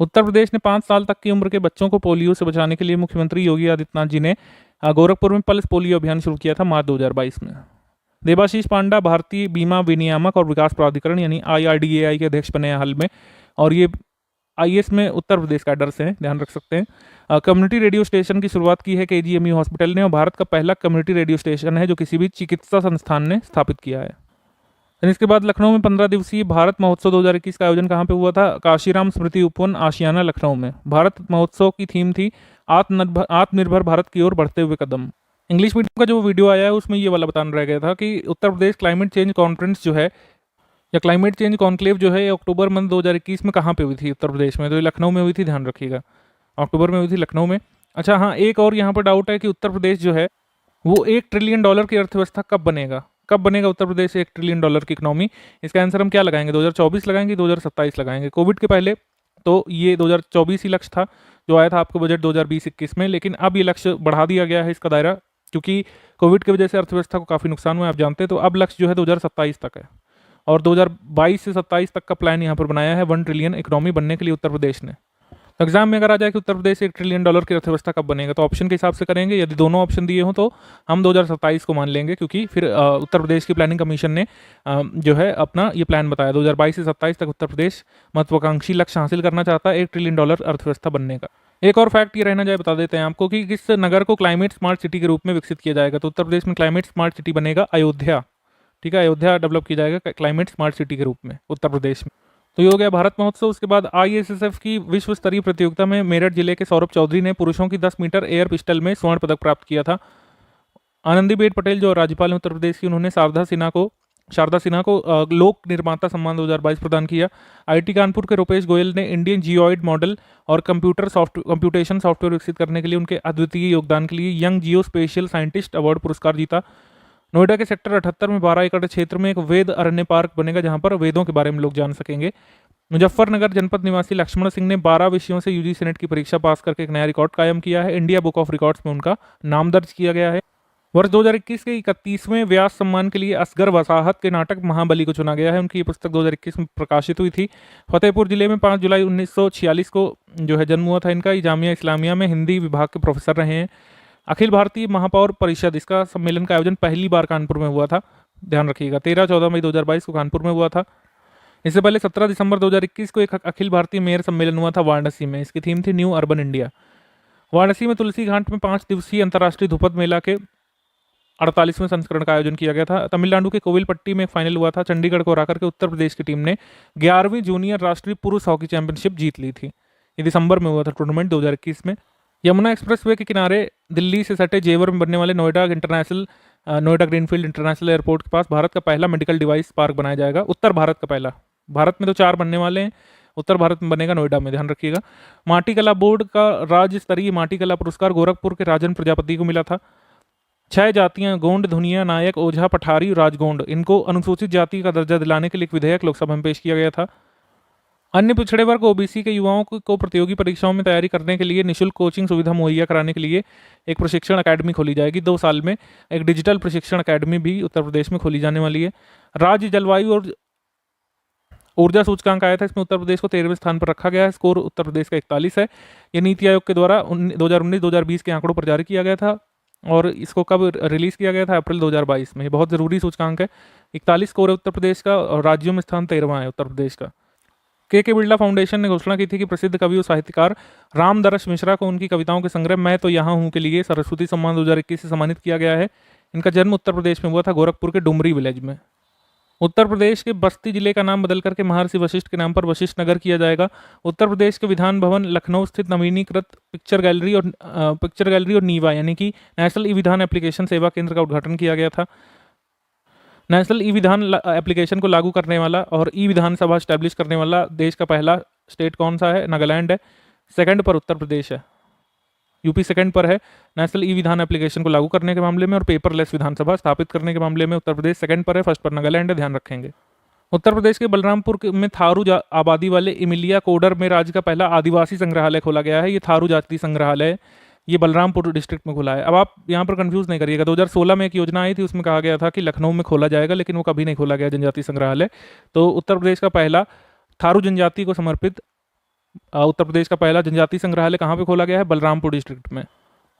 उत्तर प्रदेश ने 5 साल तक की उम्र के बच्चों को पोलियो से बचाने के लिए मुख्यमंत्री योगी आदित्यनाथ जी ने गोरखपुर में पल्स पोलियो अभियान शुरू किया था मार्च 2022 में। देबाशीष पांडा भारतीय बीमा विनियामक और विकास प्राधिकरण यानी IRDAI के अध्यक्ष बने हाल में, और ये आईएएस में उत्तर प्रदेश कैडर से हैं, ध्यान रख सकते हैं। कम्युनिटी रेडियो स्टेशन की शुरुआत की है केजीएमयू हॉस्पिटल ने और भारत का पहला कम्युनिटी रेडियो स्टेशन है जो किसी भी चिकित्सा संस्थान ने स्थापित किया है। और इसके बाद लखनऊ में 15 दिवसीय भारत महोत्सव 2021 का आयोजन कहाँ पे हुआ था? काशीराम स्मृति उपवन आशियाना लखनऊ में। भारत महोत्सव की थीम थी आत्मनिर्भर भारत की ओर बढ़ते हुए कदम। इंग्लिश मीडियम का जो वीडियो आया है उसमें ये वाला बताना रह गया था कि Uttar Pradesh climate change conference जो है या क्लाइमेट चेंज कॉन्क्लेव जो है ये अक्टूबर मंथ 2021 में कहाँ पे हुई थी? उत्तर प्रदेश में। तो ये लखनऊ में हुई थी, ध्यान रखिएगा, अक्टूबर में हुई थी लखनऊ में। अच्छा हाँ, एक और यहाँ पर डाउट है कि उत्तर प्रदेश जो है वो $1 ट्रिलियन की अर्थव्यवस्था कब बनेगा? कब बनेगा उत्तर प्रदेश $1 ट्रिलियन की इकोनॉमी? इसका आंसर हम क्या लगाएंगे? 2024 लगाएंगे, 2027 लगाएंगे? कोविड के पहले तो ये 2024 ही लक्ष्य था जो आया था आपको बजट 2020-21 में, लेकिन अब ये लक्ष्य बढ़ा दिया गया है इसका दायरा, क्योंकि कोविड की वजह से अर्थव्यवस्था को काफ़ी नुकसान हुआ है, आप जानते हैं। तो अब लक्ष्य जो है 2027 तक है और 2022 से 27 तक का प्लान यहाँ पर बनाया है 1 ट्रिलियन इकोनॉमी बनने के लिए उत्तर प्रदेश ने। तो एग्जाम में अगर आ जाए कि उत्तर प्रदेश $1 ट्रिलियन की अर्थव्यवस्था कब बनेगा, तो ऑप्शन के हिसाब से करेंगे। यदि दोनों ऑप्शन दिए हों तो हम 2027 को मान लेंगे, क्योंकि फिर उत्तर प्रदेश की प्लानिंग कमीशन ने जो है अपना ये प्लान बताया 2022 से 27 तक उत्तर प्रदेश महत्वाकांक्षी लक्ष्य हासिल करना चाहता है $1 ट्रिलियन अर्थव्यवस्था बनने का। एक और फैक्ट ये रहना जाए बता देते हैं आपको कि किस नगर को क्लाइमेट स्मार्ट सिटी के रूप में विकसित किया जाएगा। तो उत्तर प्रदेश में क्लाइमेट स्मार्ट सिटी बनेगा अयोध्या। ठीक है, अयोध्या डेवलप किया जाएगा क्लाइमेट स्मार्ट सिटी के रूप में उत्तर प्रदेश में। तो ये हो गया भारत महोत्सव। उसके बाद आईएसएसएफ की विश्व स्तरीय प्रतियोगिता में मेरठ जिले के सौरभ चौधरी ने पुरुषों की 10 मीटर एयर पिस्टल में स्वर्ण पदक प्राप्त किया था। आनंदीबेन पटेल जो राज्यपाल हैं उत्तर प्रदेश की, उन्होंने शारदा सिन्हा को लोक निर्माता सम्मान 2022 प्रदान किया। आईआईटी कानपुर के रुपेश गोयल ने इंडियन जियोइड मॉडल और कंप्यूटेशन सॉफ्टवेयर विकसित करने के लिए उनके अद्वितीय योगदान के लिए यंग जियो स्पेशियल साइंटिस्ट अवार्ड पुरस्कार जीता। नोएडा के सेक्टर 78 में 12 एकड़ क्षेत्र में एक वेद अरण्य पार्क बनेगा जहां पर वेदों के बारे में लोग जान सकेंगे। मुजफ्फरनगर जनपद निवासी लक्ष्मण सिंह ने 12 विषयों से यूजी सेनेट की परीक्षा पास करके एक नया रिकॉर्ड कायम किया है। इंडिया बुक ऑफ रिकॉर्ड्स में उनका नाम दर्ज किया गया है। वर्ष 2021 के 31वें व्यास सम्मान के लिए असगर वसाहत के नाटक महाबली को चुना गया है। उनकी ये पुस्तक 2021 में प्रकाशित हुई थी। फतेहपुर जिले में 5 जुलाई 1946 को जो है जन्म हुआ था इनका। जामिया इस्लामिया में हिंदी विभाग के प्रोफेसर रहे हैं। अखिल भारतीय महापौर परिषद, इसका सम्मेलन का आयोजन पहली बार कानपुर में हुआ था, ध्यान रखिएगा। 13-14 मई 2022 को कानपुर में हुआ था। इससे पहले 17 दिसंबर 2021 को एक अखिल भारतीय मेयर सम्मेलन हुआ था वाराणसी में। इसकी थीम थी न्यू अर्बन इंडिया। वाराणसी में तुलसी घाट में 5 दिवसीय अंतर्राष्ट्रीय ध्रुपद मेला के 48वें संस्करण का आयोजन किया गया था। तमिलनाडु के कोविलपट्टी में फाइनल हुआ था। चंडीगढ़ को हराकर के उत्तर प्रदेश की टीम ने 11वीं जूनियर राष्ट्रीय पुरुष हॉकी चैंपियनशिप जीत ली थी। ये दिसंबर में हुआ था टूर्नामेंट 2021 में। यमुना एक्सप्रेसवे के किनारे दिल्ली से सटे जेवर में बनने वाले नोएडा ग्रीनफील्ड इंटरनेशनल एयरपोर्ट के पास भारत का पहला मेडिकल डिवाइस पार्क बनाया जाएगा। उत्तर भारत का पहला। भारत में तो 4 बनने वाले हैं, उत्तर भारत में बनेगा नोएडा में, ध्यान रखिएगा। माटी कला बोर्ड का राज्य स्तरीय माटी कला पुरस्कार गोरखपुर के राजन प्रजापति को मिला था। 6 जातियां गोंड, धुनिया, नायक, ओझा, पठारी और राजगोंड, इनको अनुसूचित जाति का दर्जा दिलाने के लिए एक विधेयक लोकसभा में पेश किया गया था। अन्य पिछड़े वर्ग ओबीसी के युवाओं को प्रतियोगी परीक्षाओं में तैयारी करने के लिए निःशुल्क कोचिंग सुविधा मुहैया कराने के लिए एक प्रशिक्षण अकादमी खोली जाएगी। 2 साल में एक डिजिटल प्रशिक्षण अकादमी भी उत्तर प्रदेश में खोली जाने वाली है। राज्य जलवायु और ऊर्जा सूचकांक आया था, इसमें उत्तर प्रदेश को 13वें स्थान पर रखा गया है। स्कोर उत्तर प्रदेश का 41 है। यह नीति आयोग के द्वारा 2019-2020 के आंकड़ों पर जारी किया गया था और इसको कब रिलीज किया गया था? अप्रैल 2022 में। ये बहुत जरूरी सूचकांक है। 41 स्कोर है उत्तर प्रदेश का और राज्यों में स्थान 13वां है उत्तर प्रदेश का। के बिरला फाउंडेशन ने घोषणा की थी कि प्रसिद्ध कवि और साहित्यकार रामदरस मिश्रा को उनकी कविताओं के संग्रह मैं तो यहाँ हूँ के लिए सरस्वती सम्मान 2021 से सम्मानित किया गया है। इनका जन्म उत्तर प्रदेश में हुआ था, गोरखपुर के डुमरी विलेज में। उत्तर प्रदेश के बस्ती जिले का नाम बदल करके महर्षि वशिष्ठ के नाम पर वशिष्ठ नगर किया जाएगा। उत्तर प्रदेश के विधान भवन लखनऊ स्थित नवीनीकृत पिक्चर गैलरी और नीवा यानी कि नेशनल ई विधान एप्लीकेशन सेवा केंद्र का उद्घाटन किया गया था। नेशनल ई विधान एप्लीकेशन को लागू करने वाला और ई विधानसभा स्टैब्लिश करने वाला देश का पहला स्टेट कौन सा है? नागालैंड है। सेकंड पर उत्तर प्रदेश है। यूपी सेकंड पर है नेशनल ई विधान एप्लीकेशन को लागू करने के मामले में और पेपरलेस विधानसभा स्थापित करने के मामले में उत्तर प्रदेश सेकंड पर है। फर्स्ट पर नागालैंड है, ध्यान रखेंगे। उत्तर प्रदेश के बलरामपुर में थारू आबादी वाले इमिलिया कोडर में राज्य का पहला आदिवासी संग्रहालय खोला गया है। ये थारू जाति संग्रहालय ये बलरामपुर डिस्ट्रिक्ट में खुला है। अब आप यहाँ पर कंफ्यूज नहीं करिएगा। 2016 में एक योजना आई थी, उसमें कहा गया था कि लखनऊ में खोला जाएगा, लेकिन वो कभी नहीं खोला गया जनजाति संग्रहालय। तो उत्तर प्रदेश का पहला थारू जनजाति को समर्पित उत्तर प्रदेश का पहला जनजाति संग्रहालय कहाँ पे खोला गया है? बलरामपुर डिस्ट्रिक्ट में।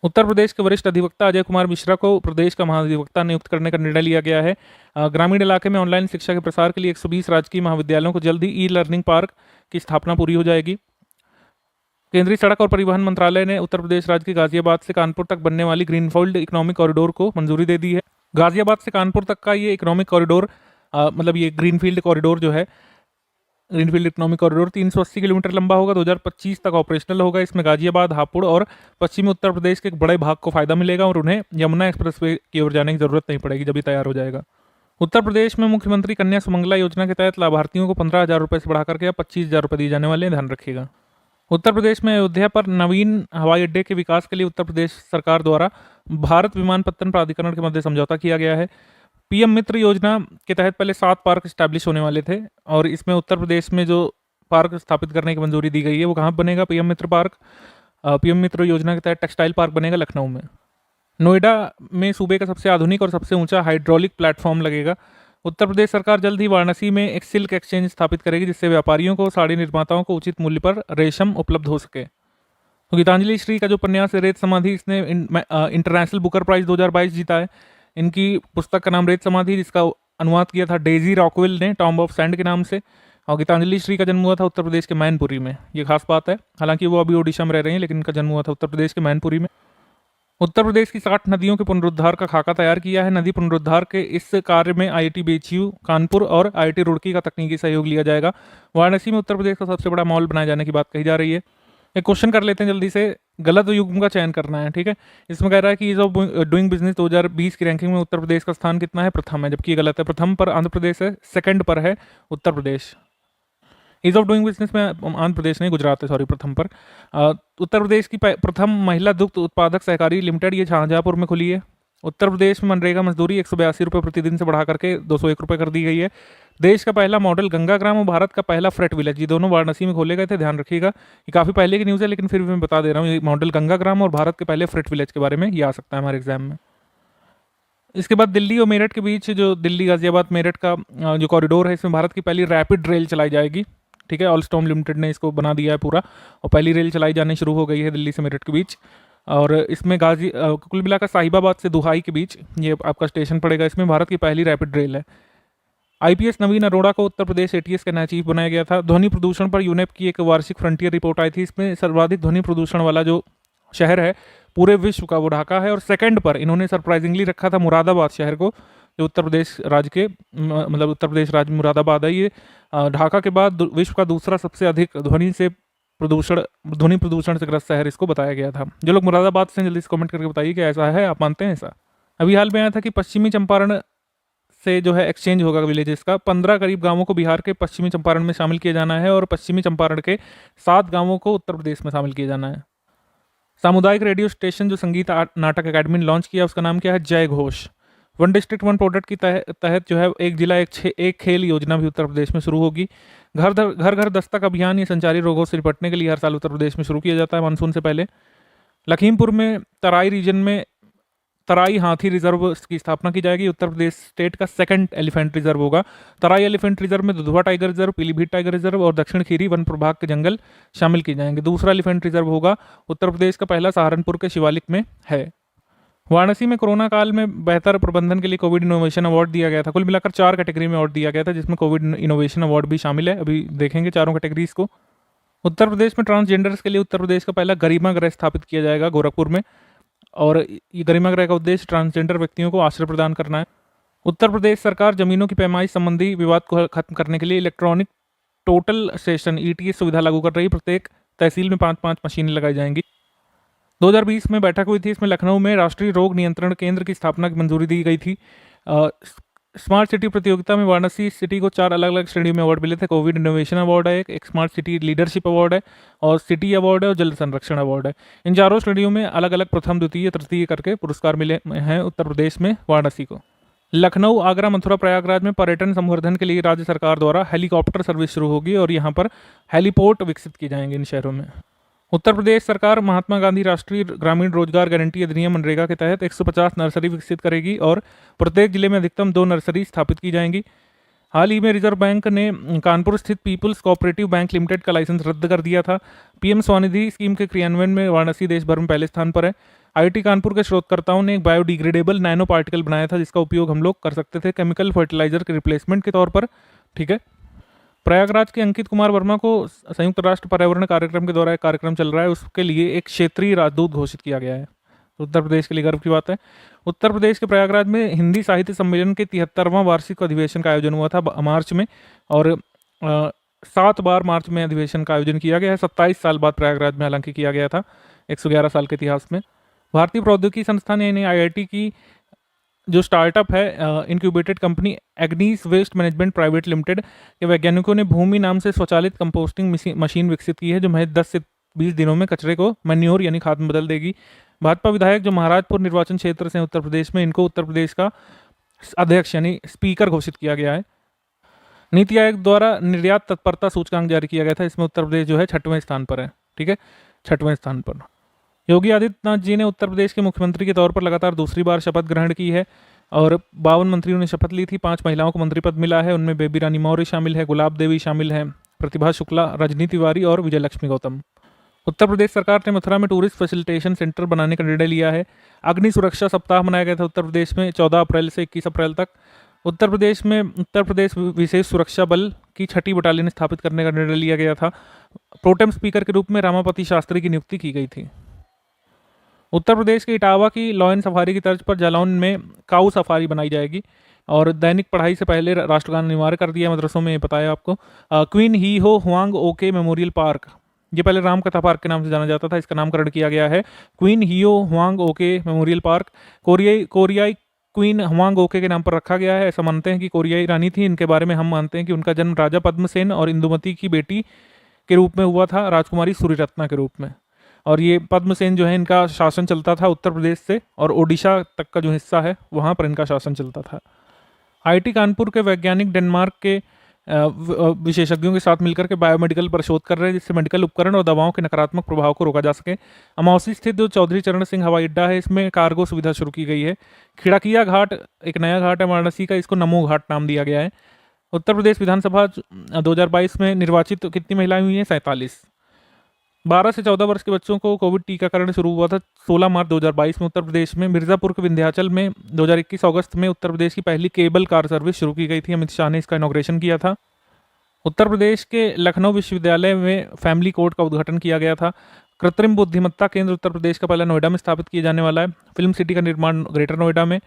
उत्तर प्रदेश के वरिष्ठ अधिवक्ता अजय कुमार मिश्रा को प्रदेश का महाधिवक्ता नियुक्त करने का निर्णय लिया गया है। ग्रामीण इलाके में ऑनलाइन शिक्षा के प्रसार के लिए 120 राजकीय महाविद्यालयों को जल्द ही ई लर्निंग पार्क की स्थापना पूरी हो जाएगी। केंद्रीय सड़क और परिवहन मंत्रालय ने उत्तर प्रदेश राज्य के गाजियाबाद से कानपुर तक बनने वाली ग्रीनफील्ड इकोनॉमिक कॉरिडोर को मंजूरी दे दी है। गाजियाबाद से कानपुर तक का ये इकोनॉमिक कॉरिडोर मतलब ये ग्रीनफील्ड कॉरिडोर जो है, ग्रीनफील्ड इकोनॉमिक कॉरिडोर 380 किलोमीटर लंबा होगा, 2025 तक ऑपरेशनल होगा। इसमें गाजियाबाद, हापुड़ और पश्चिमी उत्तर प्रदेश के एक बड़े भाग को फायदा मिलेगा और उन्हें यमुना एक्सप्रेसवे की ओर जाने की जरूरत नहीं पड़ेगी जब ये तैयार हो जाएगा। उत्तर प्रदेश में मुख्यमंत्री कन्या सुमंगला योजना के तहत लाभार्थियों को 15,000 रुपये से बढ़ाकर के अब 25,000 रुपये दिए जाने वाले हैं, ध्यान रखिएगा। उत्तर प्रदेश में अयोध्या पर नवीन हवाई अड्डे के विकास के लिए उत्तर प्रदेश सरकार द्वारा भारत विमानपत्तन प्राधिकरण के मध्य समझौता किया गया है। पीएम मित्र योजना के तहत पहले 7 पार्क स्टैब्लिश होने वाले थे और इसमें उत्तर प्रदेश में जो पार्क स्थापित करने की मंजूरी दी गई है वो कहाँ बनेगा? पीएम मित्र पार्क, पीएम मित्र योजना के तहत टेक्सटाइल पार्क बनेगा लखनऊ में। नोएडा में सूबे का सबसे आधुनिक और सबसे ऊंचा हाइड्रोलिक प्लेटफॉर्म लगेगा। उत्तर प्रदेश सरकार जल्द ही वाराणसी में एक सिल्क एक्सचेंज स्थापित करेगी जिससे व्यापारियों को, साड़ी निर्माताओं को उचित मूल्य पर रेशम उपलब्ध हो सके। तो गीतांजलि श्री का जो उपन्यास है रेत समाधि, इसने इंटरनेशनल बुकर प्राइज 2022 जीता है। इनकी पुस्तक का नाम रेत समाधि, जिसका अनुवाद किया था डेजी रॉकवेल ने टॉम्ब ऑफ सैंड के नाम से। और गीतांजलि श्री का जन्म हुआ था उत्तर प्रदेश के मैनपुरी में, ये खास बात है। हालांकि वो अभी ओडिशा में रह रही हैं, लेकिन इनका जन्म हुआ था उत्तर प्रदेश के मैनपुरी में। उत्तर प्रदेश की 60 नदियों के पुनरुद्धार का खाका तैयार किया है। नदी पुनरुद्धार के इस कार्य में IIT BHU कानपुर और IIT रुड़की का तकनीकी सहयोग लिया जाएगा। वाराणसी में उत्तर प्रदेश का सबसे बड़ा मॉल बनाए जाने की बात कही जा रही है। एक क्वेश्चन कर लेते हैं जल्दी से, गलत युग्म का चयन करना है, ठीक है। इसमें कह रहा है कि ईज ऑफ डूइंग बिजनेस 2020 की रैंकिंग में उत्तर प्रदेश का स्थान कितना है? प्रथम है, जबकि ये गलत है। प्रथम पर आंध्र प्रदेश है, सेकंड पर है Uttar Pradesh. Ease of doing business में आंध्र प्रदेश नहीं, गुजरात है, सॉरी, प्रथम पर। उत्तर प्रदेश की प्रथम महिला दुग्ध उत्पादक सहकारी लिमिटेड ये शाहजहांपुर में खुली है। उत्तर प्रदेश में मनरेगा मजदूरी 182 रुपये प्रतिदिन से बढ़ा करके 201 रुपये कर दी गई है। देश का पहला मॉडल गंगा ग्राम और भारत का पहला फ्रेट विलेज, ये दोनों वाराणसी में खोले गए थे, ध्यान रखिएगा। ये काफ़ी पहले की न्यूज़ है लेकिन फिर भी मैं बता दे रहा हूँ, ये मॉडल गंगा ग्राम और भारत के पहले फ्रेट विलेज के बारे में ये आ सकता है हमारे एग्जाम में। इसके बाद दिल्ली और मेरठ के बीच जो दिल्ली गाजियाबाद मेरठ का जो कॉरिडोर है, इसमें भारत की पहली रैपिड रेल चलाई जाएगी, ठीक है। ऑलस्टॉम लिमिटेड ने इसको बना दिया है पूरा और पहली रेल चलाई जानी शुरू हो गई है दिल्ली से मेरठ के बीच। और इसमें कुल मिलाकर साहिबाबाद से दुहाई के बीच ये आपका स्टेशन पड़ेगा। इसमें भारत की पहली रैपिड रेल है। IPS नवीन अरोड़ा को उत्तर प्रदेश ATS का नया चीफ बनाया गया था। ध्वनि प्रदूषण पर यूनेप की एक वार्षिक फ्रंटियर रिपोर्ट आई थी। इसमें सर्वाधिक ध्वनि प्रदूषण वाला जो शहर है पूरे विश्व का वो ढाका है और सेकंड पर इन्होंने सरप्राइजिंगली रखा था मुरादाबाद शहर को, जो उत्तर प्रदेश राज्य के मतलब उत्तर प्रदेश राज्य में मुरादाबाद है। ये ढाका के बाद विश्व का दूसरा सबसे अधिक ध्वनि प्रदूषण से ग्रस्त शहर इसको बताया गया था। जो लोग मुरादाबाद से जल्दी से कमेंट करके बताइए कि ऐसा है, आप मानते हैं ऐसा? अभी हाल में आया था कि पश्चिमी चंपारण से जो है एक्सचेंज होगा विलेजेस का। 15 करीब गांवों को बिहार के पश्चिमी चंपारण में शामिल किया जाना है और पश्चिमी चंपारण के 7 गांवों को उत्तर प्रदेश में शामिल किया जाना है। सामुदायिक रेडियो स्टेशन जो संगीत नाटक अकेडमी ने लॉन्च किया, उसका नाम क्या है? जय Ghosh. One district one product की तहत जो है एक जिला एक खेल योजना भी उत्तर प्रदेश में शुरू होगी। घर घर दस्तक अभियान ये संचारी रोगों से निपटने के लिए हर साल उत्तर प्रदेश में शुरू किया जाता है मानसून से पहले। लखीमपुर में तराई रीजन में तराई हाथी रिजर्व की स्थापना की जाएगी। उत्तर प्रदेश स्टेट का सेकंड एलिफेंट रिजर्व होगा। तराई एलिफेंट रिजर्व में Dudhwa tiger reserve, Pilibhit tiger reserve और दक्षिण खीरी वन प्रभाग के जंगल शामिल किए जाएंगे। दूसरा एलिफेंट रिजर्व होगा उत्तर प्रदेश का पहला सहारनपुर के शिवालिक में है। वाराणसी में कोरोना काल में बेहतर प्रबंधन के लिए कोविड इनोवेशन अवार्ड दिया गया था। कुल मिलाकर 4 कैटेगरी में अवार्ड दिया गया था, जिसमें कोविड इनोवेशन अवार्ड भी शामिल है। अभी देखेंगे चारों कैटेगरीज को। उत्तर प्रदेश में ट्रांसजेंडर्स के लिए उत्तर प्रदेश का पहला गरिमा गृह स्थापित किया जाएगा गोरखपुर में, और ये गरिमा गृह का उद्देश्य ट्रांसजेंडर व्यक्तियों को आश्रय प्रदान करना है। उत्तर प्रदेश सरकार जमीनों की पैमाइश संबंधी विवाद को खत्म करने के लिए इलेक्ट्रॉनिक टोटल सेशन ETS सुविधा लागू कर रही। प्रत्येक तहसील में 5-5 मशीनें लगाई जाएंगी। 2020 में बैठक हुई थी, इसमें लखनऊ में राष्ट्रीय रोग नियंत्रण केंद्र की स्थापना की मंजूरी दी गई थी। स्मार्ट सिटी प्रतियोगिता में वाराणसी सिटी को 4 अलग अलग श्रेणियों में अवार्ड मिले थे। कोविड इनोवेशन अवार्ड है, एक स्मार्ट सिटी लीडरशिप अवार्ड है और सिटी अवार्ड है और जल संरक्षण अवार्ड है। इन चारों श्रेणियों में अलग अलग प्रथम, द्वितीय, तृतीय करके पुरस्कार मिले हैं उत्तर प्रदेश में वाराणसी को। लखनऊ, आगरा, मथुरा, प्रयागराज में पर्यटन संवर्धन के लिए राज्य सरकार द्वारा हेलीकॉप्टर सर्विस शुरू होगी और यहाँ पर हेलीपोर्ट विकसित किए जाएंगे इन शहरों में। उत्तर प्रदेश सरकार महात्मा गांधी राष्ट्रीय ग्रामीण रोजगार गारंटी अधिनियम मनरेगा के तहत 150 नर्सरी विकसित करेगी और प्रत्येक जिले में अधिकतम 2 नर्सरी स्थापित की जाएंगी। हाल ही में रिजर्व बैंक ने कानपुर स्थित पीपुल्स कोऑपरेटिव बैंक लिमिटेड का लाइसेंस रद्द कर दिया था। PM स्वनिधि स्कीम के क्रियान्वयन में वाराणसी देश भर में पहले स्थान पर है। IIT कानपुर के शोधकर्ताओं ने एक बायोडिग्रेडेबल नैनो पार्टिकल बनाया था, जिसका उपयोग हम लोग कर सकते थे केमिकल फर्टिलाइजर के रिप्लेसमेंट के तौर पर, ठीक है। प्रयागराज के अंकित कुमार वर्मा को संयुक्त राष्ट्र पर्यावरण कार्यक्रम के द्वारा एक कार्यक्रम चल रहा है, उसके लिए एक क्षेत्रीय राजदूत घोषित किया गया है। तो उत्तर प्रदेश के लिए गर्व की बात है। उत्तर प्रदेश के प्रयागराज में हिंदी साहित्य सम्मेलन के 73वां वार्षिक अधिवेशन का आयोजन हुआ था मार्च में, और 7 बार मार्च में अधिवेशन का आयोजन किया गया है। 27 साल बाद प्रयागराज में हालांकि किया गया था, 111 साल के इतिहास में। भारतीय प्रौद्योगिकी संस्थान यानी IIT की जो स्टार्टअप है इंक्यूबेटेड कंपनी एग्नीस वेस्ट मैनेजमेंट प्राइवेट लिमिटेड के वैज्ञानिकों ने भूमि नाम से स्वचालित कंपोस्टिंग मशीन विकसित की है, जो महज 10 से 20 दिनों में कचरे को मैन्योर यानी खाद में बदल देगी। भाजपा विधायक जो महाराजपुर निर्वाचन क्षेत्र से उत्तर प्रदेश में, इनको उत्तर प्रदेश का अध्यक्ष यानी स्पीकर घोषित किया गया है। नीति आयोग द्वारा निर्यात तत्परता सूचकांक जारी किया गया था, इसमें उत्तर प्रदेश जो है 6वें स्थान पर है। ठीक है, 6वें स्थान पर। योगी आदित्यनाथ जी ने उत्तर प्रदेश के मुख्यमंत्री के तौर पर लगातार दूसरी बार शपथ ग्रहण की है, और 52 मंत्रियों ने शपथ ली थी। 5 महिलाओं को मंत्री पद मिला है, उनमें बेबी रानी मौर्य शामिल है, गुलाब देवी शामिल है, प्रतिभा शुक्ला, रजनी तिवारी और विजय लक्ष्मी गौतम। उत्तर प्रदेश सरकार ने मथुरा में टूरिस्ट फैसिलिटेशन सेंटर बनाने का निर्णय लिया है। अग्नि सुरक्षा सप्ताह मनाया गया था उत्तर प्रदेश में 14 अप्रैल से 21 अप्रैल तक। उत्तर प्रदेश में उत्तर प्रदेश विशेष सुरक्षा बल की 6ठी बटालियन स्थापित करने का निर्णय लिया गया था। प्रोटेम स्पीकर के रूप में रामापति शास्त्री की नियुक्ति की गई थी। उत्तर प्रदेश के इटावा की लॉयन सफारी की तर्ज पर जालौन में काऊ सफारी बनाई जाएगी, और दैनिक पढ़ाई से पहले राष्ट्रगान अनिवार्य कर दिया मदरसों में, बताया आपको। क्वीन ही हो हुआंग ओके मेमोरियल पार्क, ये पहले रामकथा पार्क के नाम से जाना जाता था, इसका नामकरण किया गया है क्वीन हियो हुआंग ओके मेमोरियल पार्क। कोरियाई क्वीन हुआंग ओके के नाम पर रखा गया है। ऐसा मानते हैं कि कोरियाई रानी थी, इनके बारे में हम मानते हैं कि उनका जन्म राजा पद्मसेन और इंदुमती की बेटी के रूप में हुआ था, राजकुमारी सूर्यरत्ना के रूप में। और ये पद्मसेन जो है, इनका शासन चलता था उत्तर प्रदेश से और ओडिशा तक का जो हिस्सा है वहाँ पर इनका शासन चलता था। IIT कानपुर के वैज्ञानिक डेनमार्क के विशेषज्ञों के साथ मिलकर के बायोमेडिकल पर शोध कर रहे हैं, जिससे मेडिकल उपकरण और दवाओं के नकारात्मक प्रभाव को रोका जा सके। अमौसी स्थित जो चौधरी चरण सिंह हवाई अड्डा है, इसमें कार्गो सुविधा शुरू की गई है। खिड़किया घाट एक नया घाट है वाराणसी का, इसको नमो घाट नाम दिया गया है। उत्तर प्रदेश विधानसभा 2022 में निर्वाचित कितनी महिलाएं हुई हैं? 47। 12 से 14 वर्ष के बच्चों को कोविड टीकाकरण शुरू हुआ था 16 मार्च 2022 में उत्तर प्रदेश में। मिर्जापुर के विंध्याचल में 2021 अगस्त में उत्तर प्रदेश की पहली केबल कार सर्विस शुरू की गई थी। अमित शाह ने इसका इनॉग्रेशन किया था। उत्तर प्रदेश के लखनऊ विश्वविद्यालय में फैमिली कोर्ट का उद्घाटन किया गया था। कृत्रिम बुद्धिमत्ता केंद्र उत्तर प्रदेश का पहला नोएडा में स्थापित किया जाने वाला है। फिल्म सिटी का निर्माण ग्रेटर नोएडा में।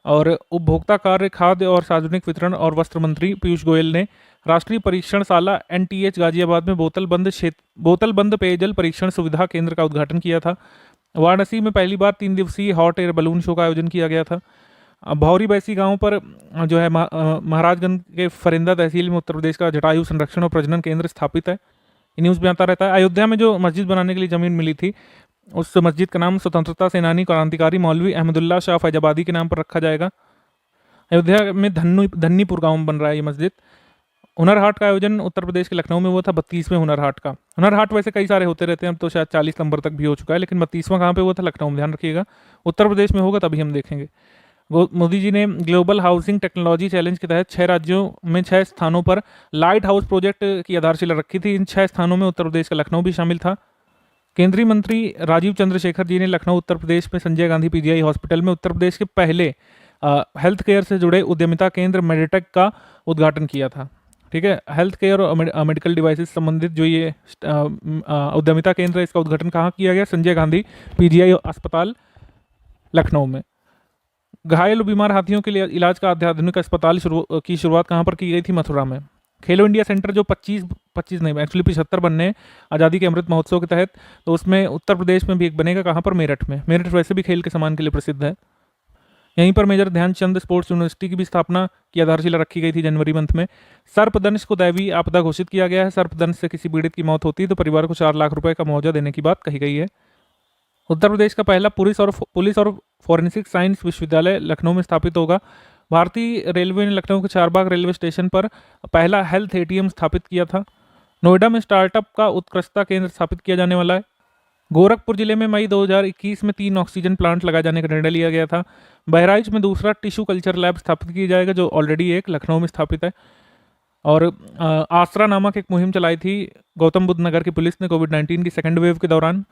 और उपभोक्ता कार्य, खाद्य और सार्वजनिक वितरण और वस्त्र मंत्री पीयूष गोयल ने राष्ट्रीय परीक्षणशाला NTH गाजियाबाद में बोतलबंद पेयजल परीक्षण सुविधा केंद्र का उद्घाटन किया था। वाराणसी में पहली बार 3 दिवसीय हॉट एयर बलून शो का आयोजन किया गया था। भौरी बैसी गांव पर जो है महाराजगंज के फरिंदा तहसील में उत्तर प्रदेश का जटायु संरक्षण और प्रजनन केंद्र स्थापित है। ये न्यूज़ में आता रहता है। अयोध्या में जो मस्जिद बनाने के लिए ज़मीन मिली थी, उस मस्जिद का नाम स्वतंत्रता सेनानी क्रांतिकारी मौलवी अहमदुल्ला शाह फैजाबादी के नाम पर रखा जाएगा। अयोध्या में धन्नीपुर गांव में बन रहा है ये मस्जिद। हुनर हाट का आयोजन उत्तर प्रदेश के लखनऊ में हुआ था, 32वें हुनर हाट का। हुनर हाट वैसे कई सारे होते रहते हैं, अब तो शायद 40 नंबर तक भी हो चुका है, लेकिन 32वां कहाँ पे हुआ था? लखनऊ में। ध्यान रखिएगा, उत्तर प्रदेश में होगा तभी हम देखेंगे। मोदी जी ने ग्लोबल हाउसिंग टेक्नोलॉजी चैलेंज के तहत 6 राज्यों में 6 स्थानों पर लाइट हाउस प्रोजेक्ट की आधारशिला रखी थी। इन 6 स्थानों में उत्तर प्रदेश का लखनऊ भी शामिल था। केंद्रीय मंत्री राजीव चंद्रशेखर जी ने लखनऊ उत्तर प्रदेश में संजय गांधी PGI हॉस्पिटल में उत्तर प्रदेश के पहले हेल्थ केयर से जुड़े उद्यमिता केंद्र मेडिटेक का उद्घाटन किया था। ठीक है, हेल्थ केयर और मेडिकल डिवाइसेस संबंधित जो ये उद्यमिता केंद्र है, इसका उद्घाटन कहाँ किया गया? संजय गांधी PGI अस्पताल लखनऊ में। घायल बीमार हाथियों के लिए इलाज का अत्याधुनिक अस्पताल की शुरुआत कहाँ पर की गई थी? मथुरा में। खेलो इंडिया सेंटर जो 25 नहीं एक्चुअली 75 बनने हैं आज़ादी के अमृत महोत्सव के तहत, तो उसमें उत्तर प्रदेश में भी एक बनेगा। कहाँ पर? मेरठ में। मेरठ वैसे भी खेल के सामान के लिए प्रसिद्ध है। यहीं पर मेजर ध्यानचंद स्पोर्ट्स यूनिवर्सिटी की भी स्थापना की आधारशिला रखी गई थी जनवरी मंथ में। सर्पदंश को दैवीय आपदा घोषित किया गया है। सर्पदंश से किसी पीड़ित की मौत होती है तो परिवार को 4 लाख रुपए का मुआवजा देने की बात कही गई है। उत्तर प्रदेश का पहला पुलिस और फॉरेंसिक साइंस विश्वविद्यालय लखनऊ में स्थापित होगा। भारतीय रेलवे ने लखनऊ के चारबाग रेलवे स्टेशन पर पहला हेल्थ ATM स्थापित किया था। नोएडा में स्टार्टअप का उत्कृष्टता केंद्र स्थापित किया जाने वाला है। गोरखपुर जिले में मई 2021 में 3 ऑक्सीजन प्लांट लगाए जाने का निर्णय लिया गया था। बहराइच में दूसरा टिश्यू कल्चर लैब स्थापित किया जाएगा, जो ऑलरेडी एक लखनऊ में स्थापित है। और आसरा नामक एक मुहिम चलाई थी गौतम बुद्ध नगर की पुलिस ने कोविड-19 की 2nd वेव के दौरान।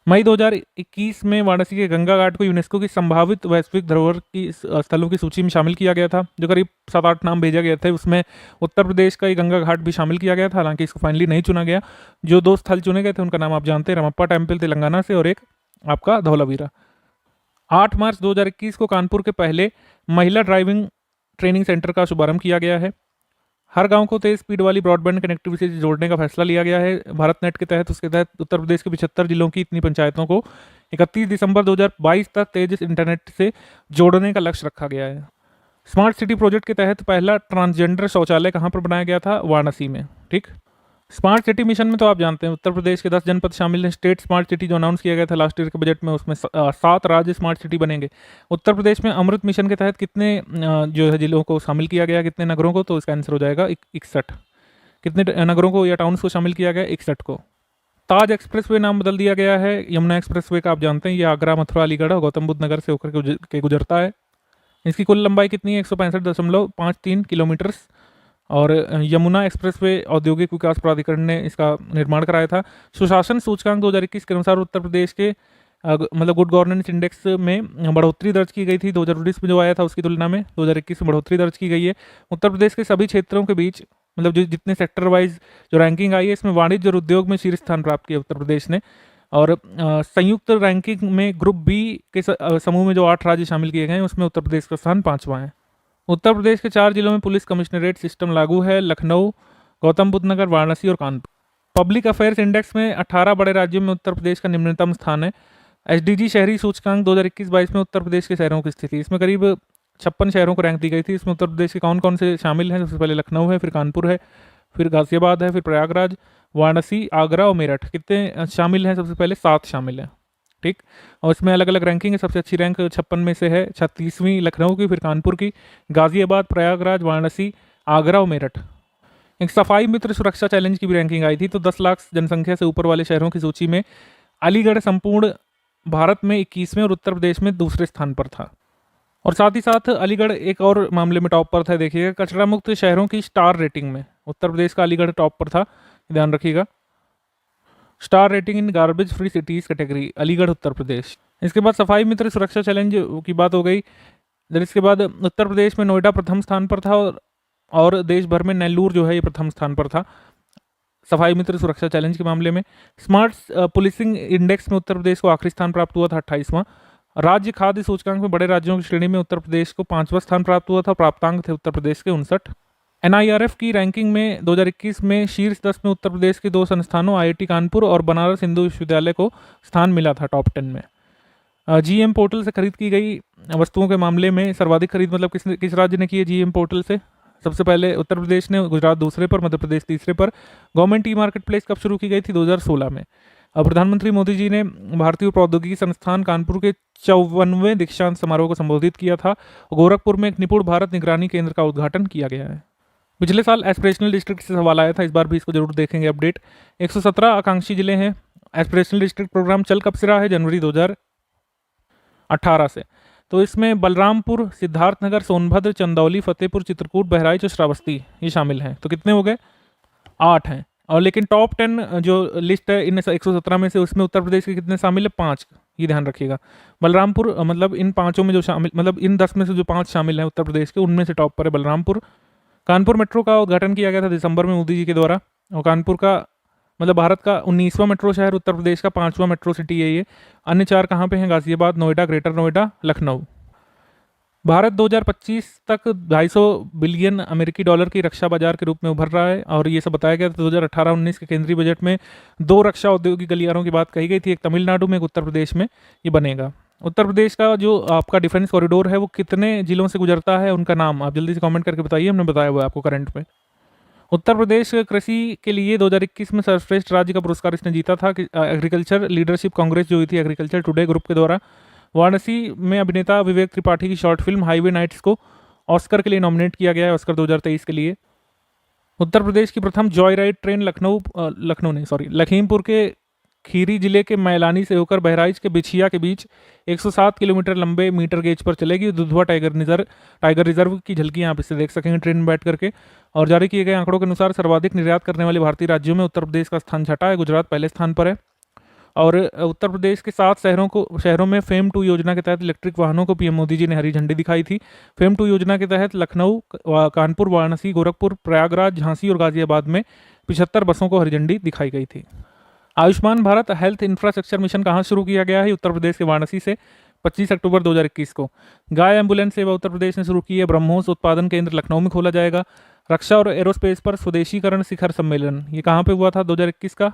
मई 2021 में वाराणसी के गंगा घाट को यूनेस्को की संभावित वैश्विक धरोहर की स्थलों की सूची में शामिल किया गया था। जो करीब 7-8 नाम भेजा गए थे, उसमें उत्तर प्रदेश का ये गंगा घाट भी शामिल किया गया था, हालांकि इसको फाइनली नहीं चुना गया। जो 2 स्थल चुने गए थे उनका नाम आप जानते हैं, रमप्पा टेम्पल तेलंगाना से और एक आपका धौलावीरा। 8 मार्च 2021 को कानपुर के पहले महिला ड्राइविंग ट्रेनिंग सेंटर का शुभारंभ किया गया है। हर गांव को तेज स्पीड वाली ब्रॉडबैंड कनेक्टिविटी से जोड़ने का फैसला लिया गया है भारत नेट के तहत। उसके तहत उत्तर प्रदेश के 75 जिलों की इतनी पंचायतों को 31 दिसंबर 2022 तक तेज इंटरनेट से जोड़ने का लक्ष्य रखा गया है। स्मार्ट सिटी प्रोजेक्ट के तहत पहला ट्रांसजेंडर शौचालय कहाँ पर बनाया गया था? वाराणसी में। ठीक। स्मार्ट सिटी मिशन में तो आप जानते हैं उत्तर प्रदेश के 10 जनपद शामिल हैं। स्टेट स्मार्ट सिटी जो अनाउंस किया गया था लास्ट ईयर के बजट में, उसमें 7 राज्य स्मार्ट सिटी बनेंगे। उत्तर प्रदेश में अमृत मिशन के तहत कितने जो है जिलों को शामिल किया गया, कितने नगरों को? तो इसका आंसर हो जाएगा 61। कितने नगरों को या टाउन्स को शामिल किया गया? 61 को। ताज एक्सप्रेसवे नाम बदल दिया गया है। यमुना एक्सप्रेसवे का आप जानते हैं, ये आगरा, मथुरा, अलीगढ़ और गौतम बुद्ध नगर से होकर के गुजरता है। इसकी कुल लंबाई कितनी है? 165.53 किलोमीटर। और यमुना एक्सप्रेसवे औद्योगिक विकास प्राधिकरण ने इसका निर्माण कराया था। सुशासन सूचकांक 2021 के अनुसार उत्तर प्रदेश के मतलब गुड गवर्नेंस इंडेक्स में बढ़ोतरी दर्ज की गई थी। 2019 में जो आया था उसकी तुलना में 2021 में बढ़ोतरी दर्ज की गई है। उत्तर प्रदेश के सभी क्षेत्रों के बीच मतलब जो जितने सेक्टर वाइज जो रैंकिंग आई है, इसमें वाणिज्य और उद्योग में शीर्ष स्थान प्राप्त किया उत्तर प्रदेश ने। और संयुक्त रैंकिंग में ग्रुप बी के समूह में जो 8 राज्य शामिल किए गए हैं, उसमें उत्तर प्रदेश का स्थान 5वां है। उत्तर प्रदेश के 4 जिलों में पुलिस कमिश्नरेट सिस्टम लागू है: लखनऊ, गौतम बुद्ध नगर, वाराणसी और कानपुर। पब्लिक अफेयर्स इंडेक्स में 18 बड़े राज्यों में उत्तर प्रदेश का निम्नतम स्थान है। एसडीजी शहरी सूचकांक 2021-22 में उत्तर प्रदेश के शहरों की स्थिति, इसमें करीब 56 शहरों को रैंक दी गई थी। इसमें उत्तर प्रदेश के कौन कौन से शामिल हैं? सबसे पहले लखनऊ है, फिर कानपुर है, फिर गाजियाबाद है, फिर प्रयागराज, वाराणसी, आगरा और मेरठ। कितने शामिल हैं? सबसे पहले 7 शामिल हैं। ठीक। और इसमें अलग अलग रैंकिंग है। सबसे अच्छी रैंक 56 में से है 36वीं लखनऊ की, फिर कानपुर की, गाजियाबाद, प्रयागराज, वाराणसी, आगरा और मेरठ। एक सफाई मित्र सुरक्षा चैलेंज की भी रैंकिंग आई थी। तो 10 लाख जनसंख्या से ऊपर वाले शहरों की सूची में अलीगढ़ संपूर्ण भारत में 21वें और उत्तर प्रदेश में दूसरे स्थान पर था। और साथ ही साथ अलीगढ़ एक और मामले में टॉप पर था। देखिएगा, कचरा मुक्त शहरों की स्टार रेटिंग में उत्तर प्रदेश का अलीगढ़ टॉप पर था, ध्यान रखिएगा। Star rating in garbage free cities category, Aligarh Uttar Pradesh. इसके बाद सफाई मित्र सुरक्षा चैलेंज की बात हो गई। इसके बाद उत्तर प्रदेश में नोएडा प्रथम स्थान पर था और देश भर में नेल्लूर जो है ये प्रथम स्थान पर था सफाई मित्र सुरक्षा चैलेंज के मामले में। स्मार्ट पुलिसिंग इंडेक्स में उत्तर प्रदेश को आखिरी स्थान प्राप्त हुआ था, 28वां। राज्य खाद्य सूचकांक में बड़े राज्यों की श्रेणी में उत्तर प्रदेश को 5वां स्थान प्राप्त हुआ था। प्राप्तांक थे उत्तर प्रदेश के 59। NIRF की रैंकिंग में 2021 में शीर्ष 10 में उत्तर प्रदेश के 2 संस्थानों IIT कानपुर और बनारस हिंदू विश्वविद्यालय को स्थान मिला था टॉप 10 में। GM पोर्टल से खरीद की गई वस्तुओं के मामले में सर्वाधिक खरीद मतलब किस राज्य ने की है GM पोर्टल से? सबसे पहले उत्तर प्रदेश ने, गुजरात दूसरे पर, मध्य प्रदेश तीसरे पर। गवर्नमेंट ई मार्केट प्लेस कब शुरू की गई थी? 2016 में। प्रधानमंत्री मोदी जी ने भारतीय प्रौद्योगिकी संस्थान कानपुर के 54वें दीक्षांत समारोह को संबोधित किया था। गोरखपुर में एक निपुण भारत निगरानी केंद्र का उद्घाटन किया गया है। पिछले साल एस्पिरेशनल डिस्ट्रिक्ट से सवाल आया था, इस बार भी इसको जरूर देखेंगे अपडेट। 117 आकांक्षी जिले हैं। एस्पिरेशनल डिस्ट्रिक्ट प्रोग्राम चल कब से रहा है? जनवरी 2018 से। तो इसमें बलरामपुर, सिद्धार्थनगर, सोनभद्र, चंदौली, फतेहपुर, चित्रकूट, बहराइच और श्रावस्ती ये शामिल हैं। तो कितने हो गए? 8 हैं। और लेकिन टॉप 10 जो लिस्ट है इन 117 में से, उसमें उत्तर प्रदेश के कितने शामिल है? 5। ये ध्यान रखिएगा। बलरामपुर मतलब इन 5 में जो शामिल, मतलब इन 10 में से जो 5 शामिल हैं उत्तर प्रदेश के, उनमें से टॉप पर है बलरामपुर। कानपुर मेट्रो का उद्घाटन किया गया था दिसंबर में मोदी जी के द्वारा। और कानपुर का मतलब भारत का 19वां मेट्रो शहर, उत्तर प्रदेश का 5वां मेट्रो सिटी है ये। अन्य 4 कहाँ पे हैं? गाजियाबाद, नोएडा, ग्रेटर नोएडा, लखनऊ। भारत 2025 तक 250 बिलियन अमेरिकी डॉलर की रक्षा बाजार के रूप में उभर रहा है। और ये सब बताया गया था 2018-19 के केंद्रीय बजट में। 2 रक्षा औद्योगिक गलियारों की बात कही गई थी, एक तमिलनाडु में, एक उत्तर प्रदेश में ये बनेगा। उत्तर प्रदेश का जो आपका डिफेंस कॉरिडोर है वो कितने जिलों से गुजरता है? उनका नाम आप जल्दी से कमेंट करके बताइए, हमने बताया हुआ है आपको करंट में। उत्तर प्रदेश कृषि के लिए 2021 में सर्वश्रेष्ठ राज्य का पुरस्कार इसने जीता था कि एग्रीकल्चर लीडरशिप कांग्रेस जो हुई थी एग्रीकल्चर टुडे ग्रुप के द्वारा। वाराणसी में अभिनेता विवेक त्रिपाठी की शॉर्ट फिल्म हाईवे नाइट्स को ऑस्कर के लिए नॉमिनेट किया गया है, ऑस्कर 2023 के लिए। उत्तर प्रदेश की प्रथम जॉय राइड ट्रेन लखीमपुर के खीरी जिले के मैलानी से होकर बहराइच के बिछिया के बीच 107 किलोमीटर लंबे मीटर गेज पर चलेगी। दुधवा टाइगर रिजर्व की झलकियां आप इससे देख सकेंगे ट्रेन में बैठ करके। और जारी किए गए आंकड़ों के अनुसार सर्वाधिक निर्यात करने वाले भारतीय राज्यों में उत्तर प्रदेश का स्थान छठा है, गुजरात पहले स्थान पर है। और उत्तर प्रदेश के 7 शहरों में फेम 2 योजना के तहत इलेक्ट्रिक वाहनों को पीएम मोदी जी ने हरी झंडी दिखाई थी। फेम 2 योजना के तहत लखनऊ, कानपुर, वाराणसी, गोरखपुर, प्रयागराज, झांसी और गाजियाबाद में 75 बसों को हरी झंडी दिखाई गई थी। Ayushman Bharat health infrastructure mission कहाँ शुरू किया गया है? उत्तर प्रदेश के वाराणसी से 25 अक्टूबर 2021 को। गाय एम्बुलेंस सेवा उत्तर प्रदेश ने शुरू की है। ब्रह्मोस उत्पादन केंद्र लखनऊ में खोला जाएगा। रक्षा और एरोस्पेस पर स्वदेशीकरण शिखर सम्मेलन, ये कहाँ पे हुआ था 2021 का?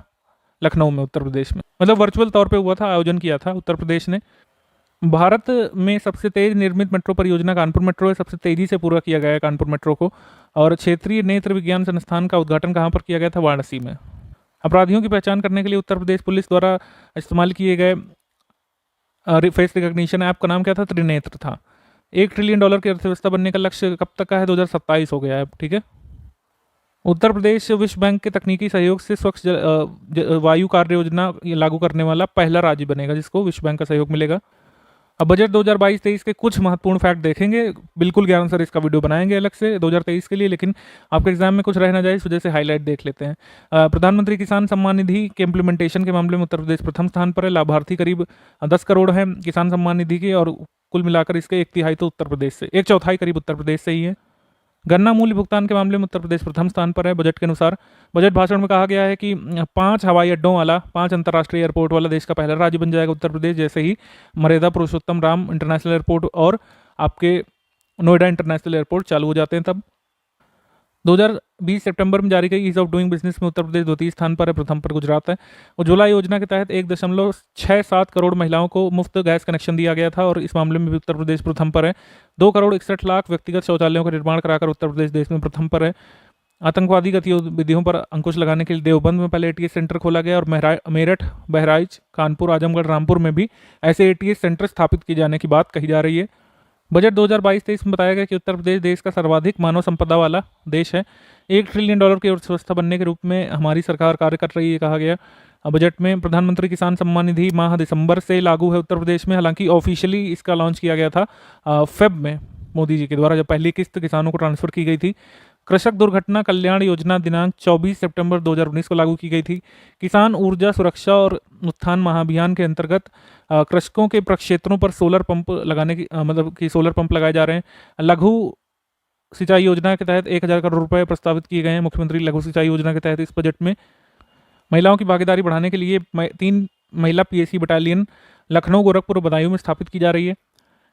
लखनऊ में, उत्तर प्रदेश में, मतलब वर्चुअल तौर पे हुआ था, आयोजन किया था उत्तर प्रदेश ने। भारत में सबसे तेज निर्मित मेट्रो परियोजना कानपुर मेट्रो है। सबसे तेजी से पूरा किया गया है कानपुर मेट्रो को। और क्षेत्रीय नेत्र विज्ञान संस्थान का उद्घाटन कहाँ पर किया गया था? वाराणसी में। अपराधियों की पहचान करने के लिए उत्तर प्रदेश पुलिस द्वारा इस्तेमाल किए गए फेस रिकॉग्निशन ऐप का नाम क्या था? त्रिनेत्र था। $1 ट्रिलियन की अर्थव्यवस्था बनने का लक्ष्य कब तक का है? 2027 हो गया है, ठीक है। उत्तर प्रदेश विश्व बैंक के तकनीकी सहयोग से स्वच्छ वायु कार्य योजना लागू करने वाला पहला राज्य बनेगा जिसको विश्व बैंक का सहयोग मिलेगा। अब बजट 2022-23 के कुछ महत्वपूर्ण फैक्ट देखेंगे। बिल्कुल ज्ञान सर इसका वीडियो बनाएंगे अलग से 2023 के लिए, लेकिन आपके एग्जाम में कुछ रह ना जाए इस वजह से हाईलाइट देख लेते हैं। प्रधानमंत्री किसान सम्मान निधि के इम्प्लीमेंटेशन के मामले में उत्तर प्रदेश प्रथम स्थान पर है। लाभार्थी करीब 10 करोड़ हैं किसान सम्मान निधि के, और कुल मिलाकर इसके 1/3 तो उत्तर प्रदेश से, 1/4 करीब उत्तर प्रदेश से ही है। गन्ना मूल्य भुगतान के मामले में उत्तर प्रदेश प्रथम स्थान पर है बजट के अनुसार। बजट भाषण में कहा गया है कि 5 हवाई अड्डों वाला, 5 अंतर्राष्ट्रीय एयरपोर्ट वाला देश का पहला राज्य बन जाएगा उत्तर प्रदेश, जैसे ही मर्यादा पुरुषोत्तम राम इंटरनेशनल एयरपोर्ट और आपके नोएडा इंटरनेशनल एयरपोर्ट चालू हो जाते हैं तब। 2020 सितंबर में जारी गई ईज ऑफ डूइंग बिजनेस में उत्तर प्रदेश द्वितीय स्थान पर है, प्रथम पर गुजरात है। उज्ज्वला योजना के तहत 1.67 करोड़ महिलाओं को मुफ्त गैस कनेक्शन दिया गया था, और इस मामले में भी उत्तर प्रदेश प्रथम पर है। 2,61,00,000 व्यक्तिगत शौचालयों का निर्माण कराकर उत्तर प्रदेश देश में प्रथम पर है। आतंकवादी गतिविधियों पर अंकुश लगाने के लिए देवबंद में पहले एटीएस सेंटर खोला गया, और मेरठ, बहराइच, कानपुर, आजमगढ़, रामपुर में भी ऐसे एटीएस सेंटर स्थापित किए जाने की बात कही जा रही है। बजट 2022-23 में बताया गया कि उत्तर प्रदेश देश का सर्वाधिक मानव संपदा वाला देश है। $1 ट्रिलियन की अर्थव्यवस्था बनने के रूप में हमारी सरकार कार्य कर रही है, कहा गया। बजट में प्रधानमंत्री किसान सम्मान निधि माह दिसंबर से लागू है उत्तर प्रदेश में। हालांकि ऑफिशियली इसका लॉन्च किया गया था फेब में, मोदी जी के द्वारा जब पहली किस्त किसानों को ट्रांसफर की गई थी। कृषक दुर्घटना कल्याण योजना दिनांक 24 सितंबर 2019 को लागू की गई थी। किसान ऊर्जा सुरक्षा और उत्थान महाअभियान के अंतर्गत कृषकों के प्रक्षेत्रों पर सोलर पंप लगाने की मतलब कि सोलर पंप लगाए जा रहे हैं। लघु सिंचाई योजना के तहत 1,000 करोड़ रुपए प्रस्तावित किए गए हैं मुख्यमंत्री लघु सिंचाई योजना के तहत। इस बजट में महिलाओं की भागीदारी बढ़ाने के लिए 3 महिला पीएसी बटालियन लखनऊ, गोरखपुर और बदायूं में स्थापित की जा रही है।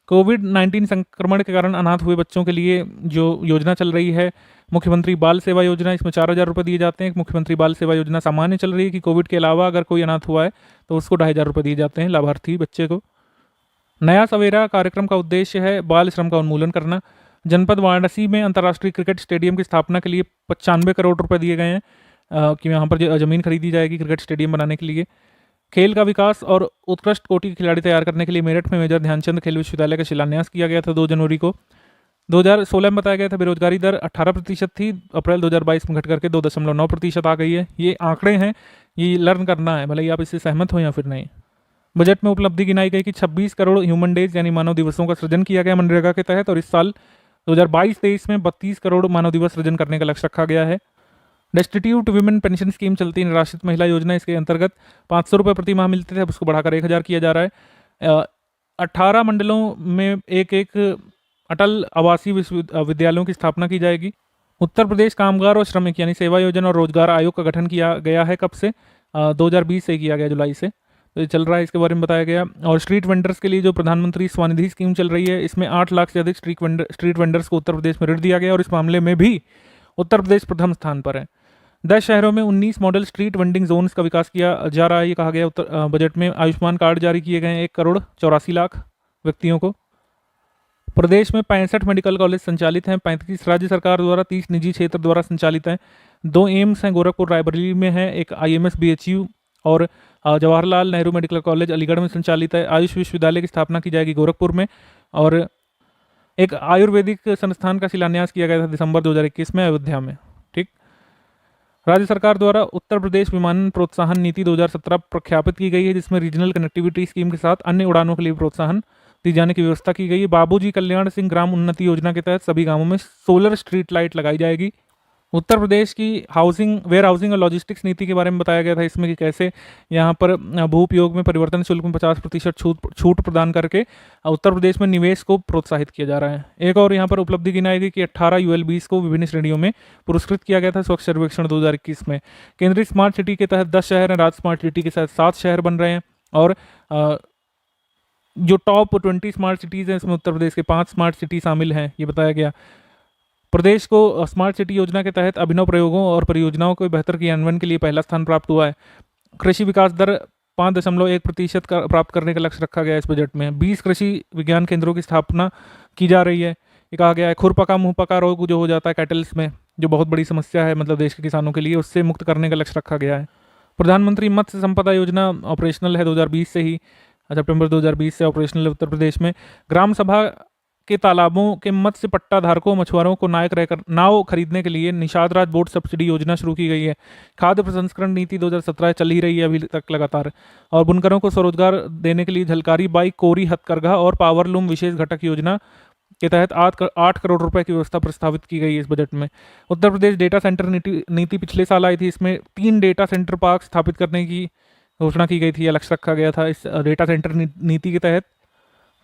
कोविड-19 संक्रमण के कारण अनाथ हुए बच्चों के लिए जो योजना चल रही है मुख्यमंत्री बाल सेवा योजना, इसमें 4,000 रुपये दिए जाते हैं। मुख्यमंत्री बाल सेवा योजना सामान्य चल रही है कि कोविड के अलावा अगर कोई अनाथ हुआ है तो उसको 2,500 रुपये दिए जाते हैं लाभार्थी बच्चे को। नया सवेरा कार्यक्रम का उद्देश्य है बाल श्रम का उन्मूलन करना। जनपद वाराणसी में अंतर्राष्ट्रीय क्रिकेट स्टेडियम की स्थापना के लिए 95 करोड़ रुपये दिए गए हैं कि यहाँ पर ज़मीन खरीदी जाएगी क्रिकेट स्टेडियम बनाने के लिए। खेल का विकास और उत्कृष्ट कोटि के खिलाड़ी तैयार करने के लिए मेरठ में मेजर ध्यानचंद खेल विश्वविद्यालय का शिलान्यास किया गया था 2 जनवरी को। 2016 में बताया गया था बेरोजगारी दर 18% थी, अप्रैल 2022 में घट करके 2.9% आ गई है। ये आंकड़े हैं, ये लर्न करना है, भले ही आप इससे सहमत हो या फिर नहीं। बजट में उपलब्धि गिनाई गई कि 26 करोड़ ह्यूमन डेज यानी मानव दिवसों का सृजन किया गया मनरेगा के तहत, और इस साल 2022-23 में 32 करोड़ मानव दिवस सृजन करने का लक्ष्य रखा गया है। डेस्टिट्यूट वुमेन पेंशन स्कीम चलती है निराश्रित महिला योजना, इसके अंतर्गत 500 रुपये प्रति माह मिलते थे, अब उसको बढ़ाकर 1,000 किया जा रहा है। 18 मंडलों में एक अटल आवासीय विद्यालयों की स्थापना की जाएगी। उत्तर प्रदेश कामगार और श्रमिक यानी सेवा योजना और रोजगार आयोग का गठन किया गया है, कब से? 2020 से किया गया, जुलाई से, तो ये चल रहा है, इसके बारे में बताया गया। और स्ट्रीट वेंडर्स के लिए जो प्रधानमंत्री स्वनिधि स्कीम चल रही है, इसमें 8 लाख से अधिक स्ट्रीट वेंडर्स को उत्तर प्रदेश में ऋण दिया गया, और इस मामले में भी उत्तर प्रदेश प्रथम स्थान पर है। 10 शहरों में 19 मॉडल स्ट्रीट वेंडिंग जोन्स का विकास किया जा रहा है, ये कहा गया। बजट में आयुष्मान कार्ड जारी किए गए हैं 1,84,00,000 व्यक्तियों को। प्रदेश में 65 मेडिकल कॉलेज संचालित हैं, 35 राज्य सरकार द्वारा, 30 निजी क्षेत्र द्वारा संचालित हैं। 2 एम्स हैं, गोरखपुर रायबरेली में है, एक IMS BHU और जवाहरलाल नेहरू मेडिकल कॉलेज अलीगढ़ में संचालित है। आयुष विश्वविद्यालय की स्थापना की जाएगी गोरखपुर में, और एक आयुर्वेदिक संस्थान का शिलान्यास किया गया था दिसंबर 2021 में अयोध्या में। ठीक, राज्य सरकार द्वारा उत्तर प्रदेश विमानन प्रोत्साहन नीति 2017 प्रख्यापित की गई है, जिसमें रीजनल कनेक्टिविटी स्कीम के साथ अन्य उड़ानों के लिए प्रोत्साहन दी जाने की व्यवस्था की गई है। बाबूजी कल्याण सिंह ग्राम उन्नति योजना के तहत सभी गांवों में सोलर स्ट्रीट लाइट लगाई जाएगी। उत्तर प्रदेश की वेयर हाउसिंग और लॉजिस्टिक्स नीति के बारे में बताया गया था इसमें कि कैसे यहाँ पर भू उपयोग में परिवर्तन शुल्क में 50% छूट प्रदान करके उत्तर प्रदेश में निवेश को प्रोत्साहित किया जा रहा है। एक और यहाँ पर उपलब्धि गिनाई गई कि 18 ULBs को विभिन्न श्रेणियों में पुरस्कृत किया गया था स्वच्छ सर्वेक्षण 2021 में। केंद्रीय स्मार्ट सिटी के तहत 10 शहर हैं, राज्य स्मार्ट सिटी के तहत 7 शहर बन रहे हैं और जो टॉप 20 स्मार्ट सिटीज़ हैं इसमें उत्तर प्रदेश के 5 स्मार्ट सिटी शामिल हैं, ये बताया गया। प्रदेश को स्मार्ट सिटी योजना के तहत अभिनव प्रयोगों और परियोजनाओं के बेहतर क्रियान्वयन के लिए पहला स्थान प्राप्त हुआ है। कृषि विकास दर 5.1% प्राप्त करने का लक्ष्य रखा गया है इस बजट में। 20 कृषि विज्ञान केंद्रों की स्थापना की जा रही है। ये कहा गया है खुरपका मुंहपका रोग जो हो जाता है कैटल्स में, जो बहुत बड़ी समस्या है मतलब देश के किसानों के लिए, उससे मुक्त करने का लक्ष्य रखा गया है। प्रधानमंत्री मत्स्य संपदा योजना ऑपरेशनल है 2020 से ही, सितंबर 2020 से ऑपरेशनल है उत्तर प्रदेश में। ग्राम सभा के तालाबों के मत्स्य पट्टा धारकों मछुआरों को नाव खरीदने के लिए निषाद राज बोट सब्सिडी योजना शुरू की गई है। खाद्य प्रसंस्करण नीति 2017 चल ही रही है अभी तक लगातार। और बुनकरों को स्वरोजगार देने के लिए झलकारी बाई कोरी हथकरघा और पावरलूम विशेष घटक योजना के तहत 8 करोड़ रुपए की व्यवस्था प्रस्तावित की गई है इस बजट में। उत्तर प्रदेश डेटा सेंटर नीति पिछले साल आई थी, इसमें 3 डेटा सेंटर पार्क स्थापित करने की घोषणा की गई थी, यह लक्ष्य रखा गया था। इस डेटा सेंटर नीति के तहत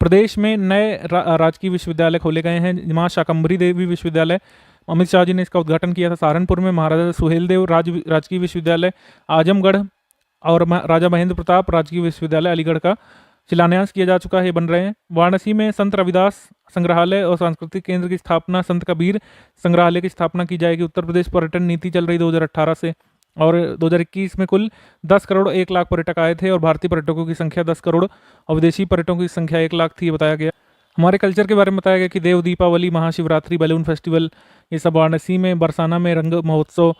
प्रदेश में नए राजकीय विश्वविद्यालय खोले गए हैं। मां शाकंभरी देवी विश्वविद्यालय, अमित शाह जी ने इसका उद्घाटन किया था सहारनपुर में। महाराजा सुहेलदेव राजकीय विश्वविद्यालय आजमगढ़ और राजा महेंद्र प्रताप राजकीय विश्वविद्यालय अलीगढ़ का शिलान्यास किया जा चुका है, बन रहे हैं। वाराणसी में संत रविदास संग्रहालय और सांस्कृतिक केंद्र की स्थापना, संत कबीर संग्रहालय की स्थापना की जाएगी। उत्तर प्रदेश पर्यटन नीति चल रही 2018 से और 2021 में कुल 10 करोड़ 1 लाख पर्यटक आए थे और भारतीय पर्यटकों की संख्या 10 करोड़ और विदेशी पर्यटकों की संख्या 1 लाख थी, ये बताया गया। हमारे कल्चर के बारे में बताया गया कि देव दीपावली, महाशिवरात्रि, बैलून फेस्टिवल, ये सब वाराणसी में। बरसाना में रंग महोत्सव,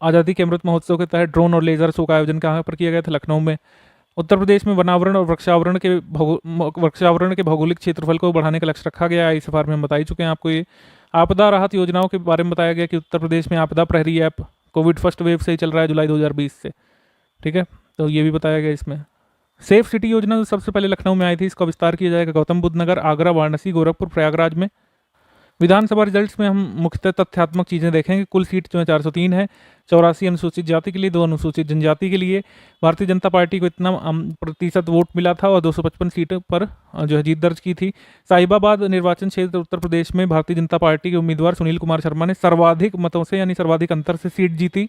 आज़ादी के अमृत महोत्सव के तहत ड्रोन और लेजर शो का आयोजन कहाँ पर किया गया था? लखनऊ में। उत्तर प्रदेश में वनावरण और वृक्षावरण के भौगोलिक क्षेत्रफल को बढ़ाने का लक्ष्य रखा गया है। इस बारे में हम बता ही चुके हैं आपको। ये आपदा राहत योजनाओं के बारे में बताया गया कि उत्तर प्रदेश में आपदा प्रहरी ऐप कोविड फर्स्ट वेव से ही चल रहा है जुलाई 2020 से, ठीक है, तो ये भी बताया गया इसमें। सेफ सिटी योजना जो सबसे पहले लखनऊ में आई थी, इसका विस्तार किया जाएगा गौतम बुद्ध नगर, आगरा, वाराणसी, गोरखपुर, प्रयागराज में। विधानसभा रिजल्ट्स में हम मुख्यतः तथ्यात्मक चीज़ें देखेंगे। कुल सीट जो है 403 है, 84 अनुसूचित जाति के लिए, 2 अनुसूचित जनजाति के लिए। भारतीय जनता पार्टी को इतना प्रतिशत वोट मिला था और 255 सीटों पर जो है जीत दर्ज की थी। साहिबाबाद निर्वाचन क्षेत्र उत्तर प्रदेश में भारतीय जनता पार्टी के उम्मीदवार सुनील कुमार शर्मा ने सर्वाधिक मतों से यानी सर्वाधिक अंतर से सीट जीती।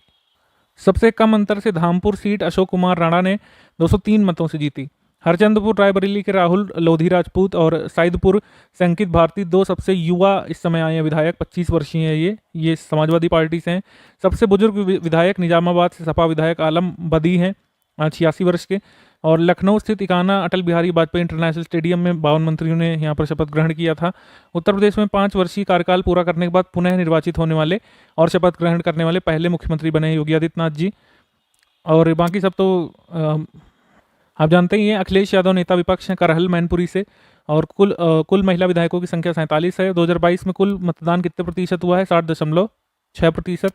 सबसे कम अंतर से धामपुर सीट अशोक कुमार राणा ने 203 मतों से जीती। हरचंदपुर रायबरेली के राहुल लोधी राजपूत और सईदपुर से अंकित भारती 2 सबसे युवा इस समय आए हैं विधायक, 25 वर्षीय हैं ये समाजवादी पार्टी से हैं। सबसे बुजुर्ग विधायक निजामाबाद से सपा विधायक आलम बदी हैं 86 वर्ष के। और लखनऊ स्थित इकाना अटल बिहारी वाजपेयी इंटरनेशनल स्टेडियम में 52 मंत्रियों ने यहाँ पर शपथ ग्रहण किया था। उत्तर प्रदेश में 5 वर्षीय कार्यकाल पूरा करने के बाद पुनः निर्वाचित होने वाले और शपथ ग्रहण करने वाले पहले मुख्यमंत्री बने योगी आदित्यनाथ जी। और बाकी सब तो आप जानते ही हैं। अखिलेश यादव नेता विपक्ष हैं करहल मैनपुरी से। और कुल महिला विधायकों की संख्या 47 है। 2022 में कुल मतदान कितने प्रतिशत हुआ है? 60.6%।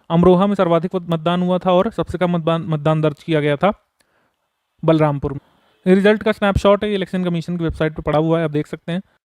अमरोहा में सर्वाधिक मतदान हुआ था और सबसे कम मतदान दर्ज किया गया था बलरामपुर में। रिजल्ट का स्नैपशॉट है, इलेक्शन कमीशन की वेबसाइट पर पड़ा हुआ है, आप देख सकते हैं।